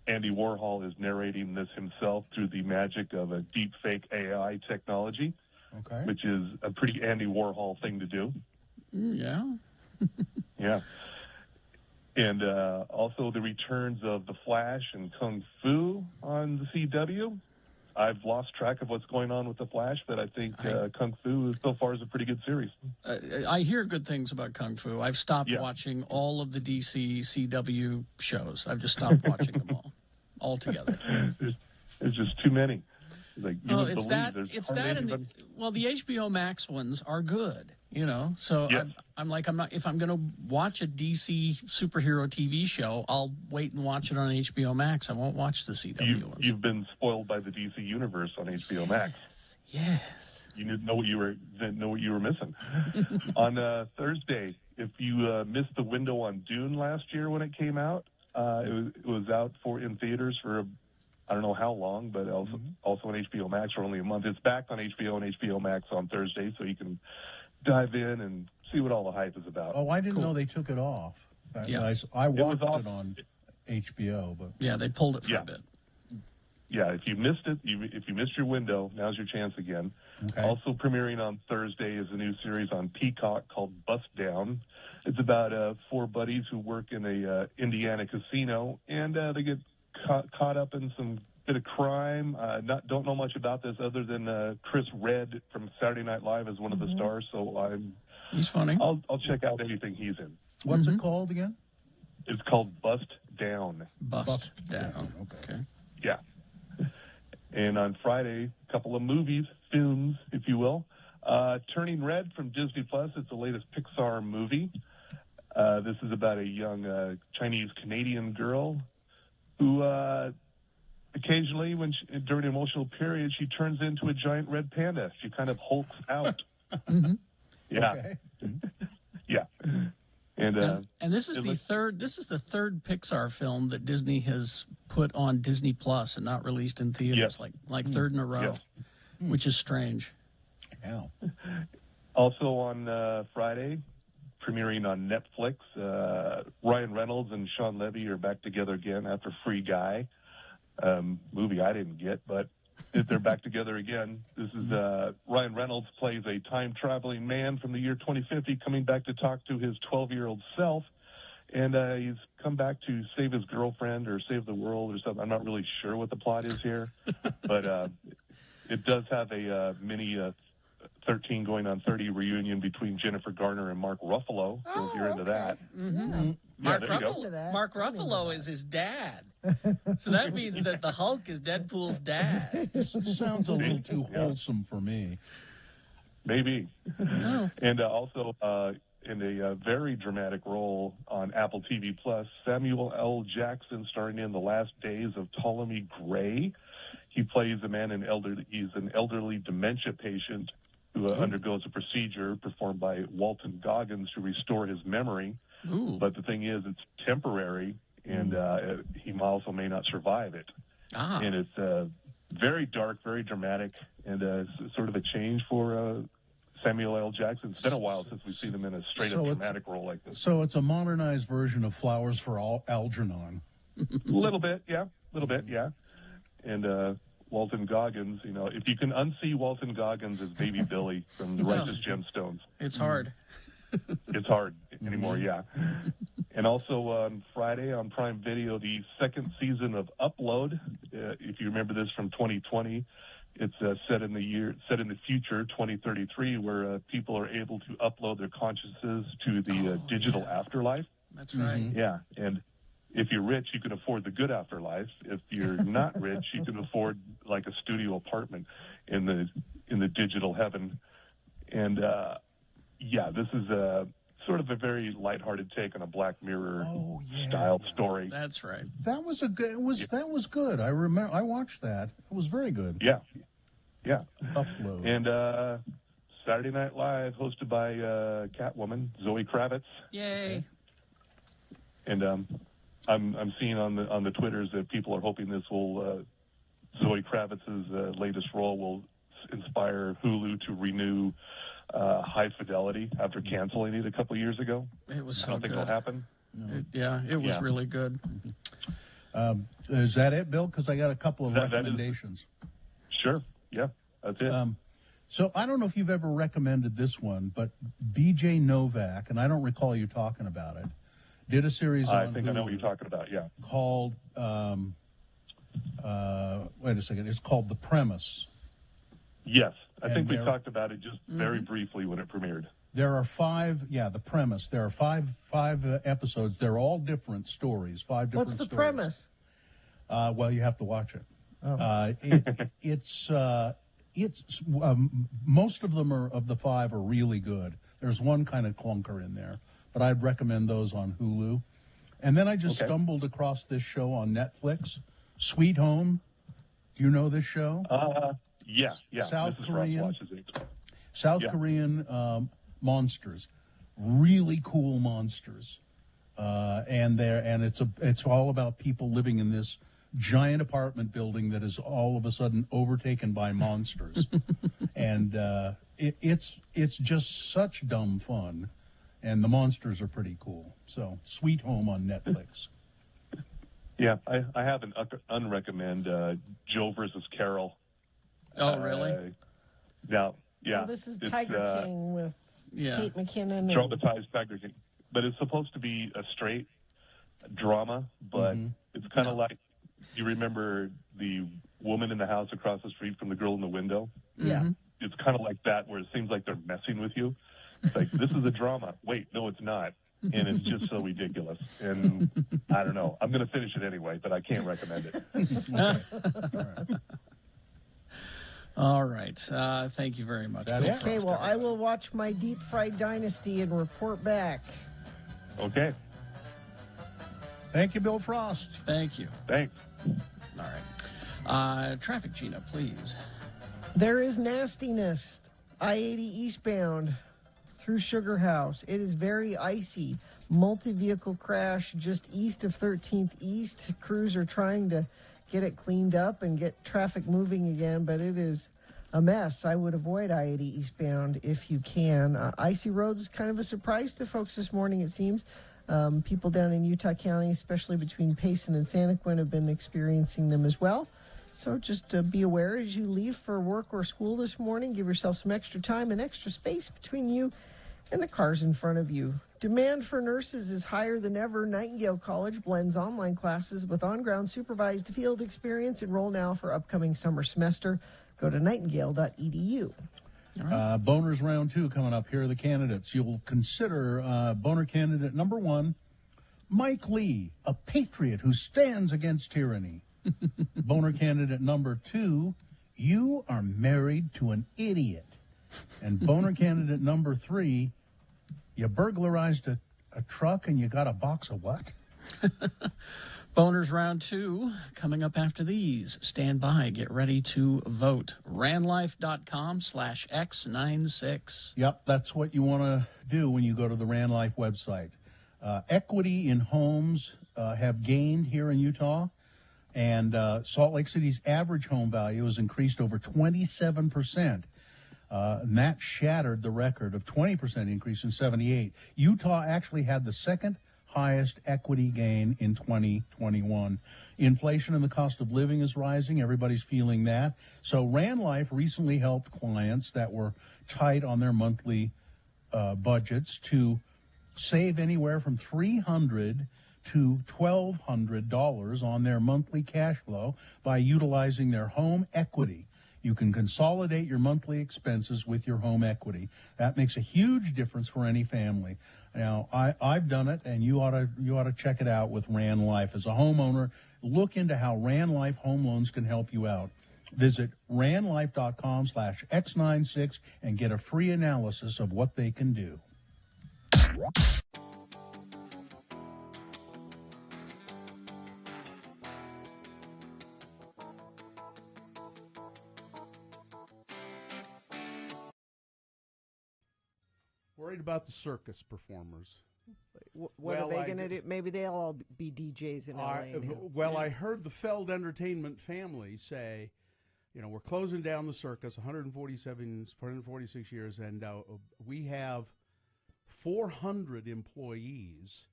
Andy Warhol is narrating this himself through the magic of a deep fake AI technology, Okay. which is a pretty Andy Warhol thing to do. Yeah. Yeah. And also the returns of The Flash and Kung Fu on the CW. I've lost track of what's going on with The Flash, but I think Kung Fu so far is a pretty good series. I hear good things about Kung Fu. I've stopped Yeah. watching all of the DC CW shows. I've just stopped watching them all altogether. There's just too many. Like, you Oh, wouldn't it's believe that. there's It's hardly that, and anybody- the HBO Max ones are good. You know, so Yes. I'm not. If I'm going to watch a DC superhero TV show, I'll wait and watch it on HBO Max. I won't watch the CW ones. You've been spoiled by the DC universe on HBO Max. Yes. You didn't know what you were missing. On Thursday, if you missed the window on Dune last year when it came out, it was out in theaters for I don't know how long, but also on HBO Max for only a month. It's back on HBO and HBO Max on Thursday, so you can dive in and see what all the hype is about. Oh, I didn't know they took it off. Yeah. I watched off. it on HBO, but Yeah, they pulled it for a bit. Yeah, if you missed it, if you missed your window, now's your chance again. Okay. Also premiering on Thursday is a new series on Peacock called Bust Down. It's about 4 buddies who work in a Indiana casino, and they get caught up in some bit of crime. Don't know much about this other than Chris Redd from Saturday Night Live is one of the stars, so he's funny. I'll check out anything he's in. What's it called again? It's called Bust Down. Bust Down. Okay. Yeah. And on Friday, a couple of movies, films, if you will. Turning Red from Disney Plus. It's the latest Pixar movie. This is about a young Chinese-Canadian girl who occasionally, during an emotional period, she turns into a giant red panda. She kind of hulks out. Yeah. Okay. Yeah. And this is the third. This is the third Pixar film that Disney has put on Disney Plus and not released in theaters. Like third in a row, which is strange. Yeah. Also on Friday, premiering on Netflix, Ryan Reynolds and Sean Levy are back together again after Free Guy, movie I didn't get, but they're back together again. This is Ryan Reynolds plays a time-traveling man from the year 2050 coming back to talk to his 12-year-old self, and he's come back to save his girlfriend or save the world or something. I'm not really sure what the plot is here, but it does have a mini 13 going on 30 reunion between Jennifer Garner and Mark Ruffalo, so if you're into that. Mm-hmm. Yeah, there you go. Mark Ruffalo is his dad. So that means that the Hulk is Deadpool's dad. Sounds a little too wholesome for me. Maybe. No. And also in a very dramatic role on Apple TV Plus, Samuel L. Jackson starring in The Last Days of Ptolemy Gray. He plays a man he's an elderly dementia patient who undergoes a procedure performed by Walton Goggins to restore his memory. Ooh. But the thing is, it's temporary, and he also may not survive it. And it's very dark, very dramatic, and sort of a change for Samuel L. Jackson. It's been a while since we've seen him in a straight-up dramatic role like this. So it's a modernized version of Flowers for Algernon. A little bit, yeah. And Walton Goggins, if you can unsee Walton Goggins as Baby Billy from The Righteous Gemstones. It's hard. It's hard anymore, yeah. And also on Friday on Prime Video, the second season of Upload. If you remember this from 2020, it's set in the future, 2033, where people are able to upload their consciousness to the digital afterlife. That's right. Yeah, and if you're rich, you can afford the good afterlife. If you're not rich, you can afford like a studio apartment in the digital heaven. And this is sort of a very lighthearted take on a Black Mirror style story. That's right. That was that was good. I remember I watched that. It was very good. Yeah. Upload. And Saturday Night Live, hosted by Catwoman, Zoe Kravitz. Yay. And I'm seeing on the Twitters that people are hoping this will Zoe Kravitz's latest role will inspire Hulu to renew High Fidelity after canceling it a couple years ago. It was so I don't think good. it'll happen. It was really good. Is that it, Bill? Because I got a couple of That recommendations. Sure. Yeah, that's it. So I don't know if you've ever recommended this one, but B.J. Novak, and I don't recall you talking about it, did a series on I think I know Hulu what you're talking about, yeah. called, wait a second, it's called The Premise. Yes, I And think we there- talked about it just very briefly when it premiered. There are The Premise. There are five episodes. They're all different stories, 5 different What's the stories. premise? Well, you have to watch it. It's most of them of the 5 are really good. There's one kind of clunker in there, but I'd recommend those on Hulu. And then I just stumbled across this show on Netflix, Sweet Home. Do you know this show? Yeah. South Mrs. Korean. Ross watches it. South Korean monsters, really cool monsters, and it's all about people living in this giant apartment building that is all of a sudden overtaken by monsters, and it's just such dumb fun. and the monsters are pretty cool. So, Sweet Home on Netflix. Yeah, I have an unrecommend Joe versus Carol. Oh, really? Yeah. Well, this is Tiger King with Kate McKinnon. Traumatized Tiger King. But it's supposed to be a straight drama, but it's kind of like, you remember the woman in the house across the street from the girl in the window? Yeah. It's kind of like that, where it seems like they're messing with you. It's like, this is a drama. Wait, no, it's not. And it's just so ridiculous. And I don't know. I'm going to finish it anyway, but I can't recommend it. All right. Thank you very much. Okay, well, I will watch my Deep Fried Dynasty and report back. Okay. Thank you, Bill Frost. Thank you. Thanks. All right. Traffic, Gina, please. There is nastiness. I-80 eastbound through Sugar House. It is very icy. Multi-vehicle crash just east of 13th East. Crews are trying to get it cleaned up and get traffic moving again, but it is a mess. I would avoid I-80 eastbound if you can. Icy roads is kind of a surprise to folks this morning, it seems. People down in Utah County, especially between Payson and Santaquin, have been experiencing them as well. So just be aware as you leave for work or school this morning. Give yourself some extra time and extra space between you and the cars in front of you. Demand for nurses is higher than ever. Nightingale College blends online classes with on-ground supervised field experience. Enroll now for upcoming summer semester. Go to nightingale.edu. Boners round 2 coming up. Here are the candidates. You'll consider boner candidate number 1, Mike Lee, a patriot who stands against tyranny. Boner candidate number 2, you are married to an idiot. And boner candidate number 3, you burglarized a truck and you got a box of what? Boners round 2 coming up after these. Stand by. Get ready to vote. ranlife.com/X96. Yep, that's what you want to do when you go to the RanLife website. Equity in homes have gained here in Utah, and Salt Lake City's average home value has increased over 27%. And that shattered the record of 20% increase in 78. Utah actually had the second highest equity gain in 2021. Inflation and the cost of living is rising. Everybody's feeling that. So RanLife recently helped clients that were tight on their monthly budgets to save anywhere from $300 to $1,200 on their monthly cash flow by utilizing their home equity. You can consolidate your monthly expenses with your home equity. That makes a huge difference for any family. Now, I've done it, and you ought to check it out with RanLife. As a homeowner, look into how RanLife home loans can help you out. Visit ranlife.com/X96 and get a free analysis of what they can do. Worried about the circus performers. What are they going to do? Maybe they'll all be DJs in LA. I heard the Feld Entertainment family say, we're closing down the circus, 146 years, and we have 400 employees,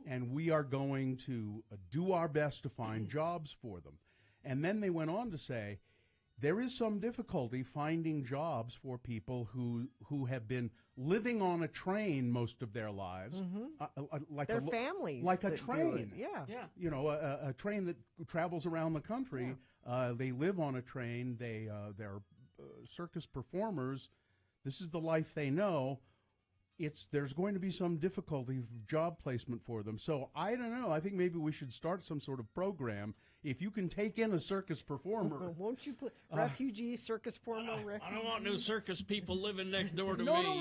and we are going to do our best to find jobs for them. And then they went on to say, there is some difficulty finding jobs for people who have been living on a train most of their lives, like their families, like a train. Yeah. A train that travels around the country. Yeah. They live on a train. They're circus performers. This is the life they know. There's going to be some difficulty of job placement for them. So I don't know. I think maybe we should start some sort of program. If you can take in a circus performer, won't you put refugee circus performer? I don't want new circus people living next door to me. No.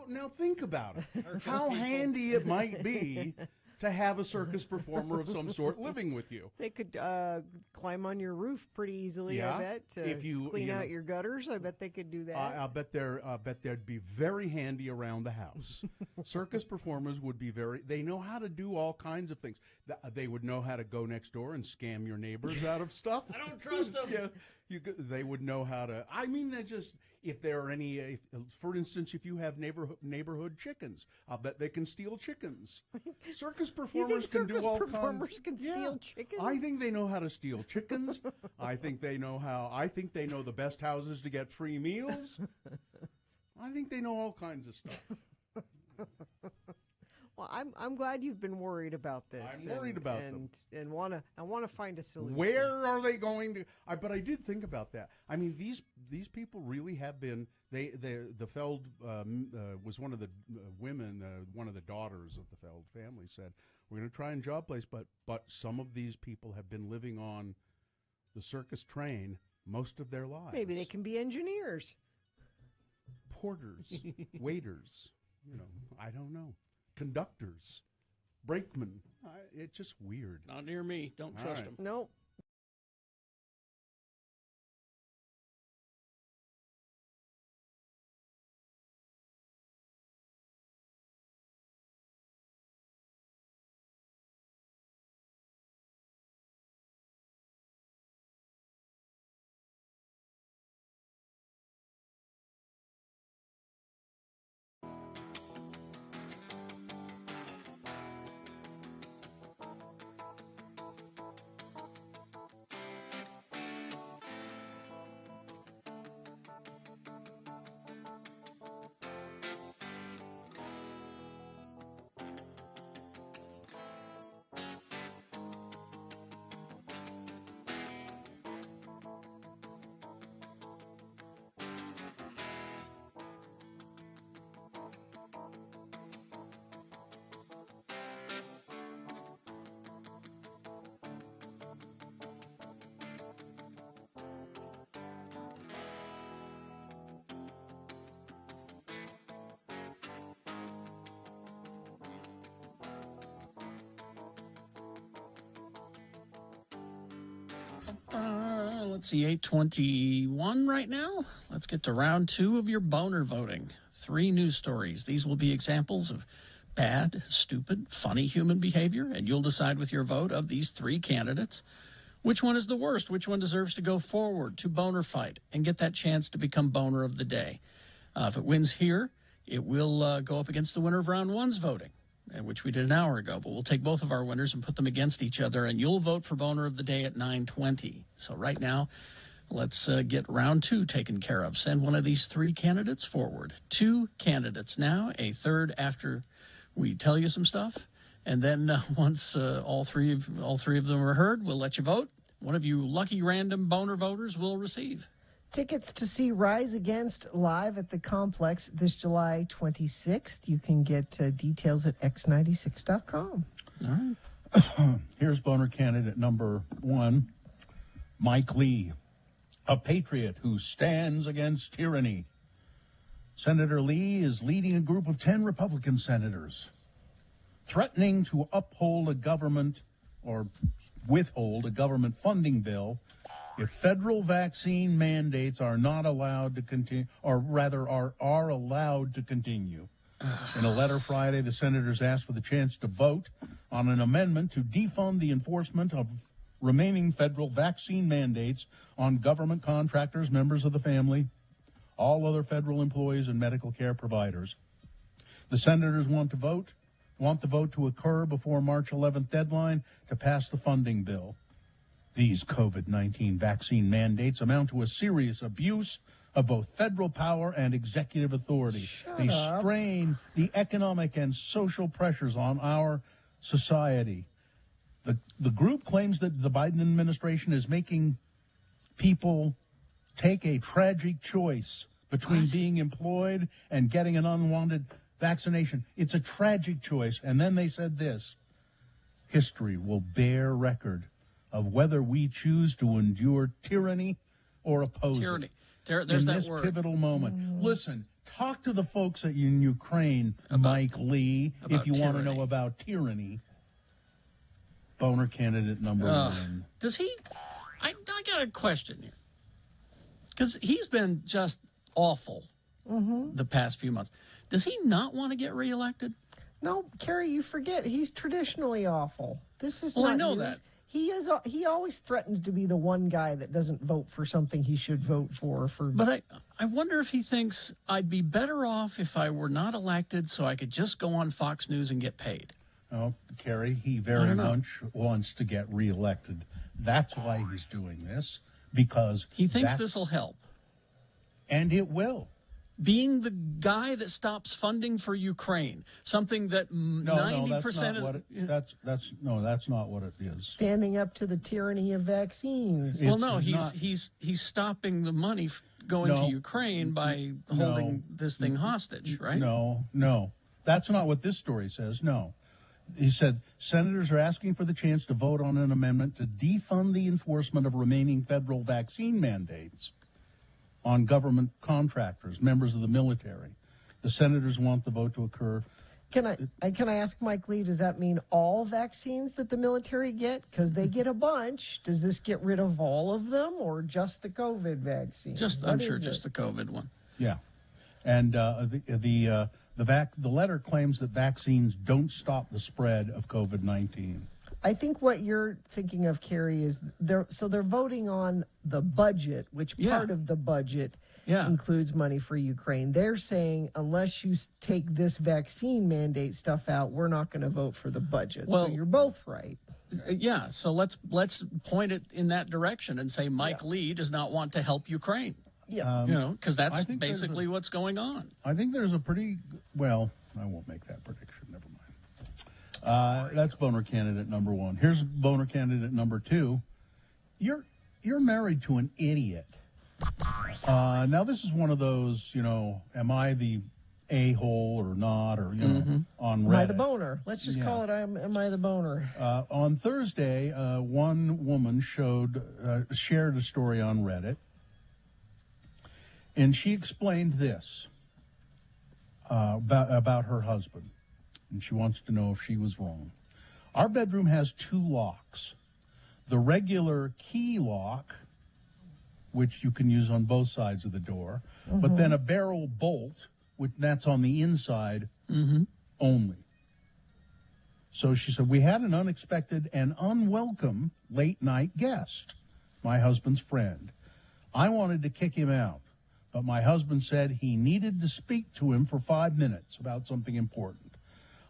Now think about it. How handy it might be to have a circus performer of some sort living with you. They could climb on your roof pretty easily. Yeah, I bet. If you clean out your gutters, I bet they could do that. I bet they'd be very handy around the house. Circus performers would be they know how to do all kinds of things. They would know how to go next door and scam your neighbors out of stuff. I don't trust them. Yeah, they would know how to. I mean, if there are any, for instance, if you have neighborhood chickens, I'll bet they can steal chickens. Circus performers can do all performers kinds. can steal chickens? I think they know how to steal chickens. I think they know the best houses to get free meals. I think they know all kinds of stuff. Well, I'm glad you've been worried about this. I'm worried about them. And I want to find a solution. Where are they going to? But I did think about that. I mean, these people really have been. The Feld was one of the women, one of the daughters of the Feld family said, "We're going to try and job place, but some of these people have been living on the circus train most of their lives. Maybe they can be engineers, porters, waiters. I don't know." Conductors, brakemen. It's just weird. Not near me. Don't trust them. Nope. Let's see, 8:21 right now. Let's get to round 2 of your boner voting. 3 news stories. These will be examples of bad, stupid, funny human behavior, and you'll decide with your vote of these 3 candidates which one is the worst, which one deserves to go forward to boner fight and get that chance to become boner of the day. If it wins here, it will go up against the winner of round 1's voting, which we did an hour ago, but we'll take both of our winners and put them against each other, and you'll vote for boner of the day at 9:20. So right now, let's get round 2 taken care of. Send one of these 3 candidates forward. 2 candidates now, a third after we tell you some stuff, and then once all three of them are heard, we'll let you vote. One of you lucky random boner voters will receive tickets to see Rise Against live at the Complex this July 26th. You can get details at x96.com. All right. Here's boner candidate number 1, Mike Lee, a patriot who stands against tyranny. Senator Lee is leading a group of 10 Republican senators, threatening to uphold a government or withhold a government funding bill if federal vaccine mandates are not allowed to continue, or rather are allowed to continue. In a letter Friday, the senators asked for the chance to vote on an amendment to defund the enforcement of remaining federal vaccine mandates on government contractors, members of the family, all other federal employees, and medical care providers. The senators want the vote to occur before March 11th deadline to pass the funding bill. These COVID-19 vaccine mandates amount to a serious abuse of both federal power and executive authority. They strain the economic and social pressures on our society. The group claims that the Biden administration is making people take a tragic choice between being employed and getting an unwanted vaccination. It's a tragic choice. And then they said this: history will bear record of whether we choose to endure tyranny or oppose tyranny. it. There's in that this word. pivotal moment. Listen, talk to the folks in Ukraine, Mike Lee, if you want to know about tyranny. Boner candidate number 1. Does he? I got a question here, because he's been just awful the past few months. Does he not want to get reelected? No, Kerry, you forget he's traditionally awful. This is Well, not I know news. that. He always threatens to be the one guy that doesn't vote for something he should vote for. But I wonder if he thinks I'd be better off if I were not elected, so I could just go on Fox News and get paid. Oh, Kerry, he very much wants to get reelected. That's why he's doing this, because he thinks this will help. And it will. Being the guy that stops funding for Ukraine, something that 90% of that's not what it is. Standing up to the tyranny of vaccines. Well, no, he's stopping the money going to Ukraine by holding this thing hostage, right? No, that's not what this story says. No, he said senators are asking for the chance to vote on an amendment to defund the enforcement of remaining federal vaccine mandates on government contractors, members of the military. The senators want the vote to occur. Can I ask Mike Lee, does that mean all vaccines that the military get? Because they get a bunch. Does this get rid of all of them or just the COVID vaccine? I'm sure just the COVID one. Yeah. And the letter claims that vaccines don't stop the spread of COVID-19. I think what you're thinking of, Kerry, is they're voting on the budget, which part of the budget includes money for Ukraine. They're saying unless you take this vaccine mandate stuff out, we're not going to vote for the budget. Well, so you're both right. Yeah, so let's point it in that direction and say Mike Lee does not want to help Ukraine. Yeah, because that's basically what's going on. I think there's a pretty I won't make that prediction. Never mind. That's boner candidate number one. Here's boner candidate number two. You're married to an idiot. Now this is one of those, am I the a-hole or not, or on Reddit. Am I the boner? Let's just call it am I the boner? On Thursday, one woman shared a story on Reddit, and she explained this about her husband. And she wants to know if she was wrong. Our bedroom has 2 locks. The regular key lock, which you can use on both sides of the door, but then a barrel bolt, which that's on the inside only. So she said, we had an unexpected and unwelcome late-night guest, my husband's friend. I wanted to kick him out, but my husband said he needed to speak to him for 5 minutes about something important.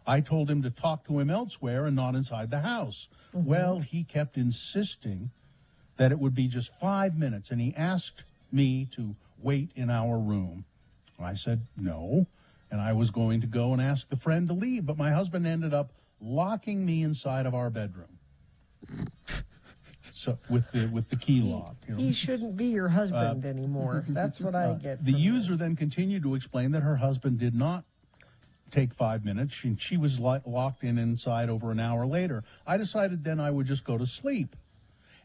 I told him to talk to him elsewhere and not inside the house. Well, he kept insisting that it would be just 5 minutes, and he asked me to wait in our room. I said no, and I was going to go and ask the friend to leave, but my husband ended up locking me inside of our bedroom. So with the key lock. He shouldn't be your husband anymore. That's what I get. The user then continued to explain that her husband did not take 5 minutes. She was locked inside over an hour later. I decided then I would just go to sleep.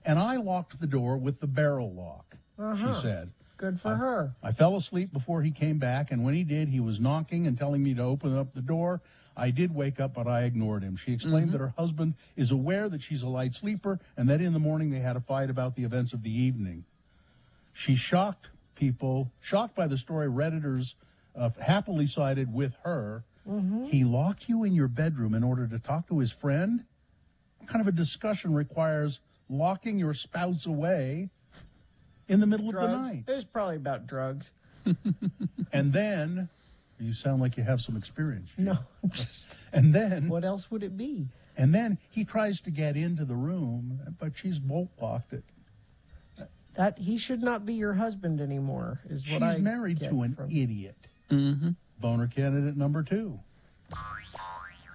And I locked the door with the barrel lock, she said. Good for her. I fell asleep before he came back, and when he did, he was knocking and telling me to open up the door. I did wake up, but I ignored him. She explained that her husband is aware that she's a light sleeper and that in the morning they had a fight about the events of the evening. She shocked by the story. Redditors happily sided with her. He locked you in your bedroom in order to talk to his friend? What kind of a discussion requires locking your spouse away in the middle of the night? It was probably about drugs. And then, you sound like you have some experience. No. And then, what else would it be? And then he tries to get into the room, but she's bolt locked it. That he should not be your husband anymore, is what I She's married to an idiot. Boner candidate number 2.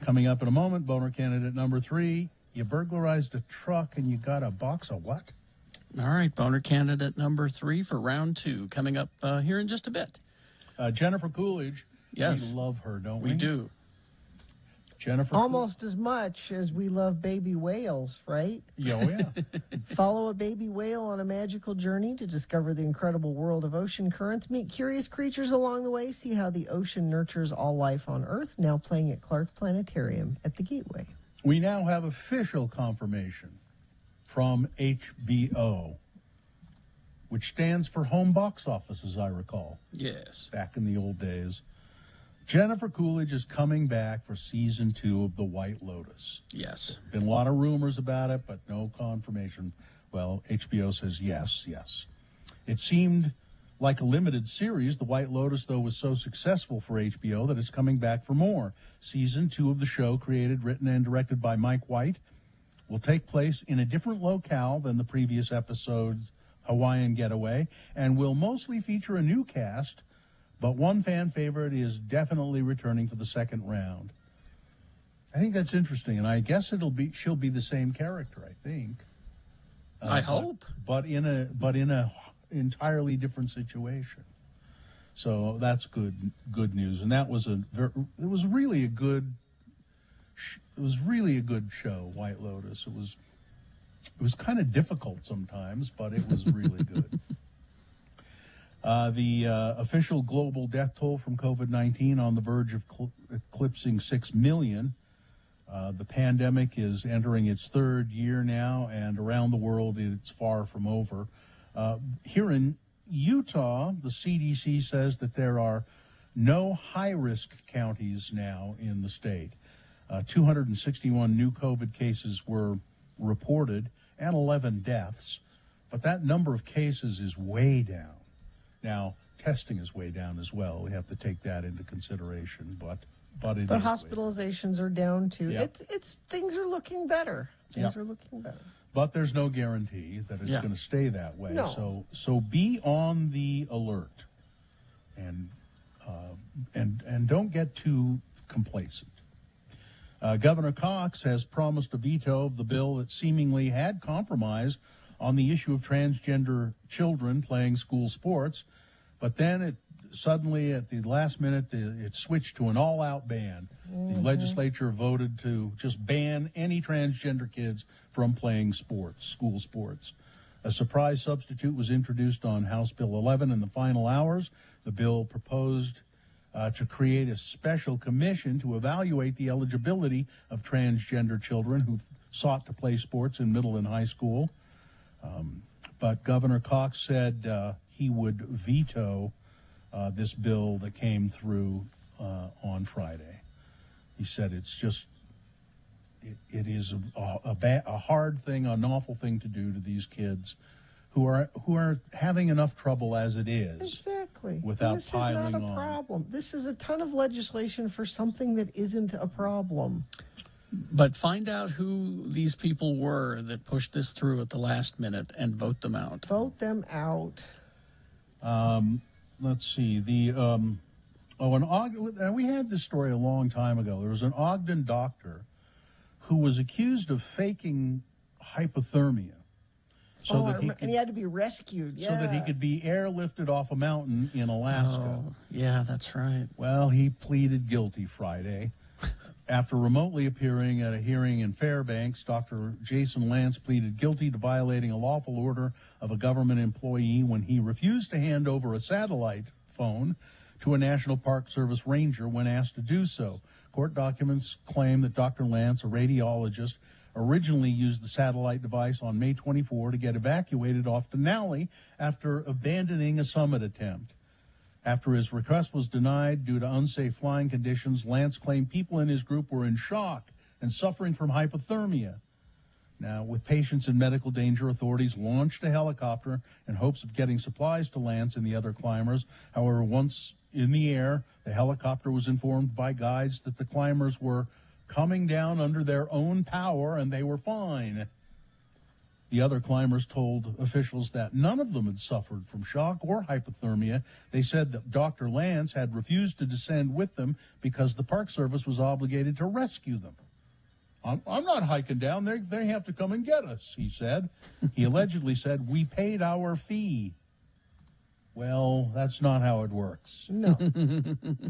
Coming up in a moment, boner candidate number 3. You burglarized a truck and you got a box of what? All right, boner candidate number 3 for round 2 coming up here in just a bit. Jennifer Coolidge. Yes. We love her, don't we? We do. Jennifer almost as much as we love baby whales, right? Yeah. Follow a baby whale on a magical journey to discover the incredible world of ocean currents, meet curious creatures along the way, see how the ocean nurtures all life on Earth, now playing at Clark Planetarium at the Gateway. We now have official confirmation from HBO, which stands for Home Box Office, as I recall. Yes. Back in the old days. Jennifer Coolidge is coming back for season 2 of The White Lotus. Yes. Been a lot of rumors about it, but no confirmation. Well, HBO says yes. It seemed like a limited series. The White Lotus, though, was so successful for HBO that it's coming back for more. Season 2 of the show, created, written, and directed by Mike White, will take place in a different locale than the previous episode's Hawaiian Getaway, and will mostly feature a new cast, but one fan favorite is definitely returning for the second round. I think that's interesting, and I guess she'll be the same character, I think. I hope. But in a entirely different situation. So that's good news, and it was really a good show, White Lotus. It was kind of difficult sometimes, but it was really good. The official global death toll from COVID-19 on the verge of eclipsing 6 million. The pandemic is entering its third year now, and around the world it's far from over. Here in Utah, the CDC says that there are no high-risk counties now in the state. 261 new COVID cases were reported and 11 deaths, but that number of cases is way down. Now, testing is way down as well. We have to take that into consideration, but hospitalizations are down too. Yep. It's things are looking better. Things are looking better. But there's no guarantee that it's going to stay that way. No. So be on the alert, and don't get too complacent. Governor Cox has promised a veto of the bill that seemingly had compromise on the issue of transgender children playing school sports, but then it suddenly, at the last minute, it switched to an all-out ban. The legislature voted to just ban any transgender kids from playing school sports. A surprise substitute was introduced on House Bill 11 in the final hours. The bill proposed to create a special commission to evaluate the eligibility of transgender children who sought to play sports in middle and high school. But Governor Cox said he would veto this bill that came through on Friday. He said it is a hard thing, an awful thing to do to these kids who are having enough trouble as it is. Exactly. Without this piling is not a on. problem. This is a ton of legislation for something that isn't a problem. But find out who these people were that pushed this through at the last minute and vote them out. Vote them out. Let's see. We had this story a long time ago. There was an Ogden doctor who was accused of faking hypothermia. And he had to be rescued. So that he could be airlifted off a mountain in Alaska. Oh, yeah, that's right. Well, he pleaded guilty Friday. After remotely appearing at a hearing in Fairbanks, Dr. Jason Lance pleaded guilty to violating a lawful order of a government employee when he refused to hand over a satellite phone to a National Park Service ranger when asked to do so. Court documents claim that Dr. Lance, a radiologist, originally used the satellite device on May 24 to get evacuated off Denali after abandoning a summit attempt. After his request was denied due to unsafe flying conditions, Lance claimed people in his group were in shock and suffering from hypothermia. Now, with patients in medical danger, authorities launched a helicopter in hopes of getting supplies to Lance and the other climbers. However, once in the air, the helicopter was informed by guides that the climbers were coming down under their own power and they were fine. The other climbers told officials that none of them had suffered from shock or hypothermia. They said that Dr. Lance had refused to descend with them because the Park Service was obligated to rescue them. I'm not hiking down. They have to come and get us, he said. He allegedly said, "We paid our fee." Well, that's not how it works. No.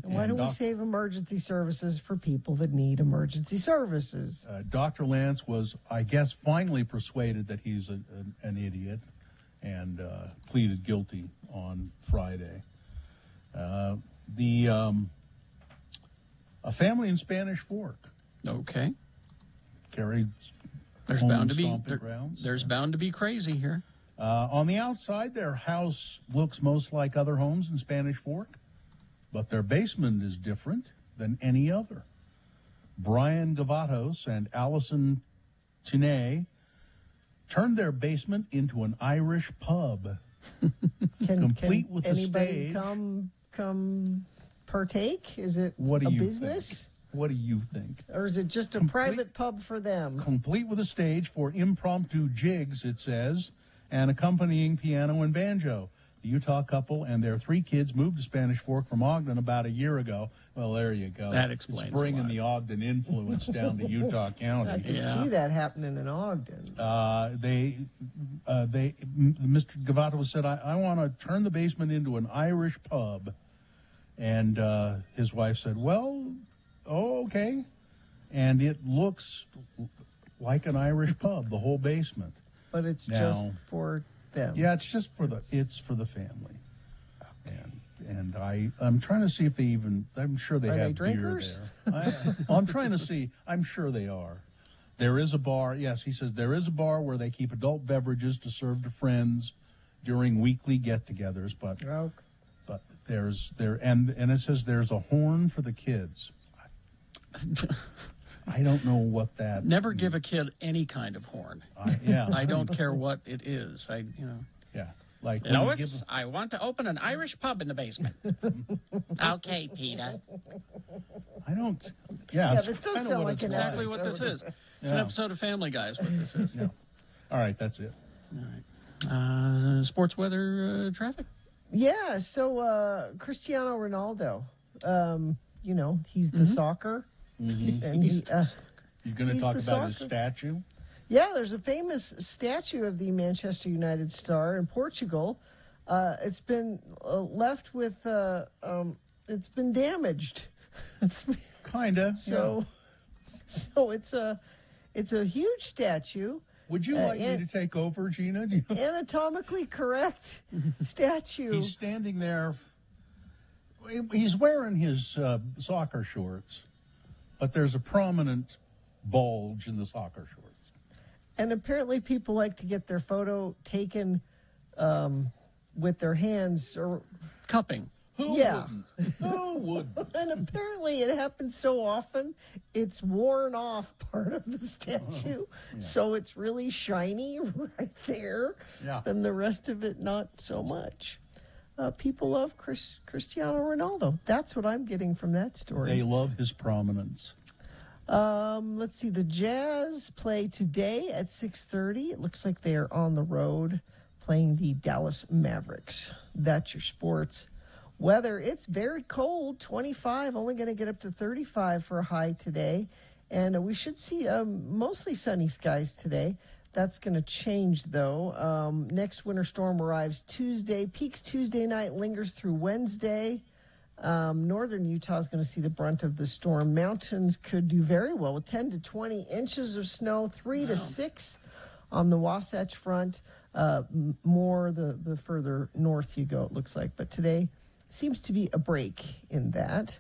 Why don't we save emergency services for people that need emergency services? Dr. Lance was, I guess, finally persuaded that he's an idiot and pleaded guilty on Friday. A family in Spanish Fork. Okay. Carried There's home bound to be stomping grounds. there's bound to be crazy here. On the outside, their house looks most like other homes in Spanish Fork, but their basement is different than any other. Brian Gavatos and Allison Tinay turned their basement into an Irish pub, complete with a anybody stage. come partake? Is it What do a you business? think? What do you think? Or is it just a private pub for them? Complete with a stage for impromptu jigs, it says, and accompanying piano and banjo. The Utah couple and their 3 kids moved to Spanish Fork from Ogden about a year ago. Well, there you go. That explains It's bringing a lot. the Ogden influence down to Utah County. I can see that happening in Ogden. Mr. Gavato said, I want to turn the basement into an Irish pub. And his wife said, well, okay. And it looks like an Irish pub, the whole basement. But it's Now- just for them. Yeah, it's just for the family. And I'm trying to see if they even, I'm sure they Are have they drinkers? beer there. I'm trying to see, I'm sure they are. There is a bar, yes, he says there is a bar where they keep adult beverages to serve to friends during weekly get-togethers, but and it says there's a horn for the kids. I don't know what that. Never give a kid any kind of horn. Yeah. I don't care what it is. Yeah. Like You know, when you it's, give I want to open an Irish pub in the basement. Okay, Peter. I don't. Yeah, Yeah, it's this does kinda sound what like it's an Exactly what this is. It's an Yeah. episode of Family Guy is what this is. Yeah. All right, that's it. Sports weather traffic? Yeah, so Cristiano Ronaldo, you know, he's the soccer. Mhm. And He's You're going to he's talk the about his soccer. statue? Yeah, there's a famous statue of the Manchester United star in Portugal. It's been left with, it's been damaged. Kinda. So it's a huge statue. Would you like me to take over, Gina? Do you- Anatomically correct statue. He's standing there. He's wearing his soccer shorts, but there's a prominent bulge in the soccer shorts. And apparently people like to get their photo taken with their hands or cupping. Who yeah. wouldn't? Who would? And apparently it happens so often, it's worn off part of the statue. So it's really shiny right there. Yeah. And the rest of it, not so much. People love Cristiano Ronaldo. That's what I'm getting from that story. They love his prominence. Let's see. The Jazz play today at 6:30. It looks like they are on the road playing the Dallas Mavericks. That's your sports. Weather, it's very cold, 25, only going to get up to 35 for a high today. And we should see mostly sunny skies today. That's going to change, though. Next winter storm arrives Tuesday, peaks Tuesday night, lingers through Wednesday. Northern Utah is going to see the brunt of the storm. Mountains could do very well with 10 to 20 inches of snow, 3 to 6 on the Wasatch Front. More the further north you go, it looks like. But today seems to be a break in that.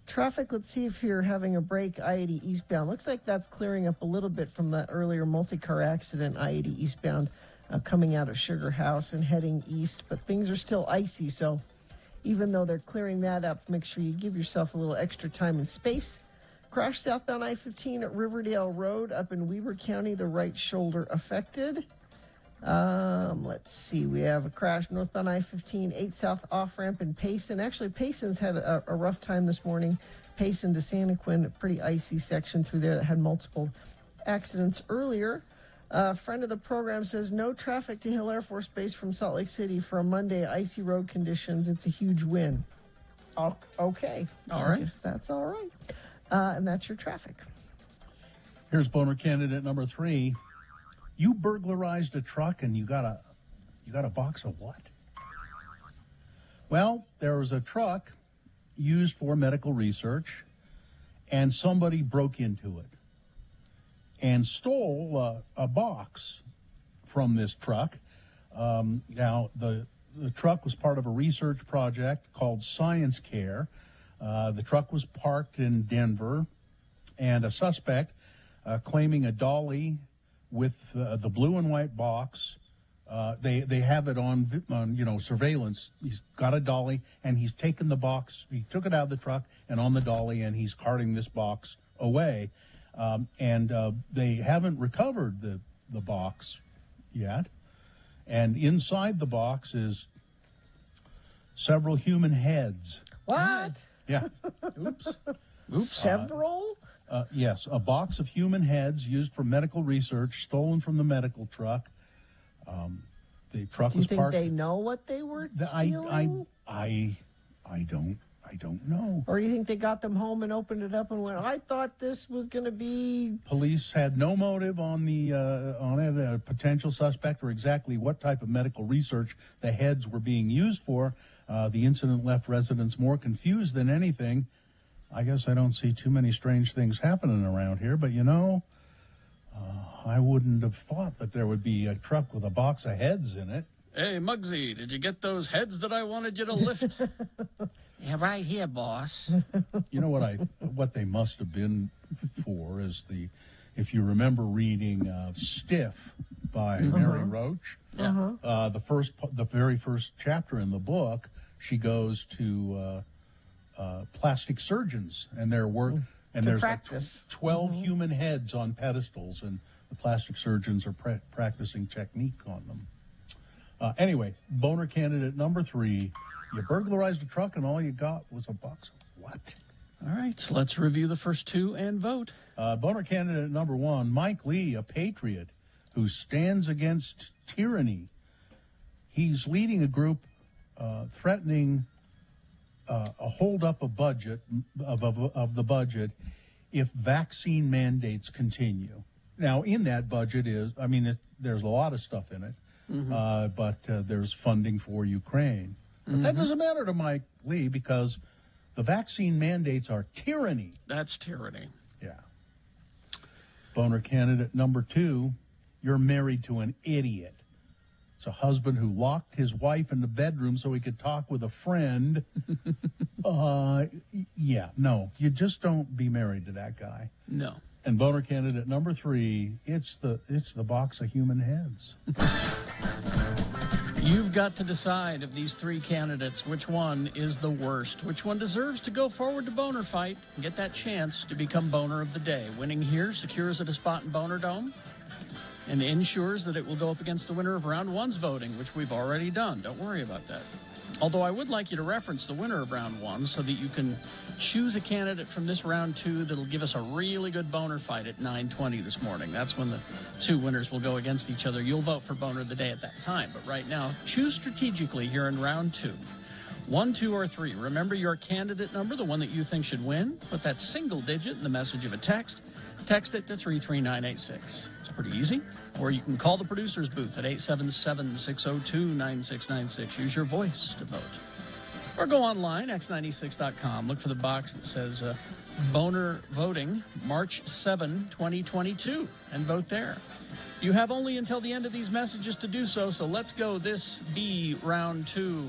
Traffic, let's see if you're having a break. I-80 eastbound. Looks like that's clearing up a little bit from that earlier multi-car accident, I-80 eastbound, coming out of Sugar House and heading east. But things are still icy, so even though they're clearing that up, make sure you give yourself a little extra time and space. Crash southbound I-15 at Riverdale Road up in Weber County, the right shoulder affected. Let's see, we have a crash northbound I-15, 8 south off-ramp in Payson. Actually, Payson's had a rough time this morning. Payson to Santaquin, a pretty icy section through there that had multiple accidents earlier. A friend of the program says no traffic to Hill Air Force Base from Salt Lake City for a Monday, icy road conditions. It's a huge win. Okay. All right. I guess that's all right. And that's your traffic. Here's boner candidate number 3. You burglarized a truck and you got a box of what? Well, there was a truck used for medical research, and somebody broke into it and stole a box from this truck. Now, the truck was part of a research project called Science Care. The truck was parked in Denver, and a suspect claiming a dolly with the blue and white box They have it on surveillance. He's got a dolly, and he's taken the box. He took it out of the truck and on the dolly, and he's carting this box away. They haven't recovered the box yet. And inside the box is several human heads. What? Yeah. Oops. Several? Yes, a box of human heads used for medical research, stolen from the medical truck. The truck Do you was think parked. they know what they were stealing? I don't know. Or you think they got them home and opened it up and went, I thought this was going to be... Police had no motive on a potential suspect, or exactly what type of medical research the heads were being used for. The incident left residents more confused than anything. I guess I don't see too many strange things happening around here, but I wouldn't have thought that there would be a truck with a box of heads in it. Hey, Muggsy, did you get those heads that I wanted you to lift? Yeah, right here, boss. You know what they must have been for is if you remember reading Stiff by Mary Roach. Yeah. The very first chapter in the book, she goes to plastic surgeons and their work, and there's like 12 human heads on pedestals, and the plastic surgeons are practicing technique on them. Anyway, boner candidate number 3. You burglarized a truck and all you got was a box of what? All right, so let's review the first two and vote. Boner candidate number 1, Mike Lee, a patriot who stands against tyranny. He's leading a group threatening a hold-up of budget of the budget if vaccine mandates continue. Now, in that budget there's a lot of stuff in it, but there's funding for Ukraine. But that doesn't matter to Mike Lee because the vaccine mandates are tyranny. That's tyranny. Yeah. Boner candidate number 2, you're married to an idiot. It's a husband who locked his wife in the bedroom so he could talk with a friend. No, you just don't be married to that guy. No. And boner candidate number 3, it's the box of human heads. You've got to decide of these 3 candidates which one is the worst, which one deserves to go forward to Boner Fight and get that chance to become Boner of the Day. Winning here secures it a spot in Boner Dome and ensures that it will go up against the winner of round 1's voting, which we've already done. Don't worry about that. Although I would like you to reference the winner of round 1 so that you can choose a candidate from this round 2 that'll give us a really good Boner Fight at 9:20 this morning. That's when the 2 winners will go against each other. You'll vote for Boner of the Day at that time. But right now, choose strategically here in round 2. 1, 2, or 3. Remember your candidate number, the one that you think should win. Put that single digit in the message of a text. Text it to 33986. It's pretty easy. Or you can call the producer's booth at 877-602-9696. Use your voice to vote. Or go online, x96.com. Look for the box that says Boner Voting, March 7, 2022, and vote there. You have only until the end of these messages to do so, so let's go. This be round 2.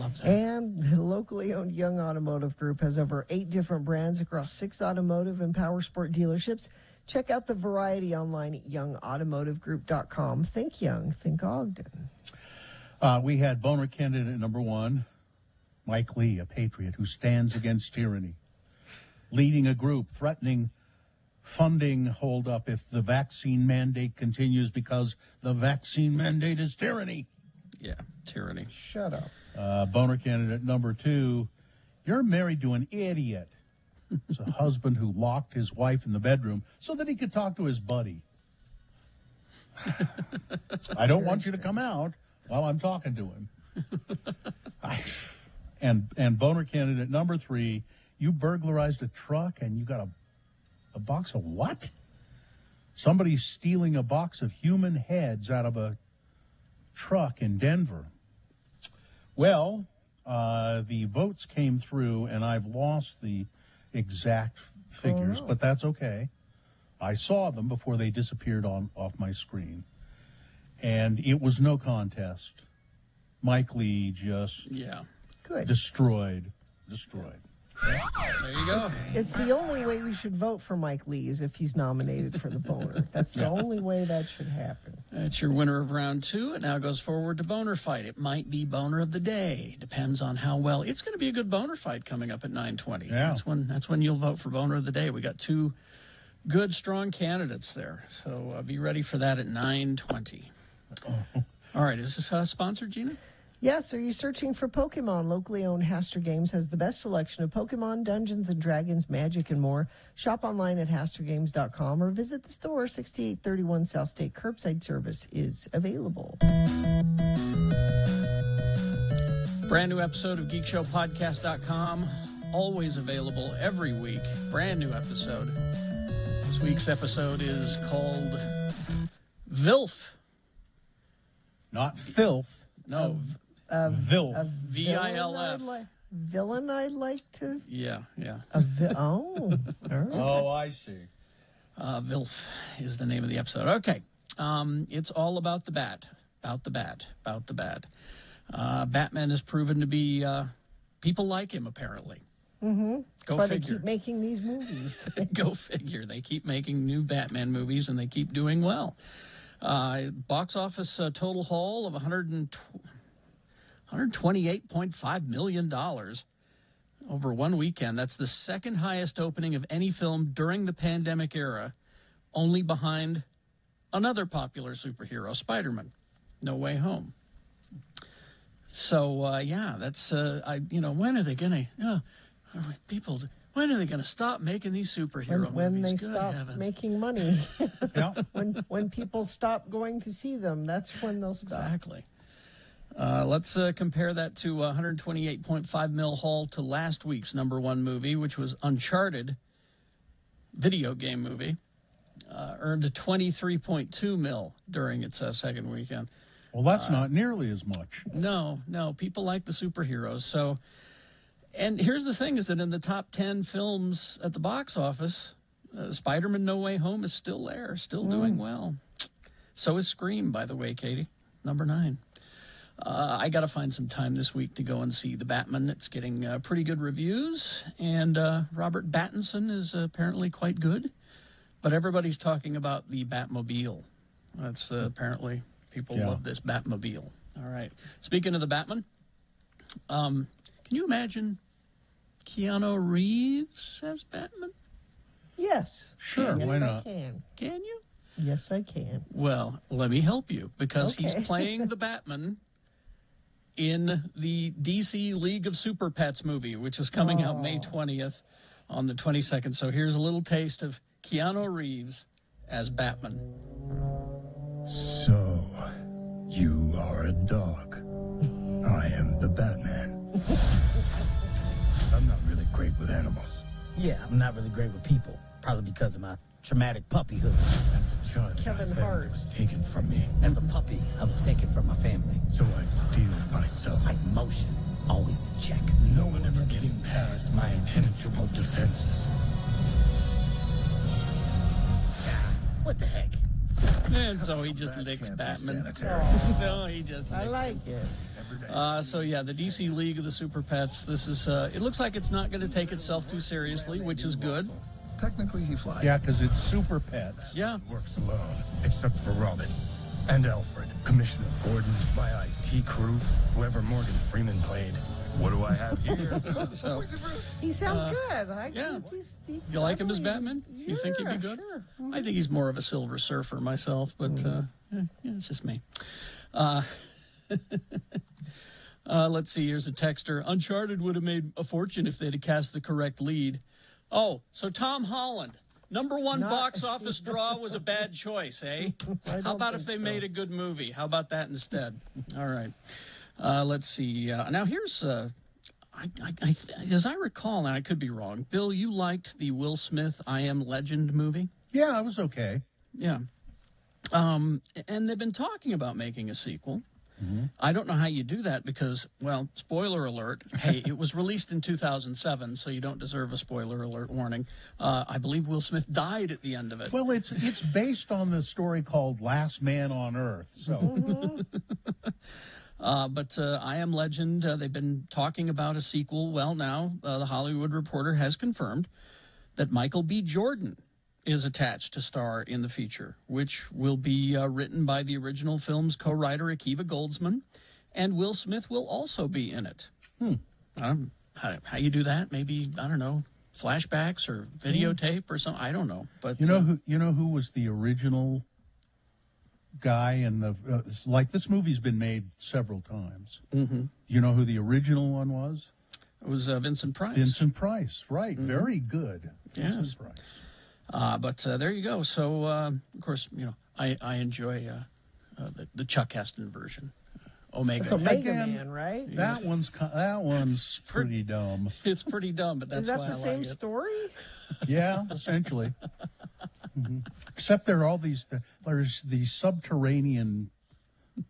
Love that. And the locally owned Young Automotive Group has over 8 different brands across 6 automotive and power sport dealerships. Check out the variety online at youngautomotivegroup.com. Think Young, think Ogden. We had boner candidate number 1, Mike Lee, a patriot who stands against tyranny, leading a group threatening funding holdup if the vaccine mandate continues because the vaccine mandate is tyranny. Yeah, tyranny. Shut up. Boner candidate number 2, you're married to an idiot. It's a husband who locked his wife in the bedroom so that he could talk to his buddy. I don't want you to come out while I'm talking to him. And boner candidate number 3, you burglarized a truck and you got a box of what? Somebody's stealing a box of human heads out of a truck in Denver. Well, the votes came through and I've lost the exact figures, but that's okay. I saw them before they disappeared off my screen. And it was no contest. Mike Lee just destroyed. There you go. It's the only way we should vote for Mike Lee is if he's nominated for the boner. That's the only way that should happen. That's your winner of round 2. It now goes forward to boner fight. It might be boner of the day. Depends on how well. It's going to be a good boner fight coming up at 9:20. Yeah. That's when you'll vote for boner of the day. We got 2 good, strong candidates there. So be ready for that at 9:20. All right. Is this sponsored, Gina? Yes, are you searching for Pokemon? Locally owned Haster Games has the best selection of Pokemon, Dungeons & Dragons, Magic, and more. Shop online at HasterGames.com or visit the store. 6831 South State. Curbside service is available. Brand new episode of GeekShowPodcast.com. Always available every week. Brand new episode. This week's episode is called VILF. Not filth. No. VILF. VILF. Villain I'd like to... Yeah. All right. Oh, I see. VILF is the name of the episode. Okay. It's all about the bat. About the bat. Batman has proven to be... people like him, apparently. Mm-hmm. Go But figure. they keep making these movies. Go figure. They keep making new Batman movies, and they keep doing well. Box office total haul of $128.5 million over one weekend. That's the second highest opening of any film during the pandemic era, only behind another popular superhero, Spider-Man, No Way Home. So, that's, when are they going to, people, when are they going to stop making these superhero when movies? they Good stop heavens. making money. Yeah. When people stop going to see them, that's when they'll stop. Exactly. Let's compare that to 128.5 mil haul to last week's number 1 movie, which was Uncharted, video game movie. Earned a 23.2 mil during its second weekend. Well, that's not nearly as much. No, people like the superheroes. So, and here's the thing: is that in the top 10 films at the box office, Spider-Man: No Way Home is still there, still doing well. So is Scream, by the way, Katie, number 9. I got to find some time this week to go and see The Batman. It's getting pretty good reviews, and Robert Pattinson is apparently quite good. But everybody's talking about the Batmobile. That's apparently people love this Batmobile. All right. Speaking of the Batman, can you imagine Keanu Reeves as Batman? Yes. Sure, yes, why I not? can. Can you? Yes, I can. Well, let me help you, because he's Okay. playing the Batman in the DC League of Super Pets movie, which is coming out May 20th on the 22nd. So here's a little taste of Keanu Reeves as Batman. So, you are a dog. I am the Batman. I'm not really great with animals. Yeah, I'm not really great with people. Probably because of my traumatic puppyhood. As a child, Kevin my family Hart. was taken from me. As a puppy, I was taken from my family. So I steal myself. My emotions always in check. No one ever getting past my impenetrable defenses. What the heck? And so he just licks Batman. No, he just licks I like him. it. So yeah, the DC League of the Super Pets. This is. It looks like it's not going to take itself too seriously, which is good. Technically, he flies. Yeah, because it's Super Pets. Yeah. Works alone, except for Robin and Alfred, Commissioner Gordon's my IT crew, whoever Morgan Freeman played. What do I have here? So, He sounds good. yeah. He, you like him as Batman? You think he'd be good? Sure. I think he's more of a Silver Surfer myself, but yeah, it's just me. Let's see. Here's a texter. Uncharted would have made a fortune if they'd have cast the correct lead. Oh, so Tom Holland, #1 box office draw was a bad choice, eh? How about if they made a good movie? How about that instead? All right. Let's see. Now here's, as I recall, and I could be wrong, Bill, you liked the Will Smith I Am Legend movie? Yeah, it was okay. Yeah. And they've been talking about making a sequel. I don't know how you do that because, well, spoiler alert, hey, it was released in 2007, so you don't deserve a spoiler alert warning. I believe Will Smith died at the end of it. Well, it's based on the story called Last Man on Earth. So, but I Am Legend, they've been talking about a sequel. Well, now the Hollywood Reporter has confirmed that Michael B. Jordan is attached to star in the feature, which will be written by the original film's co-writer Akiva Goldsman, and Will Smith will also be in it. How you do that? Maybe, I don't know, flashbacks or videotape or something. I don't know. But you know who was the original guy in the like this movie's been made several times. You know who the original one was? It was Vincent Price. Vincent Price, right? Very good. Yes. Vincent Price. But there you go. So, of course, you know, I enjoy the Chuck Heston version, Omega. It's Omega Again, Man, right? That one's pretty dumb. It's pretty dumb, but that's Is that why the I same like it. story? Yeah, essentially. Except there are all there's these subterranean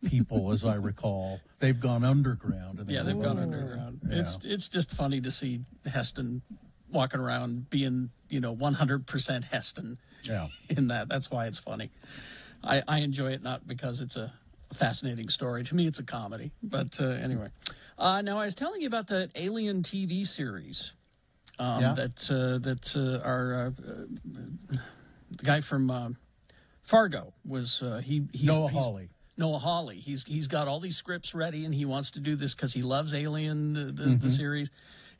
people, as I recall. They've gone underground. And Yeah, they've gone underground. Yeah. It's just funny to see Heston walking around being, 100% Heston. Yeah. In that. That's why it's funny. I enjoy it not because it's a fascinating story. To me, it's a comedy. But anyway. Now, I was telling you about the Alien TV series that our the guy from Fargo was Noah Hawley. Noah Hawley. He's got all these scripts ready, and he wants to do this because he loves Alien, the series,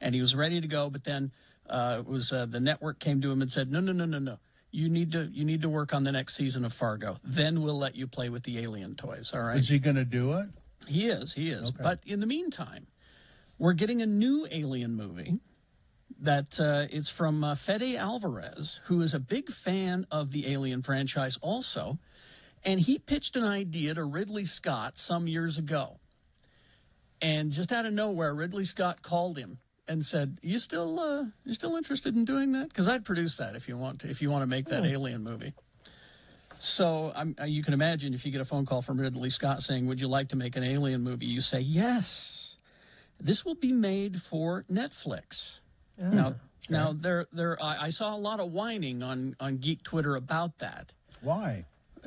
and he was ready to go. But then the network came to him and said, no. You need to work on the next season of Fargo. Then we'll let you play with the Alien toys. All right. Is he going to do it? He is. Okay. But in the meantime, we're getting a new Alien movie that it's from Fede Alvarez, who is a big fan of the Alien franchise also. And he pitched an idea to Ridley Scott some years ago. And just out of nowhere, Ridley Scott called him and said, "You still interested in doing that? Because I'd produce that if you want to make that Alien movie." So you can imagine if you get a phone call from Ridley Scott saying, "Would you like to make an Alien movie?" You say, "Yes." This will be made for Netflix. Now, I saw a lot of whining on Geek Twitter about that. Why?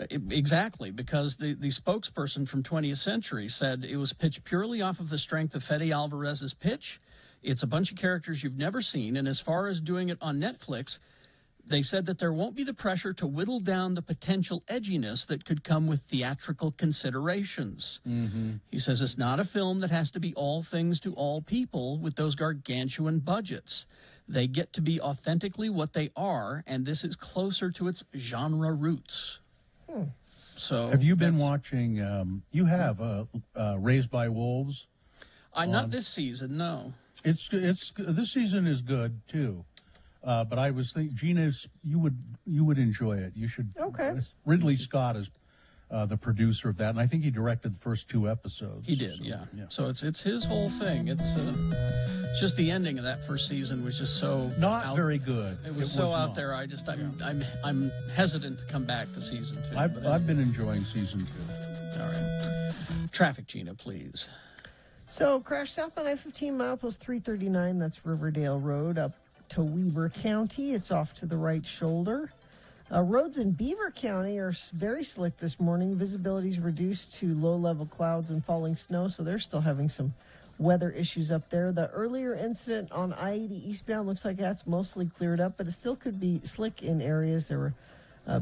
Exactly, because the spokesperson from 20th Century said it was pitched purely off of the strength of Fede Alvarez's pitch. It's a bunch of characters you've never seen, and as far as doing it on Netflix, they said that there won't be the pressure to whittle down the potential edginess that could come with theatrical considerations. He says it's not a film that has to be all things to all people with those gargantuan budgets. They get to be authentically what they are, and this is closer to its genre roots. So, have you been watching? You have Raised by Wolves. Not this season, no. It's this season is good too, but I was thinking, Gina, you would enjoy it. You should. Okay. Ridley Scott is the producer of that, and I think he directed the first 2 episodes. He did, yeah. So it's his whole thing. It's just the ending of that first season was just so not very good. It was so out there. I'm hesitant to come back to season 2. I've been enjoying season 2. All right. Traffic, Gina, please. So, crash southbound I-15 milepost 339. That's Riverdale Road up to Weber County. It's off to the right shoulder. Roads in Beaver County are very slick this morning. Visibility is reduced to low-level clouds and falling snow, so they're still having some weather issues up there. The earlier incident on I-80 eastbound looks like that's mostly cleared up, but it still could be slick in areas. There were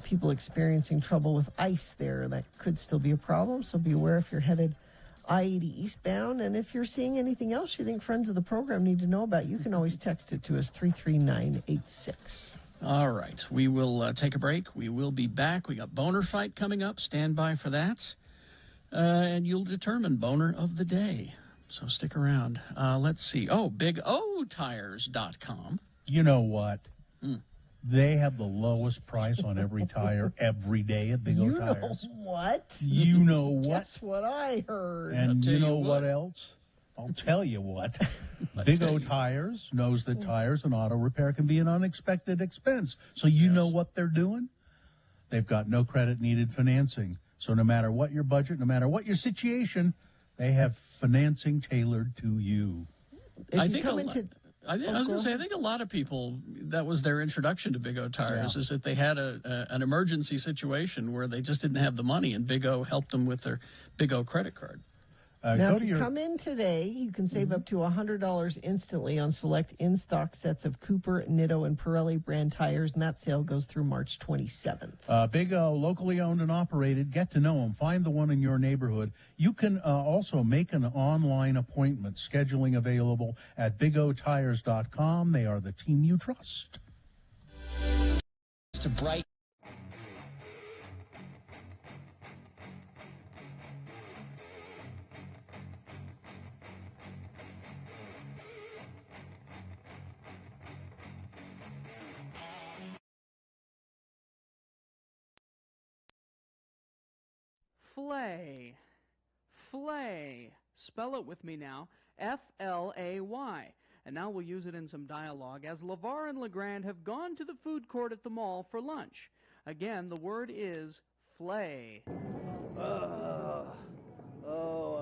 people experiencing trouble with ice there. That could still be a problem, so be aware if you're headed I-80 eastbound. And if you're seeing anything else you think friends of the program need to know about, you can always text it to us, 33986. All right, we will take a break. We will be back. We got Boner Fight coming up. Stand by for that. And you'll determine Boner of the Day. So stick around. Let's see. Oh, BigOTires.com. You know what? They have the lowest price on every tire every day at Big O Tires. What? You know what? Guess what I heard. And you know what else? I'll tell you what. Big O Tires knows that tires and auto repair can be an unexpected expense. So you know what they're doing? They've got no credit needed financing. So no matter what your budget, no matter what your situation, they have financing tailored to you. I think I was going to say, I think a lot of people, that was their introduction to Big O Tires, is that they had an emergency situation where they just didn't have the money, and Big O helped them with their Big O credit card. Now, if you come in today, you can save up to $100 instantly on select in-stock sets of Cooper, Nitto, and Pirelli brand tires, and that sale goes through March 27th. Big O, locally owned and operated. Get to know them. Find the one in your neighborhood. You can also make an online appointment. Scheduling available at BigOTires.com. They are the team you trust. To bright. Flay. Flay. Spell it with me now. F-L-A-Y. And now we'll use it in some dialogue as LeVar and LeGrand have gone to the food court at the mall for lunch. Again, the word is flay. Oh,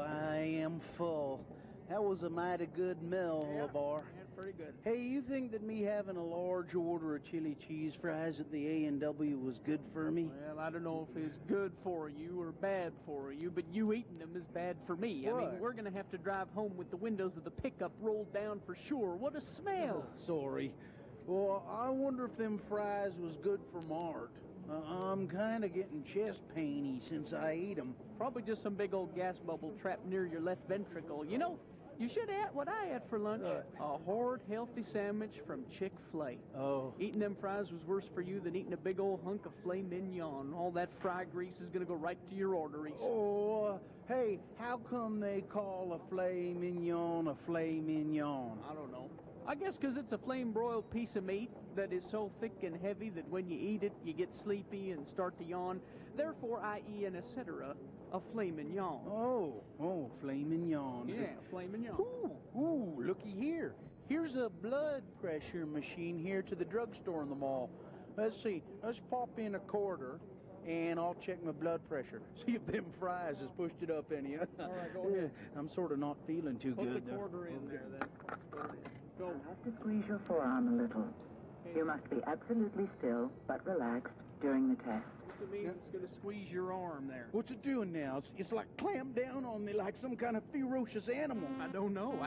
I am full. That was a mighty good meal, LeVar. Pretty good. Hey, you think that me having a large order of chili cheese fries at the A&W was good for me? Well, I don't know if it's good for you or bad for you, but you eating them is bad for me. What? I mean, we're going to have to drive home with the windows of the pickup rolled down for sure. What a smell. Sorry. Well, I wonder if them fries was good for Mart. I'm kind of getting chest painy since I ate them. Probably just some big old gas bubble trapped near your left ventricle. You know, you should have what I had for lunch. A hard, healthy sandwich from Chick-fil-A. Oh. Eating them fries was worse for you than eating a big old hunk of filet mignon. All that fry grease is going to go right to your arteries. Oh, hey, how come they call a filet mignon a filet mignon? I don't know. I guess because it's a flame-broiled piece of meat that is so thick and heavy that when you eat it, you get sleepy and start to yawn. Therefore, i.e. and etc., a filet mignon. Oh, filet mignon. Yeah, filet mignon. Ooh, looky here. Here's a blood pressure machine here to the drugstore in the mall. Let's see. Let's pop in a quarter, and I'll check my blood pressure. See if them fries has pushed it up any. All right, go ahead. I'm sort of not feeling too good. Put the quarter in there, then. Go. You have to squeeze your forearm a little. You must be absolutely still, but relaxed during the test. It means it's going to squeeze your arm there. What's it doing now? It's like clamped down on me like some kind of ferocious animal. I don't know.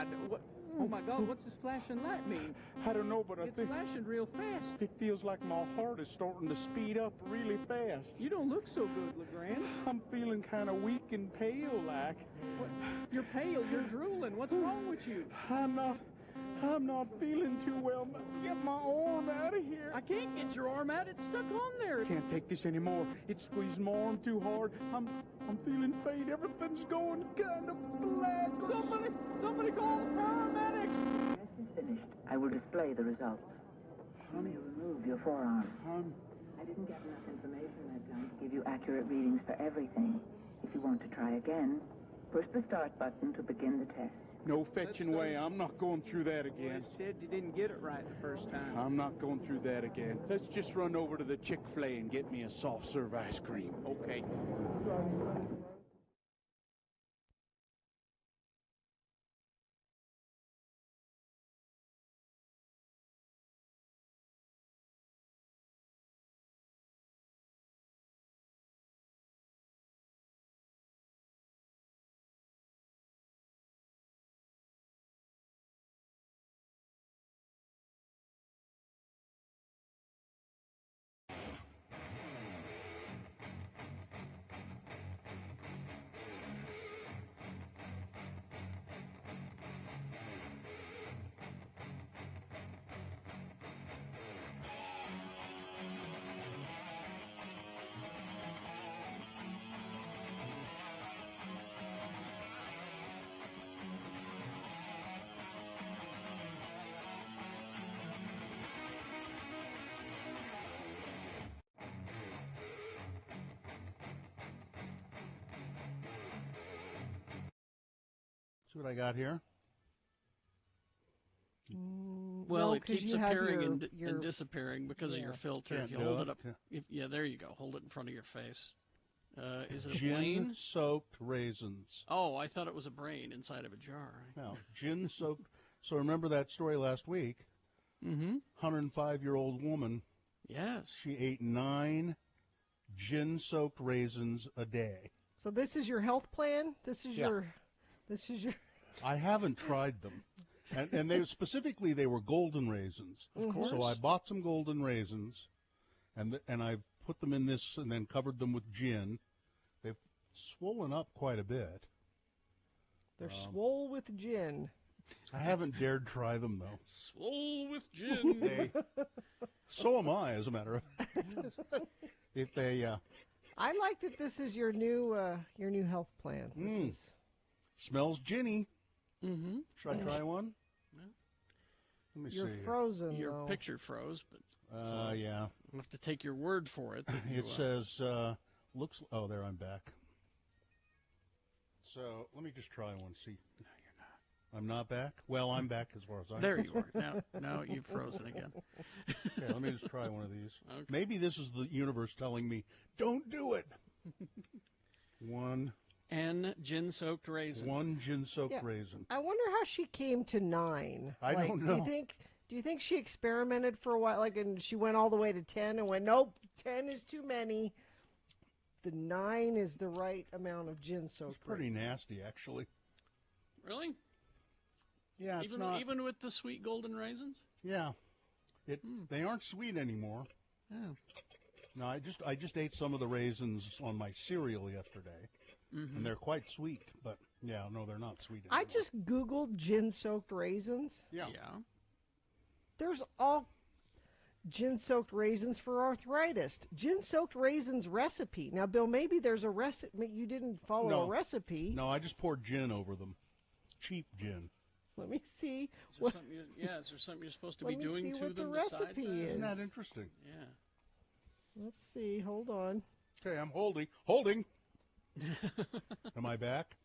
Oh my God, what's this flashing light mean? I don't know, but I it's think flashing real fast. It feels like my heart is starting to speed up really fast. You don't look so good, LeGrand. I'm feeling kind of weak and pale, like. What? You're pale. You're drooling. What's wrong with you? I'm not feeling too well. Get my arm out of here. I can't get your arm out. It's stuck on there. Can't take this anymore. It's squeezing my arm too hard. I'm feeling faint. Everything's going kind of black. Somebody call the paramedics. Test is finished. I will display the results. Let me remove your forearm. I didn't get enough information that time to give you accurate readings for everything. If you want to try again, push the start button to begin the test. No fetching way. I'm not going through that again. Well, said you didn't get it right the first time. I'm not going through that again. Let's just run over to the Chick-fil-A and get me a soft serve ice cream. Okay. See what I got here? Well, No, it 'cause keeps you have appearing your- and your- disappearing because of your filter. Can't If you do hold it. it up, Yeah. yeah, there you go. Hold it in front of your face. Is it a Gin plane? soaked raisins. Oh, I thought it was a brain inside of a jar. No, gin soaked. So remember that story last week? Mm-hmm. 105-year-old woman. Yes. She ate 9 gin soaked raisins a day. So this is your health plan? This is Yeah. your I haven't tried them. And they specifically, they were golden raisins. Of course. So I bought some golden raisins, and I put them in this and then covered them with gin. They've swollen up quite a bit. They're swole with gin. I haven't dared try them, though. Swole with gin. So am I, as a matter of fact. If they, I like that this is your new health plan. This is smells ginny. Mm-hmm. Should I try one? Let me you're see. frozen. Your though. picture froze, but Yeah. I'll have to take your word for it. that you, It says, looks, oh, there, I'm back. So let me just try one, see. No, you're not. I'm not back? Well, I'm back as far as I'm There you are. Now you've frozen again. Okay, let me just try one of these. Okay. Maybe this is the universe telling me, don't do it. One gin-soaked raisin. One gin-soaked Yeah. raisin. I wonder how she came to 9. I Like, don't know. Do you think she experimented for a while, like, and she went all the way to 10 and went, nope, 10 is too many. The 9 is the right amount of gin soaked. It's pretty nasty, actually. Really? Yeah, it's even not. even with the sweet golden raisins. Yeah, they aren't sweet anymore. Oh. No, I just ate some of the raisins on my cereal yesterday, and they're quite sweet. But yeah, no, they're not sweet anymore. I just Googled gin soaked raisins. Yeah. There's all gin soaked raisins for arthritis. Gin soaked raisins recipe. Now, Bill, maybe there's a recipe. You didn't follow a recipe. No, I just poured gin over them. Cheap gin. Let me see. Is there something is there something you're supposed to be Let me doing see to what them the besides recipe that? is. Isn't that interesting? Yeah. Let's see. Hold on. Okay, I'm holding. Am I back?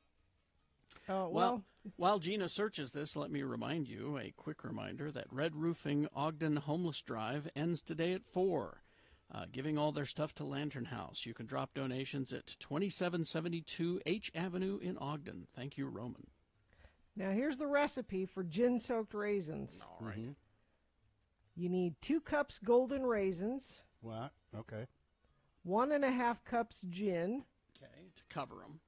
Oh, Well, while Gina searches this, let me remind you, a quick reminder, that Red Roofing Ogden Homeless Drive ends today at 4. Giving all their stuff to Lantern House. You can drop donations at 2772 H Avenue in Ogden. Thank you, Roman. now here's the recipe for gin soaked raisins. All right. You need 2 cups golden raisins, What? Okay. 1.5 cups gin. Okay, to cover them.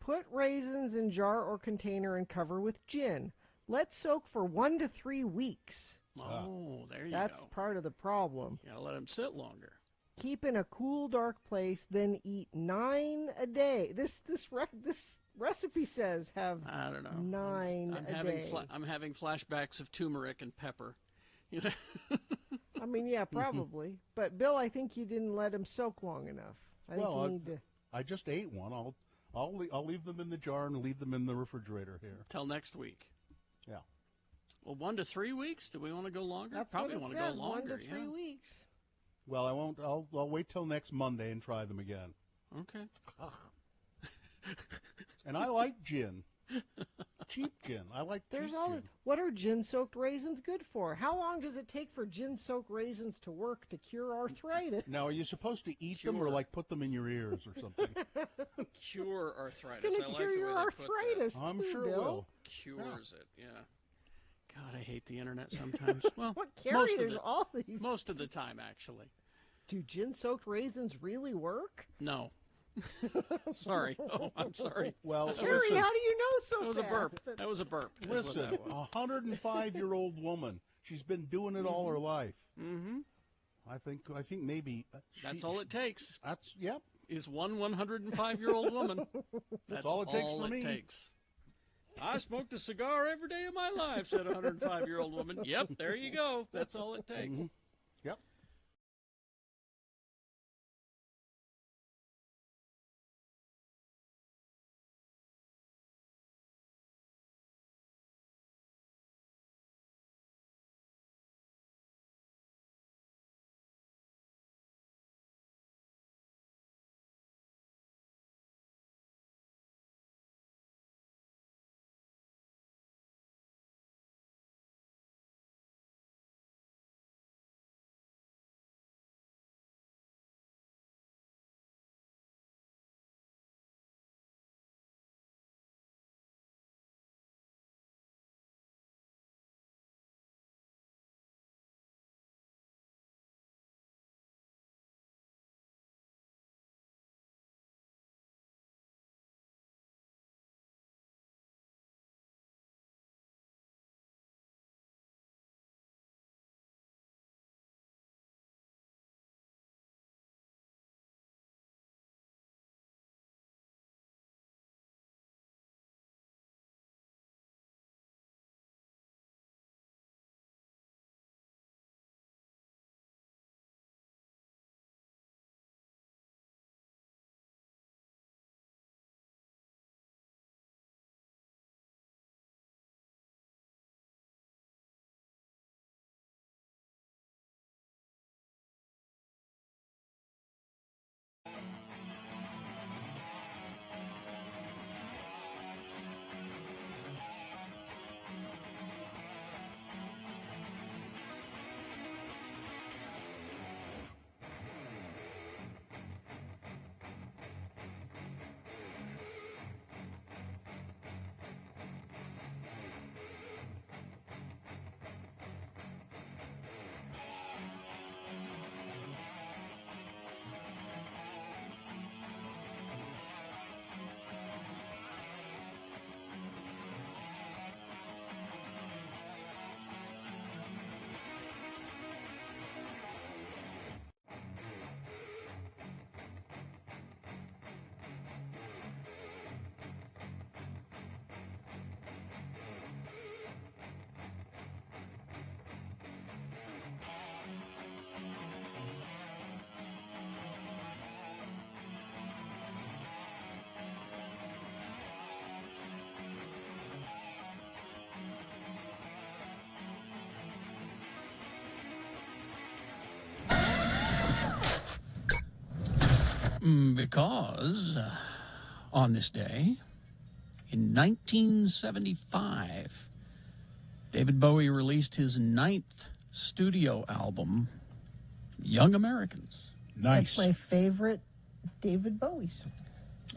Put raisins in jar or container and cover with gin. Let soak for 1 to 3 weeks. Oh, there you That's go. part of the problem. You gotta let them sit longer. Keep in a cool, dark place, then eat 9 a day. This recipe says have I don't know. 9 I'm a having day. I'm having flashbacks of turmeric and pepper. You know. I mean, yeah, probably. But Bill, I think you didn't let them soak long enough. I think you need to. I just ate one. I'll leave them in the jar and leave them in the refrigerator here. Till next week. Yeah. Well, 1 to 3 weeks. Do we want to go longer? That's Probably what it want to says. go longer. 1 to 3 yeah. weeks. Well, I won't. I'll wait till next Monday and try them again. Okay. And I like gin. Cheap gin. I like There's cheap all. gin. What are gin-soaked raisins good for? How long does it take for gin-soaked raisins to work to cure arthritis? Now, are you supposed to eat them or like put them in your ears or something? Cure arthritis. It's going I to like cure the way your they put that. arthritis. I'm too, sure it Bill. will. Cures it. Yeah. God, I hate the internet sometimes. Well, What, Carrie? most of There's the, all these. most of the time, actually. Do gin-soaked raisins really work? No. Sorry. Oh, I'm sorry. Well, Carrie, listen, how do you know so That was a fast? burp. That was a burp. is what listen, that was. a 105-year-old woman. She's been doing it all her life. Mm-hmm. I think maybe That's all it takes. That's yep. Is one 105-year-old woman. That's all it takes for me. Takes. I smoked a cigar every day of my life, said a 105-year-old woman. Yep, there you go. That's all it takes. Yep. Because on this day, in 1975, David Bowie released his 9th studio album, Young Americans. That's my favorite David Bowie song.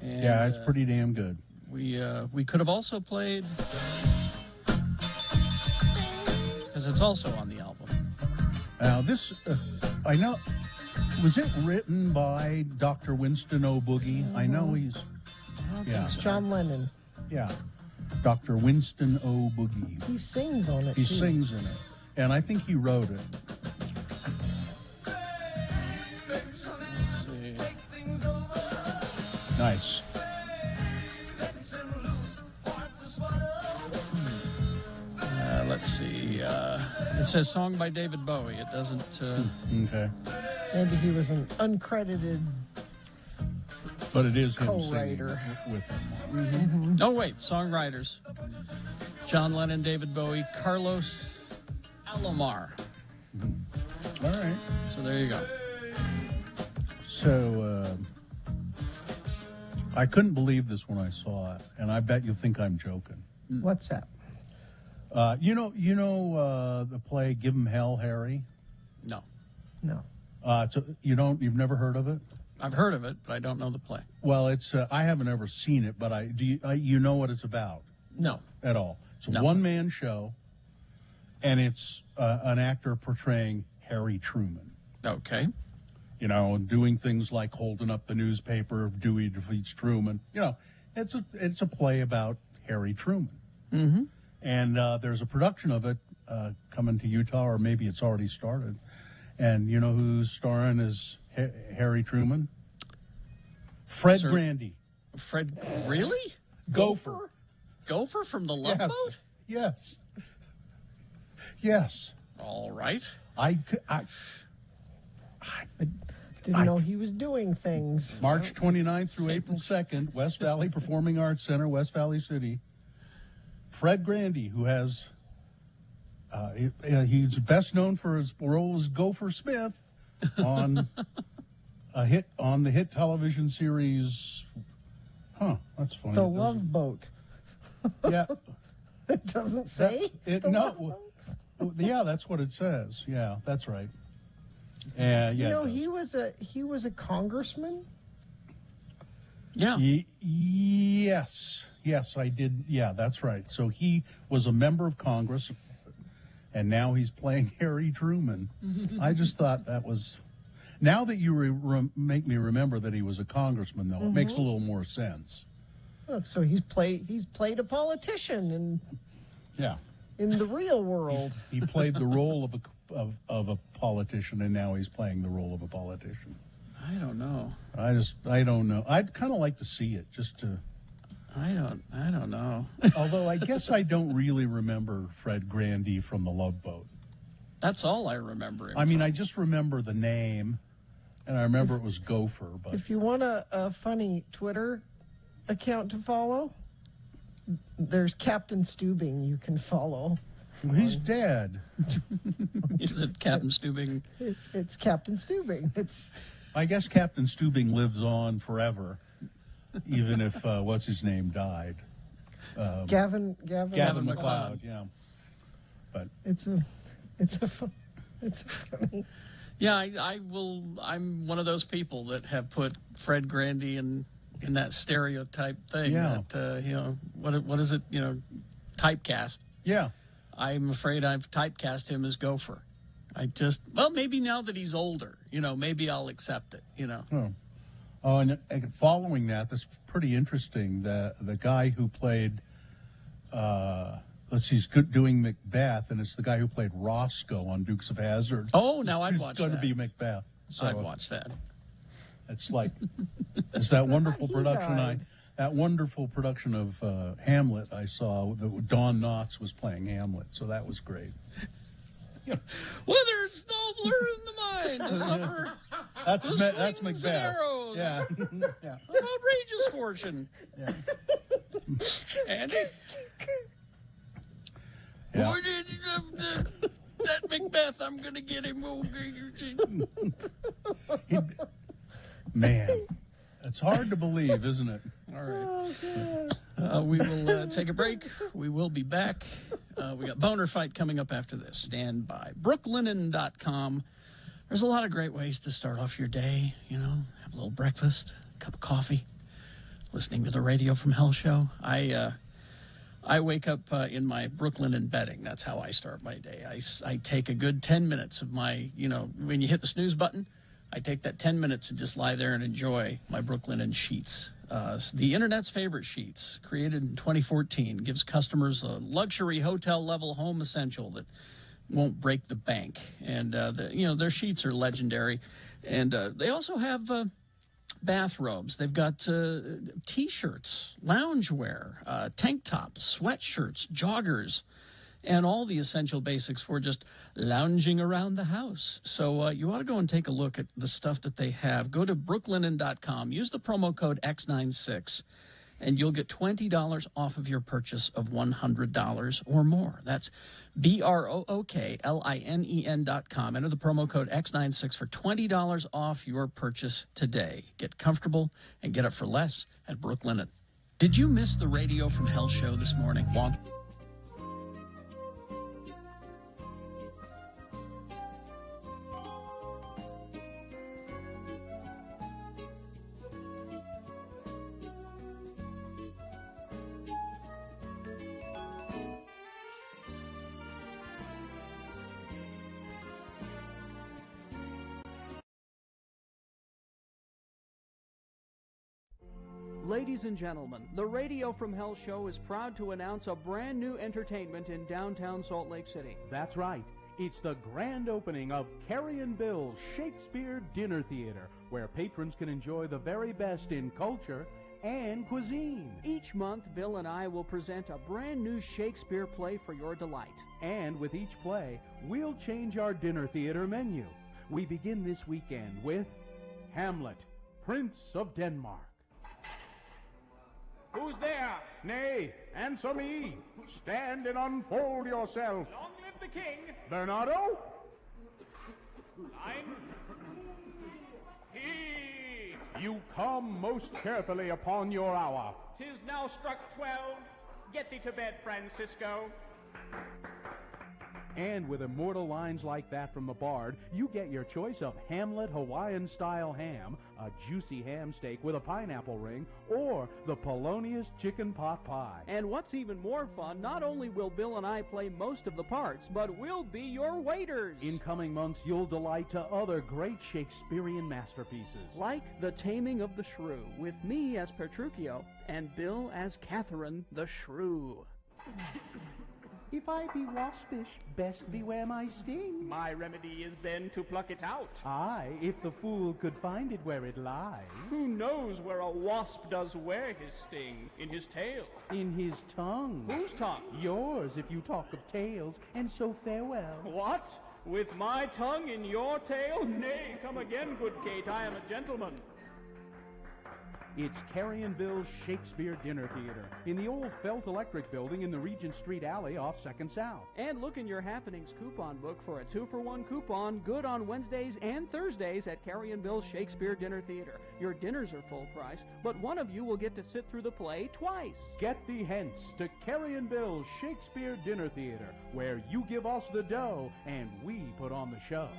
And, yeah, it's pretty damn good. We could have also played, because it's also on the album. Now this, I know, was it written by Dr. Winston O. Boogie? I know he's, yeah, John Lennon. yeah, Dr. Winston O. Boogie. He sings on it. He too. sings in it, and I think he wrote it. Let's see. Nice. Let's see. It says song by David Bowie. It doesn't. Okay. Maybe he was an uncredited But it is him co-writer. singing with him. Mm-hmm. Oh, wait. Songwriters. John Lennon, David Bowie, Carlos Alomar. All right. So there you go. So I couldn't believe this when I saw it, and I bet you think I'm joking. What's that? You know the play "Give 'Em Hell, Harry." No. You've never heard of it? I've heard of it, but I don't know the play. Well, it's I haven't ever seen it, but you know what it's about? No. At all. It's a No. one-man show, and it's an actor portraying Harry Truman. Okay. You know, doing things like holding up the newspaper of Dewey Defeats Truman. You know, it's a play about Harry Truman. Mm-hmm. And there's a production of it coming to Utah, or maybe it's already started. And you know who's starring as Harry Truman? Fred Sir- Grandy. Fred, really? Gopher. Gopher from the Love Boat? Yes. Yes. All right. I Didn't know he was doing things. March 29th through April 2nd, West Valley Performing Arts Center, West Valley City. Fred Grandy, who has, he's best known for his role as Gopher Smith on the hit television series. That's funny. The Love Boat. Yeah. It doesn't say? The Love Boat? Yeah, that's what it says. Yeah, that's right. Yeah, You know, it he was a congressman. Yeah. Yes, I did. Yeah, that's right. So he was a member of Congress, and now he's playing Harry Truman. I just thought that was. Now that you make me remember that he was a congressman, though, it makes a little more sense. Oh, so he's played a politician Yeah, in the real world. he played the role of a politician, and now he's playing the role of a politician. I don't know. I don't know. I'd kind of like to see it just to. I don't know. Although I guess I don't really remember Fred Grandy from The Love Boat. That's all I remember. I mean, I just remember the name, and I remember it was Gopher. But If you want a funny Twitter account to follow, there's Captain Stubing you can follow. he's dead. Is it Captain Stubing? It's Captain Stubing. I guess Captain Stubing lives on forever, even if what's his name died. Gavin McLeod. Yeah, but it's funny. Yeah, I will. I'm one of those people that have put Fred Grandy in that stereotype thing. Yeah. That what is it? Typecast. Yeah. I'm afraid I've typecast him as Gopher. Maybe now that he's older, maybe I'll accept it. Oh, and following that, that's pretty interesting. The guy who played, he's doing Macbeth, and it's the guy who played Roscoe on Dukes of Hazzard. Oh, now I'd watch going that. to be Macbeth. So I'd watch that. It's like it's that wonderful He production. died. That wonderful production of Hamlet I saw. Don Knotts was playing Hamlet, so that was great. Whether it's nobler in the mind to suffer That's the that's slings and Macbeth. arrows Yeah. Yeah. of outrageous fortune. Yeah. Andy? Yeah. Boy, that Macbeth, I'm going to get him. Man, It's hard to believe, isn't it? All right. We will take a break. We will be back. We got Boner Fight coming up after this. Stand by. Brooklinen.com. There's a lot of great ways to start off your day. You know, have a little breakfast, a cup of coffee, listening to the Radio from Hell show. I wake up in my Brooklinen bedding. That's how I start my day. I take a good 10 minutes of my, you know, when you hit the snooze button, I take that 10 minutes and just lie there and enjoy my Brooklinen sheets. The internet's favorite sheets, created in 2014, gives customers a luxury hotel-level home essential that won't break the bank. And, their sheets are legendary. And they also have bathrobes. They've got T-shirts, loungewear, tank tops, sweatshirts, joggers, and all the essential basics for just lounging around the house. So you ought to go and take a look at the stuff that they have. Go to brooklinen.com. Use the promo code X96, and you'll get $20 off of your purchase of $100 or more. That's BROOKLINEN.com. Enter the promo code X96 for $20 off your purchase today. Get comfortable and get it for less at Brooklinen. Did you miss the Radio from Hell show this morning? Ladies and gentlemen, the Radio from Hell show is proud to announce a brand new entertainment in downtown Salt Lake City. That's right. It's the grand opening of Carrie and Bill's Shakespeare Dinner Theater, where patrons can enjoy the very best in culture and cuisine. Each month, Bill and I will present a brand new Shakespeare play for your delight. And with each play, we'll change our dinner theater menu. We begin this weekend with Hamlet, Prince of Denmark. Who's there? Nay, answer me. Stand and unfold yourself. Long live the king. Bernardo? I'm... He. You come most carefully upon your hour. 'Tis now struck 12. Get thee to bed, Francisco. And with immortal lines like that from the Bard, you get your choice of Hamlet Hawaiian-style ham, a juicy ham steak with a pineapple ring, or the Polonius chicken pot pie. And what's even more fun, not only will Bill and I play most of the parts, but we'll be your waiters. In coming months, you'll delight to other great Shakespearean masterpieces. Like The Taming of the Shrew, with me as Petruchio, and Bill as Catherine the Shrew. If I be waspish, best beware my sting. My remedy is then to pluck it out. Aye, if the fool could find it where it lies. Who knows where a wasp does wear his sting? In his tail. In his tongue. Whose tongue? Yours, if you talk of tails, and so farewell. What? With my tongue in your tail? Nay, come again, good Kate, I am a gentleman. It's Carrie and Bill's Shakespeare Dinner Theater in the old Felt Electric building in the Regent Street alley off 2nd South. And look in your Happenings coupon book for a 2-for-1 coupon, good on Wednesdays and Thursdays at Carrie and Bill's Shakespeare Dinner Theater. Your dinners are full price, but one of you will get to sit through the play twice. Get thee hence to Carrie and Bill's Shakespeare Dinner Theater, where you give us the dough and we put on the show.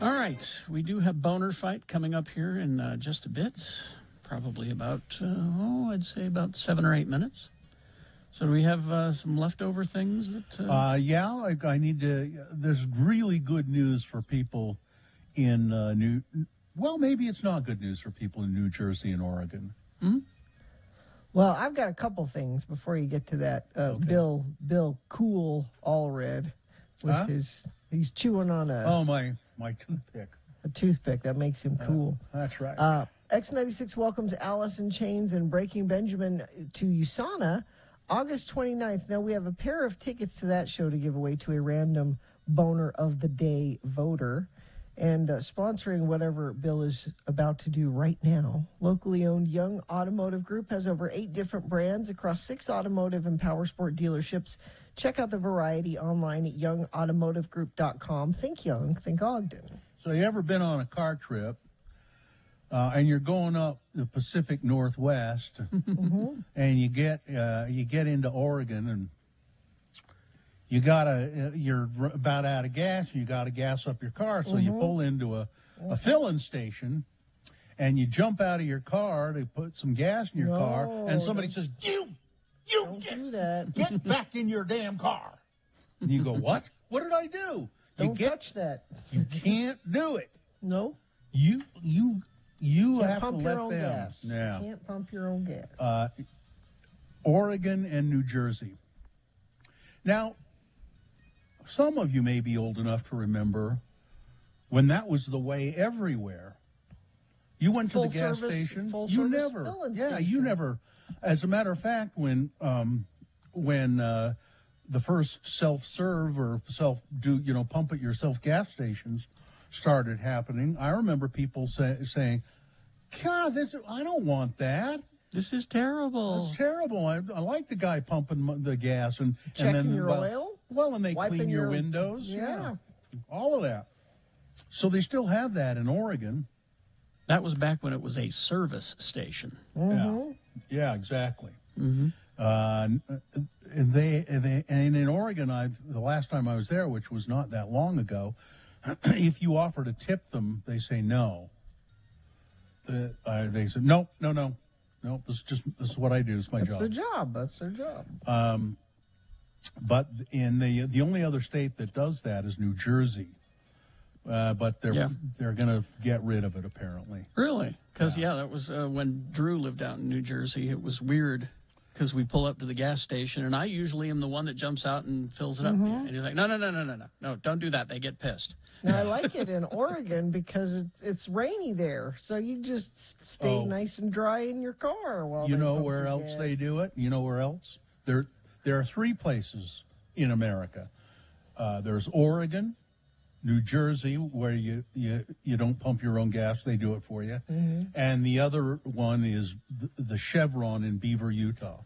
All right, we do have Boner Fight coming up here in just a bit, probably about, I'd say about 7 or 8 minutes. So do we have some leftover things that... Yeah, I need to... There's really good news for people in well, maybe it's not good news for people in New Jersey and Oregon. Hmm? Well, I've got a couple things before you get to that. Okay. Bill Cool Allred with he's chewing on my toothpick. A toothpick that makes him cool. That's right. X96 welcomes Alice in Chains and Breaking Benjamin to USANA August 29th. Now we have a pair of tickets to that show to give away to a random Boner of the Day voter. And sponsoring whatever Bill is about to do right now, locally owned Young Automotive Group has over 8 different brands across 6 automotive and powersport dealerships. Check out the variety online at youngautomotivegroup.com. Think Young, think Ogden. So you ever been on a car trip and you're going up the Pacific Northwest and you get into Oregon and you're about out of gas, and you got to gas up your car, so you pull into a filling station, and you jump out of your car to put some gas in your car, and somebody says, "You get back in your damn car." And you go, "What? What did I do?" Don't touch that. You can't do it. No. You Can't have pump to your let own them. gas. Yeah. You can't pump your own gas. Oregon and New Jersey. Now, some of you may be old enough to remember when that was the way everywhere. You went to the gas station. You never. As a matter of fact, when the first self-serve or pump it yourself gas stations started happening, I remember people saying, "God, I don't want that. This is terrible. It's terrible. I like the guy pumping the gas and Checking then your oil. Well, and they Wiping clean your your windows. Yeah. All of that. So they still have that in Oregon. That was back when it was a service station. Yeah, exactly. Mm-hmm. And in Oregon, the last time I was there, which was not that long ago, if you offer to tip them, they say no. They say no. This is what I do. It's my job. That's their job. But in the only other state that does that is New Jersey. But they're going to get rid of it apparently. Really? Because that was when Drew lived out in New Jersey. It was weird because we pull up to the gas station, and I usually am the one that jumps out and fills it up. And he's like, no, don't do that. They get pissed. Now, I like it in Oregon because it's rainy there, so you just stay nice and dry in your car while you know where else they do it. You know where else? There are 3 places in America. There's Oregon, New Jersey, where you don't pump your own gas; they do it for you. And the other one is the Chevron in Beaver, Utah.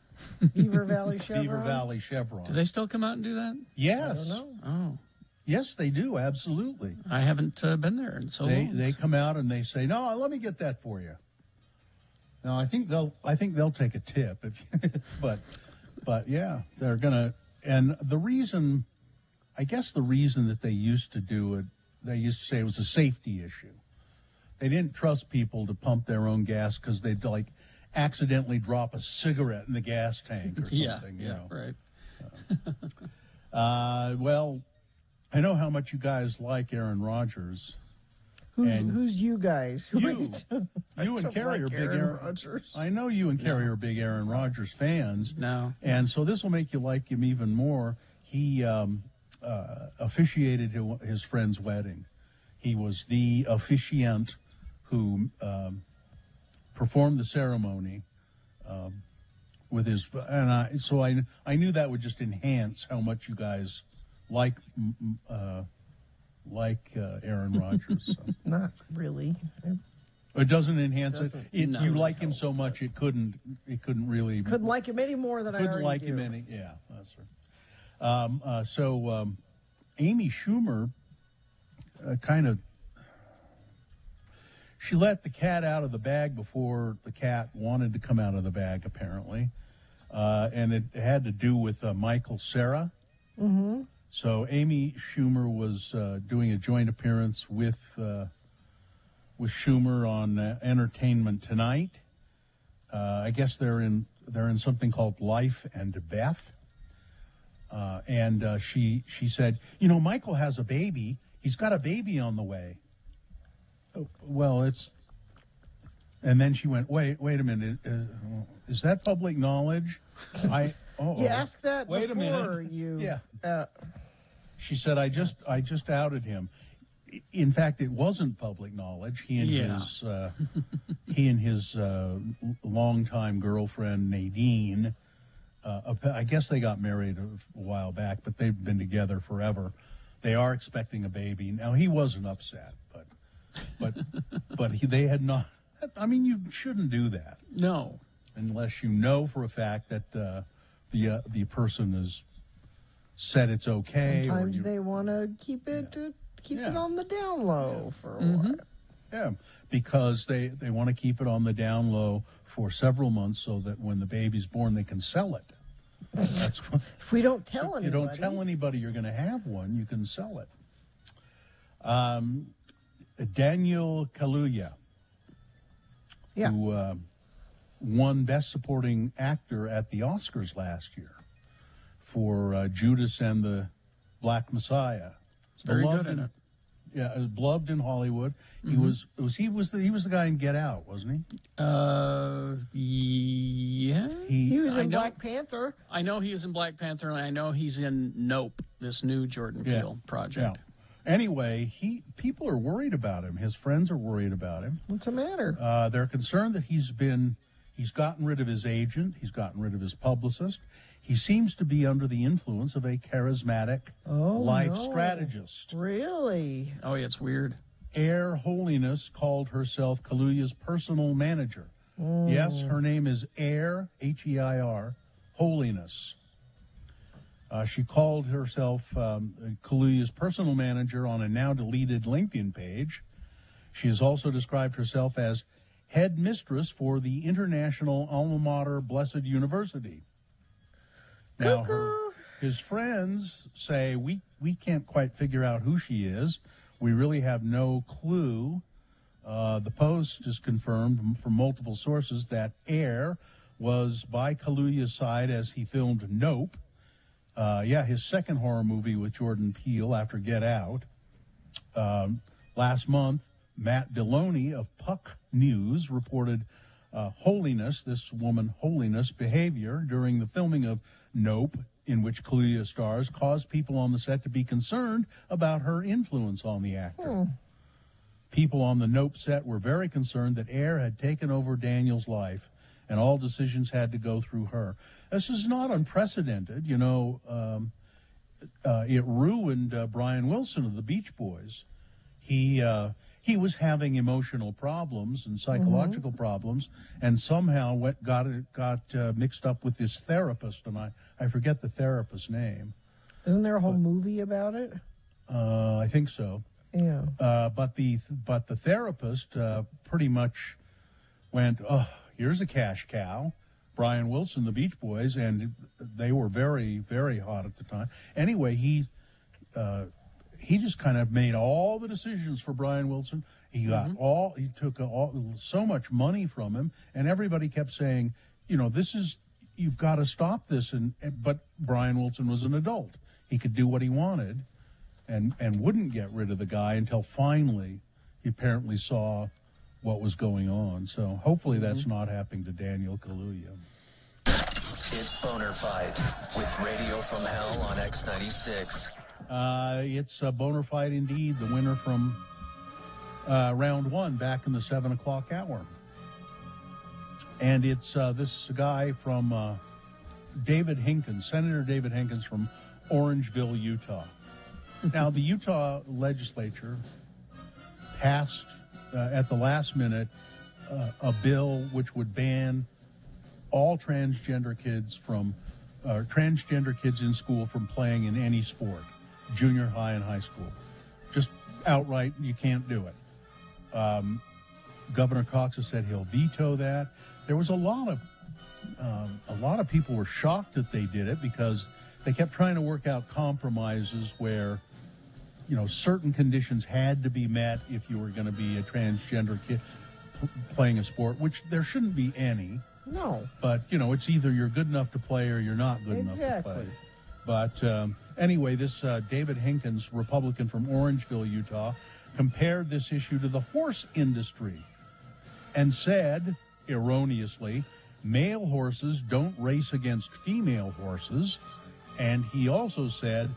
Beaver Valley Chevron. Beaver Valley Chevron. Do they still come out and do that? Yes. I don't know. Oh. Yes, they do. Absolutely. I haven't been there in so long. They come out and they say, "No, let me get that for you." Now I think they'll take a tip, but yeah, they're gonna. And the reason that they used to do it, they used to say it was a safety issue. They didn't trust people to pump their own gas because they'd accidentally drop a cigarette in the gas tank or something. Right. Well, I know how much you guys like Aaron Rodgers. Who's you guys? You and Carrie are big Aaron Rodgers. I know you and Carrie are big Aaron Rodgers fans. No. And so this will make you like him even more. He officiated his friend's wedding. He was the officiant who performed the ceremony with his. And I knew that would just enhance how much you guys like Aaron Rodgers. So. Not really. It doesn't enhance it. No, you like him so much it couldn't really. Couldn't like him any more than I already like do. him any. Yeah, that's right. So Amy Schumer she let the cat out of the bag before the cat wanted to come out of the bag, apparently, and it had to do with Michael Cera. So Amy Schumer was doing a joint appearance with Schumer on Entertainment Tonight. I guess they're in something called Life and Beth. And she said, Michael has a baby. He's got a baby on the way. Oh, well, and then she went, wait a minute. Is that public knowledge? You asked that wait before a minute. you. Yeah. She said, I just outed him. In fact, it wasn't public knowledge. He and his longtime girlfriend Nadine. I guess they got married a while back, but they've been together forever. They are expecting a baby now. He wasn't upset, but they had not. I mean, you shouldn't do that. No, unless you know for a fact that the person has said it's okay. Sometimes they want to keep it on the down low for a while. Yeah, because they want to keep it on the down low for several months so that when the baby's born, they can sell it. That's what, if we don't tell anybody. You don't tell anybody you're going to have one, you can sell it. Daniel Kaluuya, who won Best Supporting Actor at the Oscars last year for Judas and the Black Messiah. Very good in it. Yeah, beloved in Hollywood. He was the guy in Get Out, wasn't he? Yeah. He was in Black Panther. I know he is in Black Panther, and I know he's in Nope, this new Jordan Peele project. Yeah. Anyway, people are worried about him. His friends are worried about him. What's the matter? They're concerned that he's gotten rid of his agent. He's gotten rid of his publicist. He seems to be under the influence of a charismatic life strategist. Really? Oh, yeah, it's weird. Air Holiness called herself Kaluuya's personal manager. Yes, her name is Air, H-E-I-R, Holiness. She called herself Kaluuya's personal manager on a now-deleted LinkedIn page. She has also described herself as head mistress for the International Alma Mater Blessed University. Now, his friends say, we can't quite figure out who she is. We really have no clue. The Post has confirmed from multiple sources that Air was by Kaluuya's side as he filmed Nope. His second horror movie with Jordan Peele after Get Out. Last month, Matt Deloney of Puck News reported Holiness behavior during the filming of Nope, in which Kaluuya stars, caused people on the set to be concerned about her influence on the actor. People on the Nope set were very concerned that Air had taken over Daniel's life and all decisions had to go through her. This is not unprecedented. It ruined Brian Wilson of the Beach Boys. He was having emotional problems and psychological problems, and somehow got mixed up with this therapist, and I forget the therapist's name. Isn't there a whole movie about it? I think so. Yeah. But the therapist pretty much went, oh, here's a cash cow. Brian Wilson, the Beach Boys, and they were very, very hot at the time. Anyway, he just kind of made all the decisions for Brian Wilson. He got he took so much money from him, and everybody kept saying, you've got to stop this. But Brian Wilson was an adult. He could do what he wanted and wouldn't get rid of the guy until finally he apparently saw what was going on. So hopefully that's not happening to Daniel Kaluuya. It's Bonafide with Radio from Hell on X96. It's Bonafide indeed, the winner from round one back in the 7 o'clock hour. And it's this guy from David Hinkins, Senator David Hinkins from Orangeville, Utah. Now, the Utah legislature passed at the last minute a bill which would ban all transgender kids in school from playing in any sport, junior high and high school. Just outright, you can't do it. Governor Cox has said he'll veto that. There was a lot of people were shocked that they did it because they kept trying to work out compromises where, you know, certain conditions had to be met if you were going to be a transgender kid playing a sport, which there shouldn't be any. No. But, you know, it's either you're good enough to play or you're not good enough to play. But anyway, this David Hinkins, Republican from Orangeville, Utah, compared this issue to the horse industry and said, erroneously, male horses don't race against female horses. And he also said,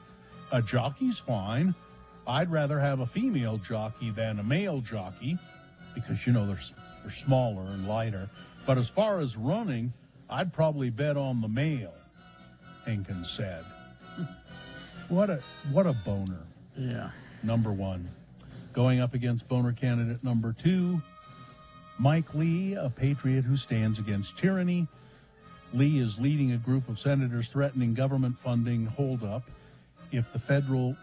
a jockey's fine. I'd rather have a female jockey than a male jockey because, you know, they're smaller and lighter. But as far as running, I'd probably bet on the male, Hinkins said. What a boner. Yeah. Number one. Going up against boner candidate number 2, Mike Lee, a patriot who stands against tyranny. Lee is leading a group of senators threatening government funding holdup if the federal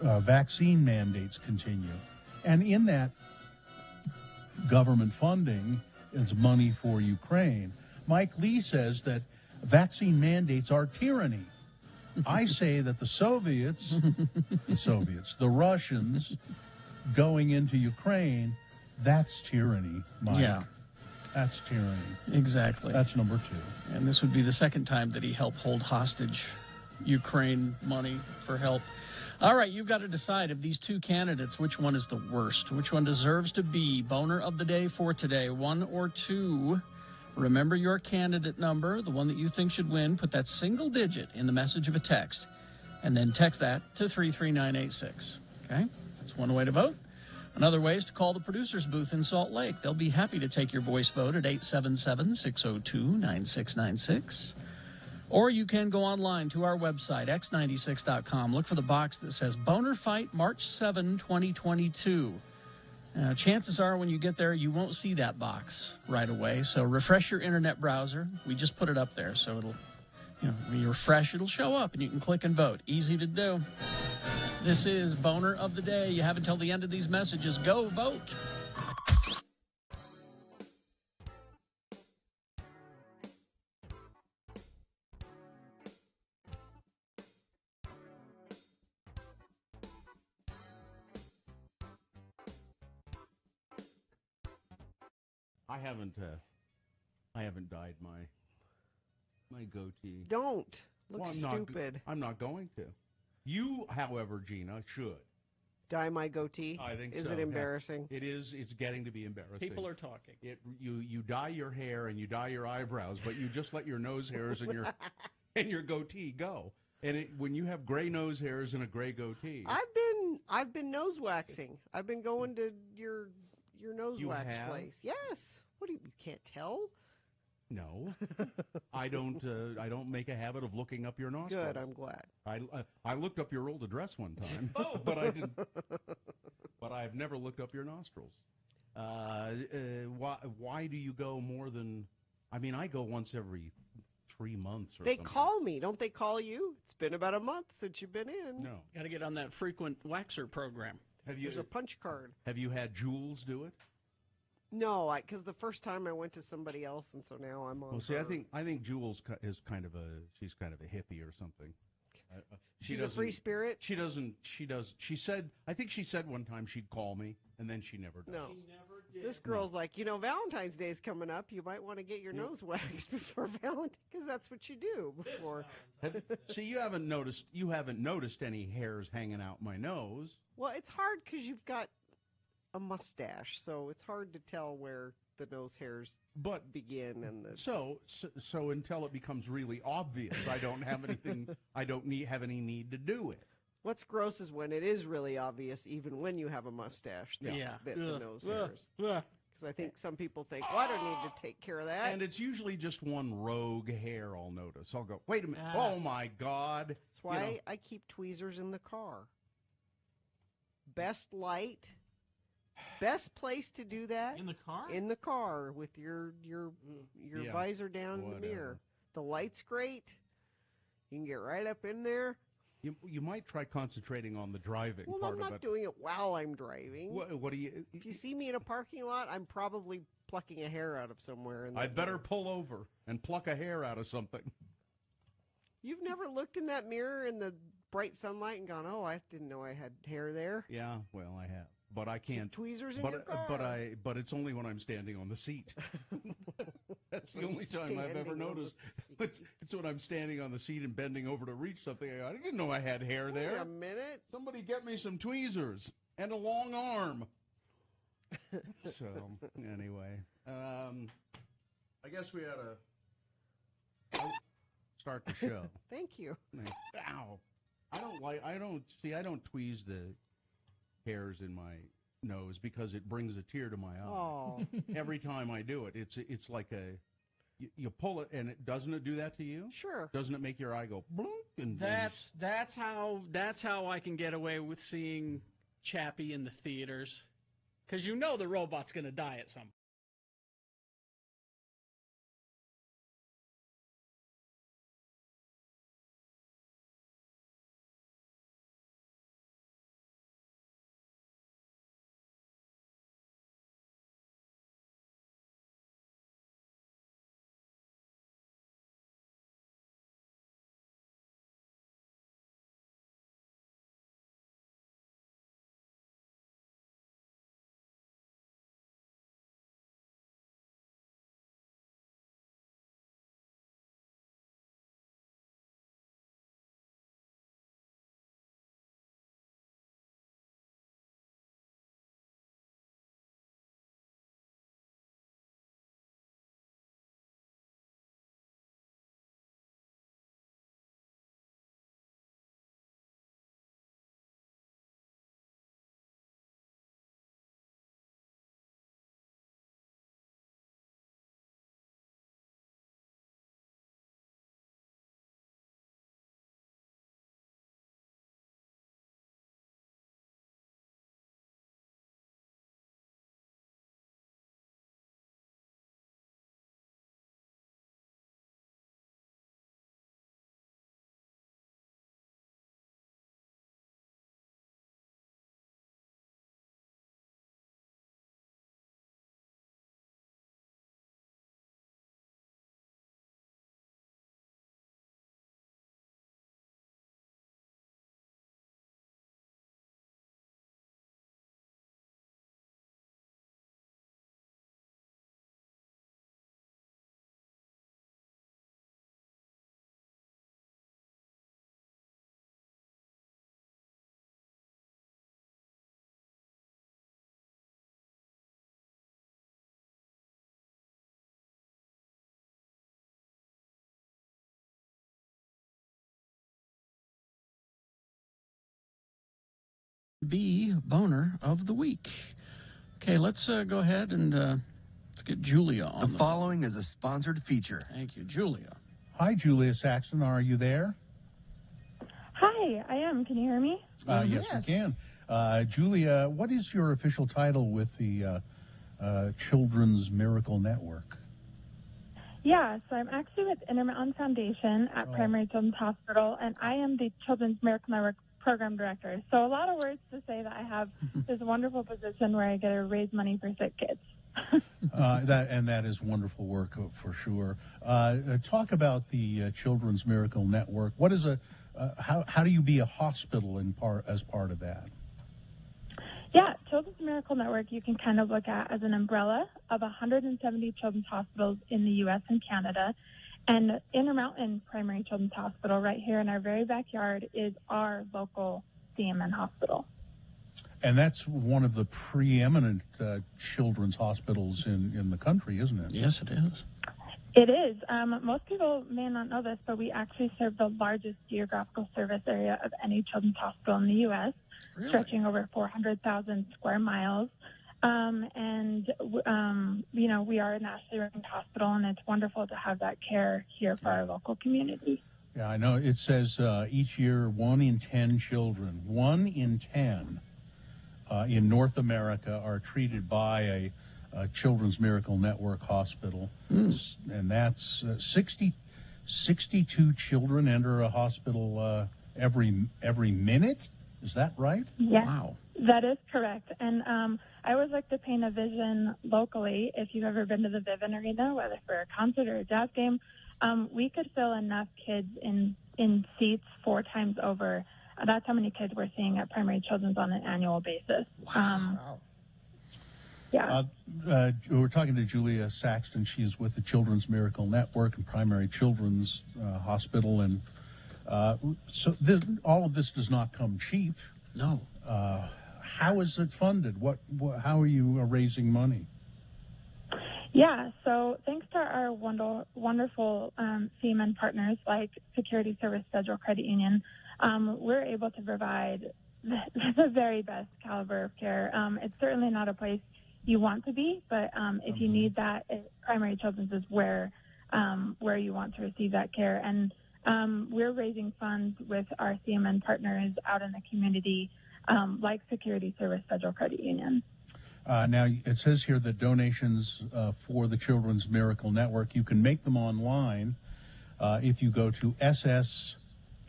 vaccine mandates continue. And in that government funding is money for Ukraine. Mike Lee says that vaccine mandates are tyranny. I say that the Russians going into Ukraine, that's tyranny, Mike. Yeah. That's tyranny. Exactly. That's number 2. And this would be the second time that he helped hold hostage Ukraine money for help. All right, you've got to decide of these 2 candidates, which one is the worst? Which one deserves to be boner of the day for today, 1 or 2? Remember your candidate number, the one that you think should win. Put that single digit in the message of a text, and then text that to 33986. Okay? That's one way to vote. Another way is to call the producer's booth in Salt Lake. They'll be happy to take your voice vote at 877-602-9696. Or you can go online to our website, x96.com. Look for the box that says Boner Fight March 7, 2022. Chances are when you get there, you won't see that box right away. So refresh your internet browser. We just put it up there, so it'll, when you refresh, it'll show up, and you can click and vote. Easy to do. This is Boner of the Day. You have until the end of these messages. Go vote. I haven't dyed my goatee. Don't. Looks Well, stupid. I'm not going to. You, however, Gina, should. Dye my goatee? I think Is so. it embarrassing? It is. It's getting to be embarrassing. People are talking. You dye your hair and you dye your eyebrows, but you just let your nose hairs and your and your goatee go. And when you have gray nose hairs and a gray goatee, I've been nose waxing. I've been going to your nose You wax have? place. Yes. What do you can't tell? no, I don't make a habit of looking up your nostrils. Good, I'm glad. I looked up your old address one time, but I didn't. But I've never looked up your nostrils. Why do you go more than? I mean, I go once every 3 months or They something. call me, don't they call you? It's been about a month since you've been in. No. Got to get on that frequent waxer program. There's a punch card. Have you had Jules do it? No, because the first time I went to somebody else, and so now I'm on. Well, see, her. I think Jules is kind of she's kind of a hippie or something. She's a free spirit. She doesn't. She does. She said. I think she said one time she'd call me, and then she never does. No. This girl's like, Valentine's Day's coming up. You might want to get your nose waxed before Valentine's, because that's what you do before. See, you haven't noticed any hairs hanging out my nose. Well, it's hard because you've got a mustache, so it's hard to tell where the nose hairs begin and the. So until it becomes really obvious, I don't have anything. I don't have any need to do it. What's gross is when it is really obvious, even when you have a mustache. The nose hairs. Because I think some people think, well, I don't need to take care of that. And it's usually just one rogue hair I'll notice. I'll go, wait a minute. Oh, my God. That's why I keep tweezers in the car. Best light. Best place to do that. In the car? In the car with your visor down in the mirror. The light's great. You can get right up in there. You might try concentrating on the driving Well, part I'm of not it. doing it while I'm driving. What do you? If you see me in a parking lot, I'm probably plucking a hair out of somewhere. I'd better pull over and pluck a hair out of something. You've never looked in that mirror in the bright sunlight and gone, "Oh, I didn't know I had hair there." Yeah, well, I have, but I can't. Tweezers in but, your car. But it's only when I'm standing on the seat. That's the only time I've ever noticed. It's when I'm standing on the seat and bending over to reach something. I didn't know I had hair there. Wait a minute. Somebody get me some tweezers and a long arm. So anyway, I guess we ought to start the show. Thank you. Ow! I don't tweeze the hairs in my nose because it brings a tear to my eye. Oh. Every time I do it, it's like you pull it, and doesn't it do that to you? Sure. Doesn't it make your eye go blink? And That's how I can get away with seeing Chappie in the theaters, because you know the robot's going to die at some point. B boner of the week. Okay, let's go ahead and let's get Julia on. The following is a sponsored feature. Thank you, Julia. Hi, Julia Saxon. Are you there? Hi, I am. Can you hear me? Yes, we can. Julia, what is your official title with the Children's Miracle Network? Yeah, so I'm actually with Intermountain Foundation at Primary Children's Hospital, and I am the Children's Miracle Network Program Director. So a lot of words to say that I have this wonderful position where I get to raise money for sick kids. That is wonderful work for sure. Talk about the Children's Miracle Network. What is how do you be a hospital as part of that? Yeah, Children's Miracle Network you can kind of look at as an umbrella of 170 children's hospitals in the U.S. and Canada. And Intermountain Primary Children's Hospital right here in our very backyard is our local CMN hospital. And that's one of the preeminent children's hospitals in the country, isn't it? Yes, it is. It is. Most people may not know this, but we actually serve the largest geographical service area of any children's hospital in the U.S., stretching over 400,000 square miles. We are a nationally ranked hospital, and it's wonderful to have that care here for our local community. Yeah, I know. It says each year 1 in 10 children, 1 in 10 in North America are treated by a Children's Miracle Network hospital. And that's 62 children enter a hospital every minute. Is that right? Yes, wow. That is correct. And I always like to paint a vision locally. If you've ever been to the Vivint Arena, whether for a concert or a jazz game, we could fill enough kids in seats 4 times over. That's how many kids we're seeing at Primary Children's on an annual basis. Wow. Yeah. We're talking to Julia Saxton. She's with the Children's Miracle Network and Primary Children's Hospital. And so all of this does not come cheap. No. How is it funded? How are you raising money? Yeah, so thanks to our wonderful CMN partners like Security Service Federal Credit Union, we're able to provide the very best caliber of care. It's certainly not a place you want to be, but if you need that, Primary Children's is where you want to receive that care. And we're raising funds with our CMN partners out in the community, like Security Service Federal Credit Union. Now, it says here that donations for the Children's Miracle Network, you can make them online if you go to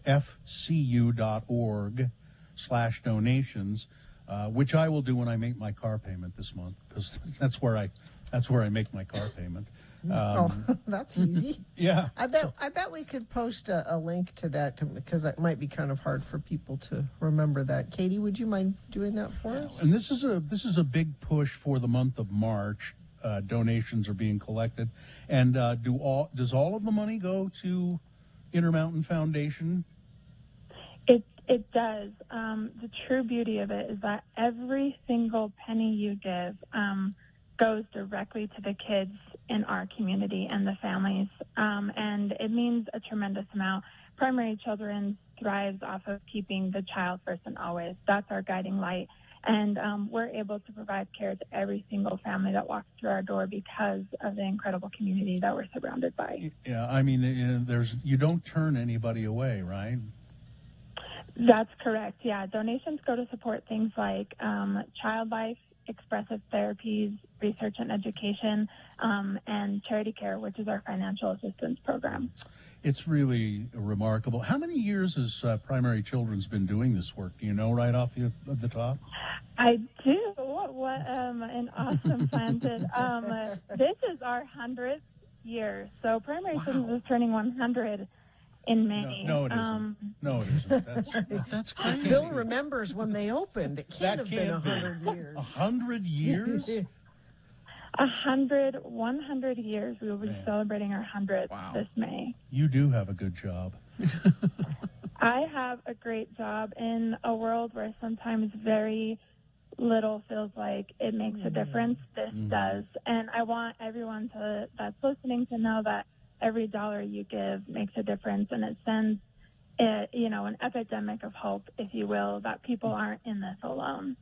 ssfcu.org/donations, which I will do when I make my car payment this month, because that's where I make my car payment. That's easy. Yeah. I bet we could post a link to that because that might be kind of hard for people to remember that. Katie, would you mind doing that for us? And this is a big push for the month of March. Donations are being collected, and does all of the money go to Intermountain Foundation? It does. The true beauty of it is that every single penny you give goes directly to the kids in our community and the families, and it means a tremendous amount. Primary Children thrives off of keeping the child first and always. That's our guiding light, and we're able to provide care to every single family that walks through our door because of the incredible community that we're surrounded by. Yeah, I mean, you don't turn anybody away, right? That's correct. Yeah, donations go to support things like child life, expressive therapies, research and education, and charity care, which is our financial assistance program. It's really remarkable. How many years has Primary Children's been doing this work? Do you know right off the top? I do. What an awesome plan. This is our 100th year. So Primary Children's is turning 100 in May. No, it isn't. No, it isn't. That's crazy. Bill remembers when they opened. It can't have been 100 years. 100 years? 100 years. We will be celebrating our 100th this May. You do have a good job. I have a great job in a world where sometimes very little feels like it makes a difference. This does. And I want everyone that's listening to know that every dollar you give makes a difference, and it sends an epidemic of hope, if you will, that people aren't in this alone.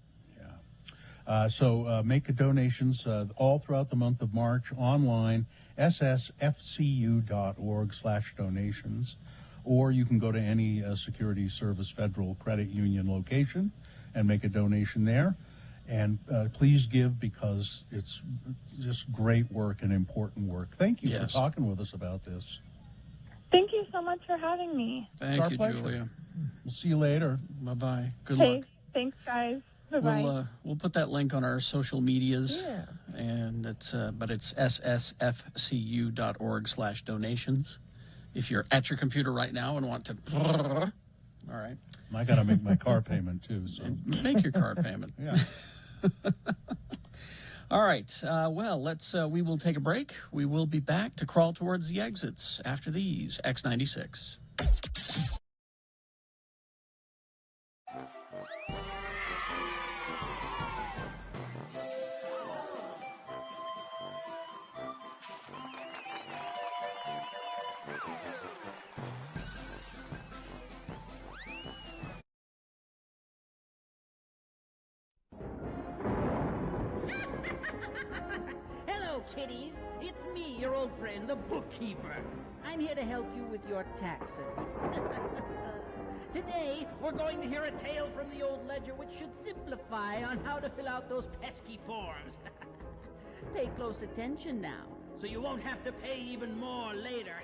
So make donations all throughout the month of March online, ssfcu.org/donations, or you can go to any Security Service Federal Credit Union location and make a donation there. And please give, because it's just great work and important work. Thank you for talking with us about this. Thank you so much for having me. Thank you, Julia. We'll see you later. Bye-bye. Good luck. Thanks, guys. Bye-bye. We'll put that link on our social medias. Yeah. And it's ssfcu.org/donations. If you're at your computer right now and want to, all right. I got to make my car payment too. So make your car payment. Yeah. All right. We will take a break. We will be back to crawl towards the exits after these. X96. Hello, kiddies. It's me, your old friend, the bookkeeper. I'm here to help you with your taxes. Today, we're going to hear a tale from the old ledger which should simplify on how to fill out those pesky forms. Pay close attention now, so you won't have to pay even more later.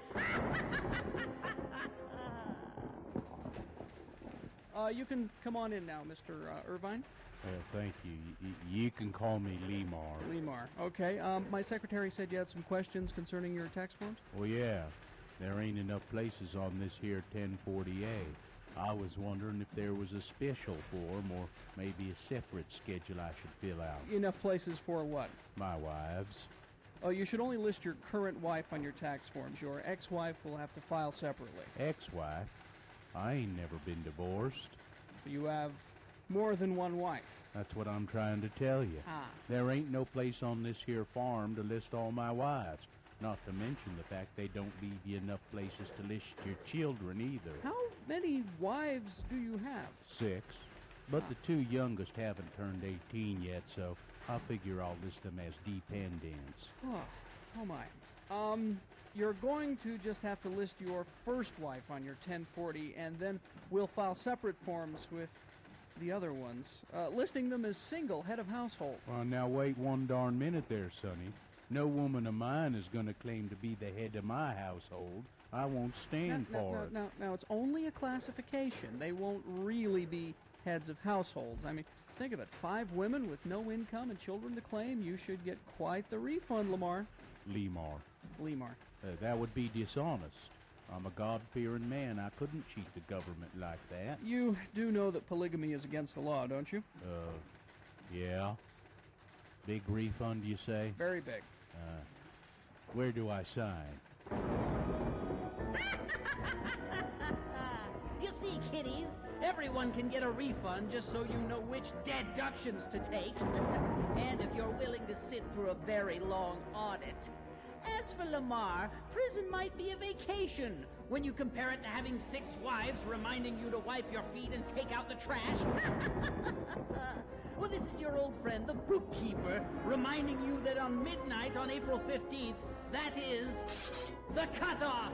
You can come on in now, Mr. Irvine. Thank you. You can call me Lemar. Lemar. Okay. My secretary said you had some questions concerning your tax forms? Well, yeah. There ain't enough places on this here 1040A. I was wondering if there was a special form or maybe a separate schedule I should fill out. Enough places for what? My wives. Oh, you should only list your current wife on your tax forms. Your ex-wife will have to file separately. Ex-wife? I ain't never been divorced. You have more than one wife. That's what I'm trying to tell you. There ain't no place on this here farm to list all my wives. Not to mention the fact they don't leave you enough places to list your children either. How many wives do you have? 6. But the 2 youngest haven't turned 18 yet, so I figure I'll list them as dependents. Oh my. You're going to just have to list your first wife on your 1040, and then we'll file separate forms with the other ones, listing them as single head of household. Well, now wait one darn minute there, Sonny. No woman of mine is going to claim to be the head of my household. I won't stand for it. Now, it's only a classification. They won't really be heads of households. I mean, think of it. 5 women with no income and children to claim. You should get quite the refund, Lamar. Lemar. That would be dishonest. I'm a God-fearing man. I couldn't cheat the government like that. You do know that polygamy is against the law, don't you? Yeah. Big refund, you say? Very big. Where do I sign? You see, kiddies, everyone can get a refund just so you know which deductions to take. And if you're willing to sit through a very long audit. As for Lamar, prison might be a vacation when you compare it to having 6 wives reminding you to wipe your feet and take out the trash. Well, this is your old friend, the bookkeeper, reminding you that on midnight on April 15th, that is the cutoff.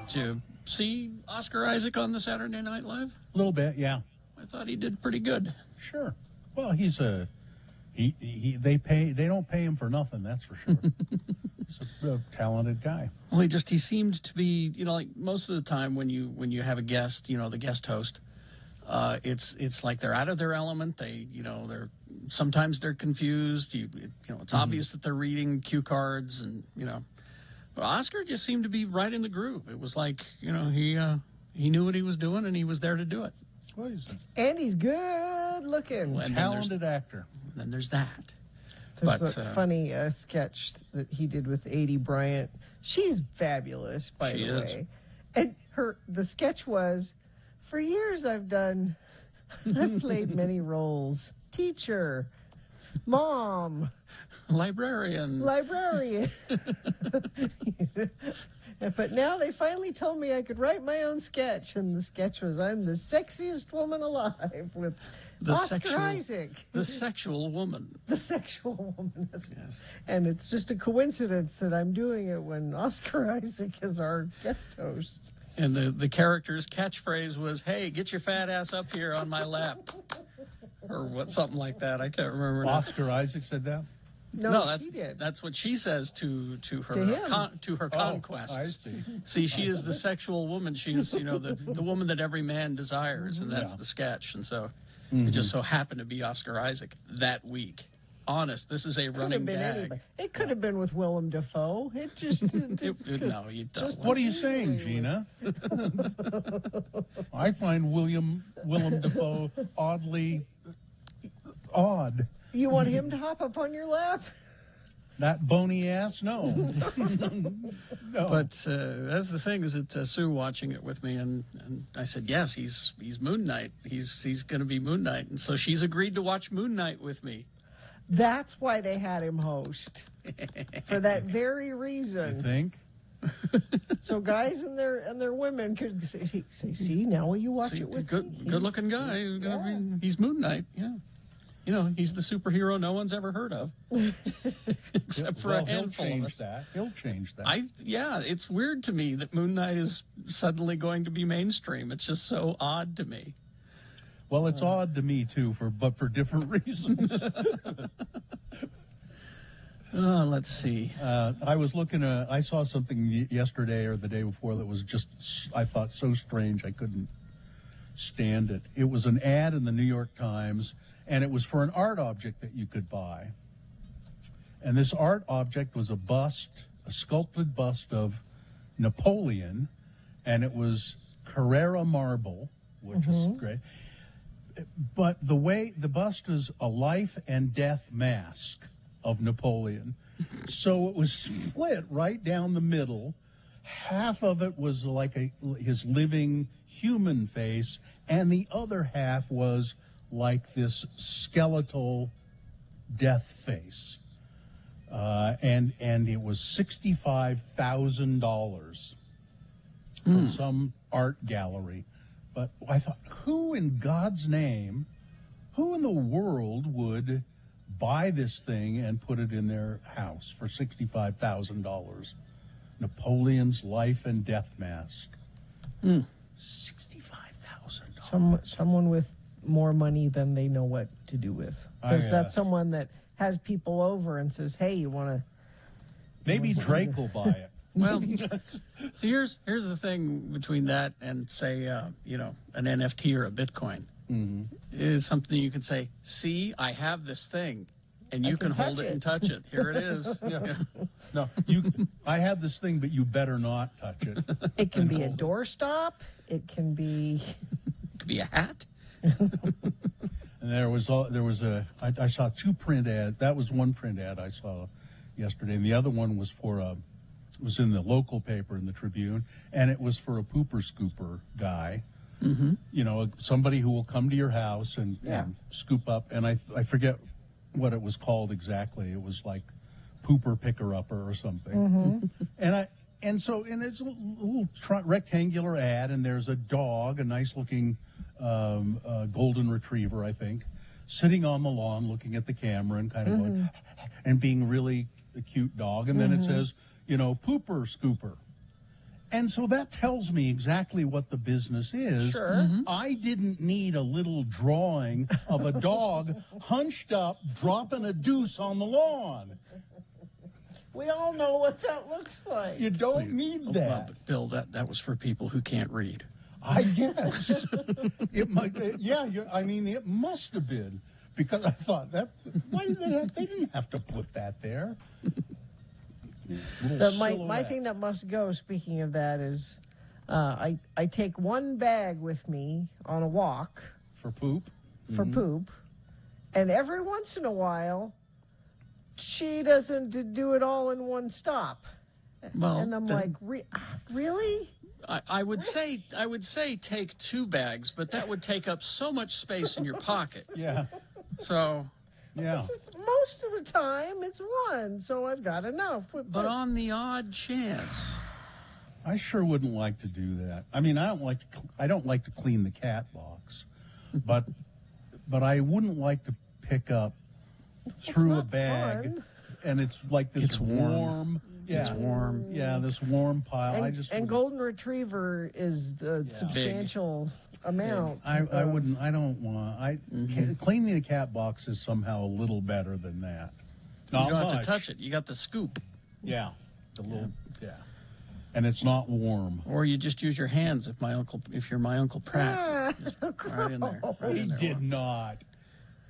Did you see Oscar Isaac on the Saturday Night Live? A little bit, yeah. I thought he did pretty good. Sure. Well, they don't pay him for nothing, that's for sure. He's a talented guy. Well, he seemed to be, like most of the time when you have a guest, the guest host, It's like they're out of their element. Sometimes they're confused. It's obvious that they're reading cue cards, and But Oscar just seemed to be right in the groove. It was like he knew what he was doing, and he was there to do it. Well, and he's good looking, talented actor. Then there's that. There's a funny sketch that he did with Adie Bryant. She's fabulous, by the way. And the sketch was, for years I've played many roles. Teacher, mom, librarian. But now they finally told me I could write my own sketch, and the sketch was, I'm the sexiest woman alive, with Oscar Isaac. The sexual woman. The sexual woman. Yes. And it's just a coincidence that I'm doing it when Oscar Isaac is our guest host. And the character's catchphrase was, "Hey, get your fat ass up here on my lap." Or something like that. I can't remember. Oscar Isaac said that? No, she did. That's what she says to her to her conquests. I see. See, she is the sexual woman. She is, the woman that every man desires, and that's the sketch. And so it just so happened to be Oscar Isaac that week. Honest, this is a running gag. Anybody. It could have been with Willem Dafoe. It just no, you don't. What are you saying, Gina? I find Willem Dafoe oddly odd. You want him to hop up on your lap? That bony ass? No. No. But that's the thing, is that Sue watching it with me, and I said, yes, he's Moon Knight. He's going to be Moon Knight. And so she's agreed to watch Moon Knight with me. That's why they had him host. For that very reason. You think? So guys and their women could say, see, now will you watch it with me? Good looking guy. He's Moon Knight, yeah. He's the superhero no one's ever heard of, except for a handful of us. He'll change that. It's weird to me that Moon Knight is suddenly going to be mainstream. It's just so odd to me. Well, it's odd to me too, but for different reasons. Let's see. I saw something yesterday or the day before that was just, I thought, so strange I couldn't stand it. It was an ad in the New York Times, and it was for an art object that you could buy. And this art object was a sculpted bust of Napoleon, and it was Carrara marble, which is great. But the way the bust is a life and death mask of Napoleon. So it was split right down the middle. Half of it was like his living human face, and the other half was like this skeletal death face. And it was $65,000 from some art gallery. But I thought, who in God's name, who in the world would buy this thing and put it in their house for $65,000? Napoleon's life and death mask. $65,000. Someone with more money than they know what to do with. Because that's someone that has people over and says, hey, you want to... Maybe Drake will buy it. Well, so here's the thing between that and, say, an NFT or a Bitcoin. Mm-hmm. It is something you can say, see, I have this thing, and you can hold it and touch it. Here it is. Yeah. No, I have this thing, but you better not touch it. It can be a doorstop. It can be a hat. And I saw two print ads. That was one print ad I saw yesterday, and the other one was was in the local paper in the Tribune, and it was for a pooper scooper guy. Mm-hmm. Somebody who will come to your house and scoop up, and I forget what it was called exactly. It was like pooper picker upper or something. Mm-hmm. And it's a little rectangular ad, and there's a dog, a nice looking golden retriever, I think, sitting on the lawn looking at the camera and kind of going, and being really a cute dog. And then it says, pooper scooper. And so that tells me exactly what the business is. Sure. Mm-hmm. I didn't need a little drawing of a dog hunched up, dropping a deuce on the lawn. We all know what that looks like. You don't need that. Well, Bill, that was for people who can't read. I guess. It might, it must have been. Because I thought, why did they didn't have to put that there. My thing that must go, speaking of that, is I take one bag with me on a walk. For poop? For poop. And every once in a while, she doesn't do it all in one stop. Well, and I'm like, really? I would say take 2 bags, but that would take up so much space in your pocket. Yeah. So, yeah. Most of the time, it's one, so I've got enough. But on the odd chance, I sure wouldn't like to do that. I mean, I don't like to clean the cat box, but I wouldn't like to pick up through a bag, fun. And it's like this It's warm. Yeah, it's warm. Yeah, this warm pile. And golden retriever is the substantial amount. I don't want. Cleaning the cat box is somehow a little better than that. Not you don't much. have to touch it. You got the scoop. Yeah, the little. Yeah, and it's not warm. Or you just use your hands if you're my Uncle Pratt. Just right in there. Right He in there. did not.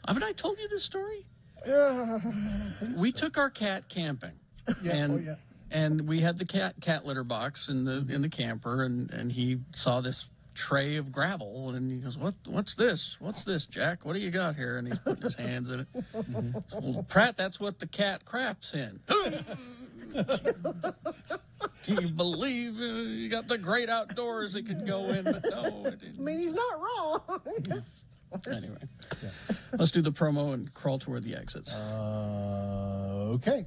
Haven't I told you this story? We took our cat camping. Yeah, and we had the cat litter box in the camper, and he saw this tray of gravel, and he goes, "What's this? What's this, Jack? What do you got here?" And he's putting his hands in it. Well, Pratt, that's what the cat craps in. Can you believe you got the great outdoors it could go in, but no, it didn't. I mean, he's not wrong. Anyway, let's do the promo and crawl toward the exits. Okay.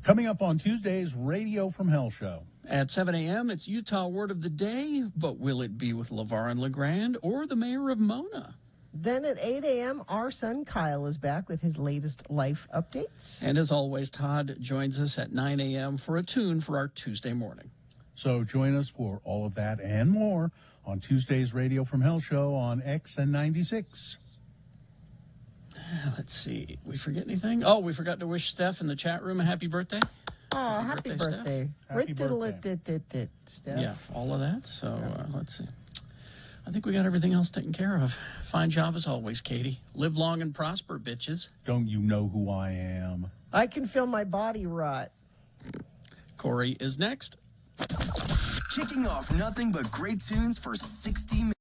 Coming up on Tuesday's Radio from Hell show. At 7 a.m., it's Utah Word of the Day, but will it be with LeVar and LeGrand or the mayor of Mona? Then at 8 a.m., our son Kyle is back with his latest life updates. And as always, Todd joins us at 9 a.m. for a tune for our Tuesday morning. So join us for all of that and more on Tuesday's Radio from Hell show on XN96. Let's see. We forget anything? Oh, we forgot to wish Steph in the chat room a happy birthday. Oh, happy birthday. Happy birthday. Steph. Yeah, all of that. So let's see. I think we got everything else taken care of. Fine job as always, Katie. Live long and prosper, bitches. Don't you know who I am? I can feel my body rot. Corey is next. Kicking off nothing but great tunes for 60 minutes.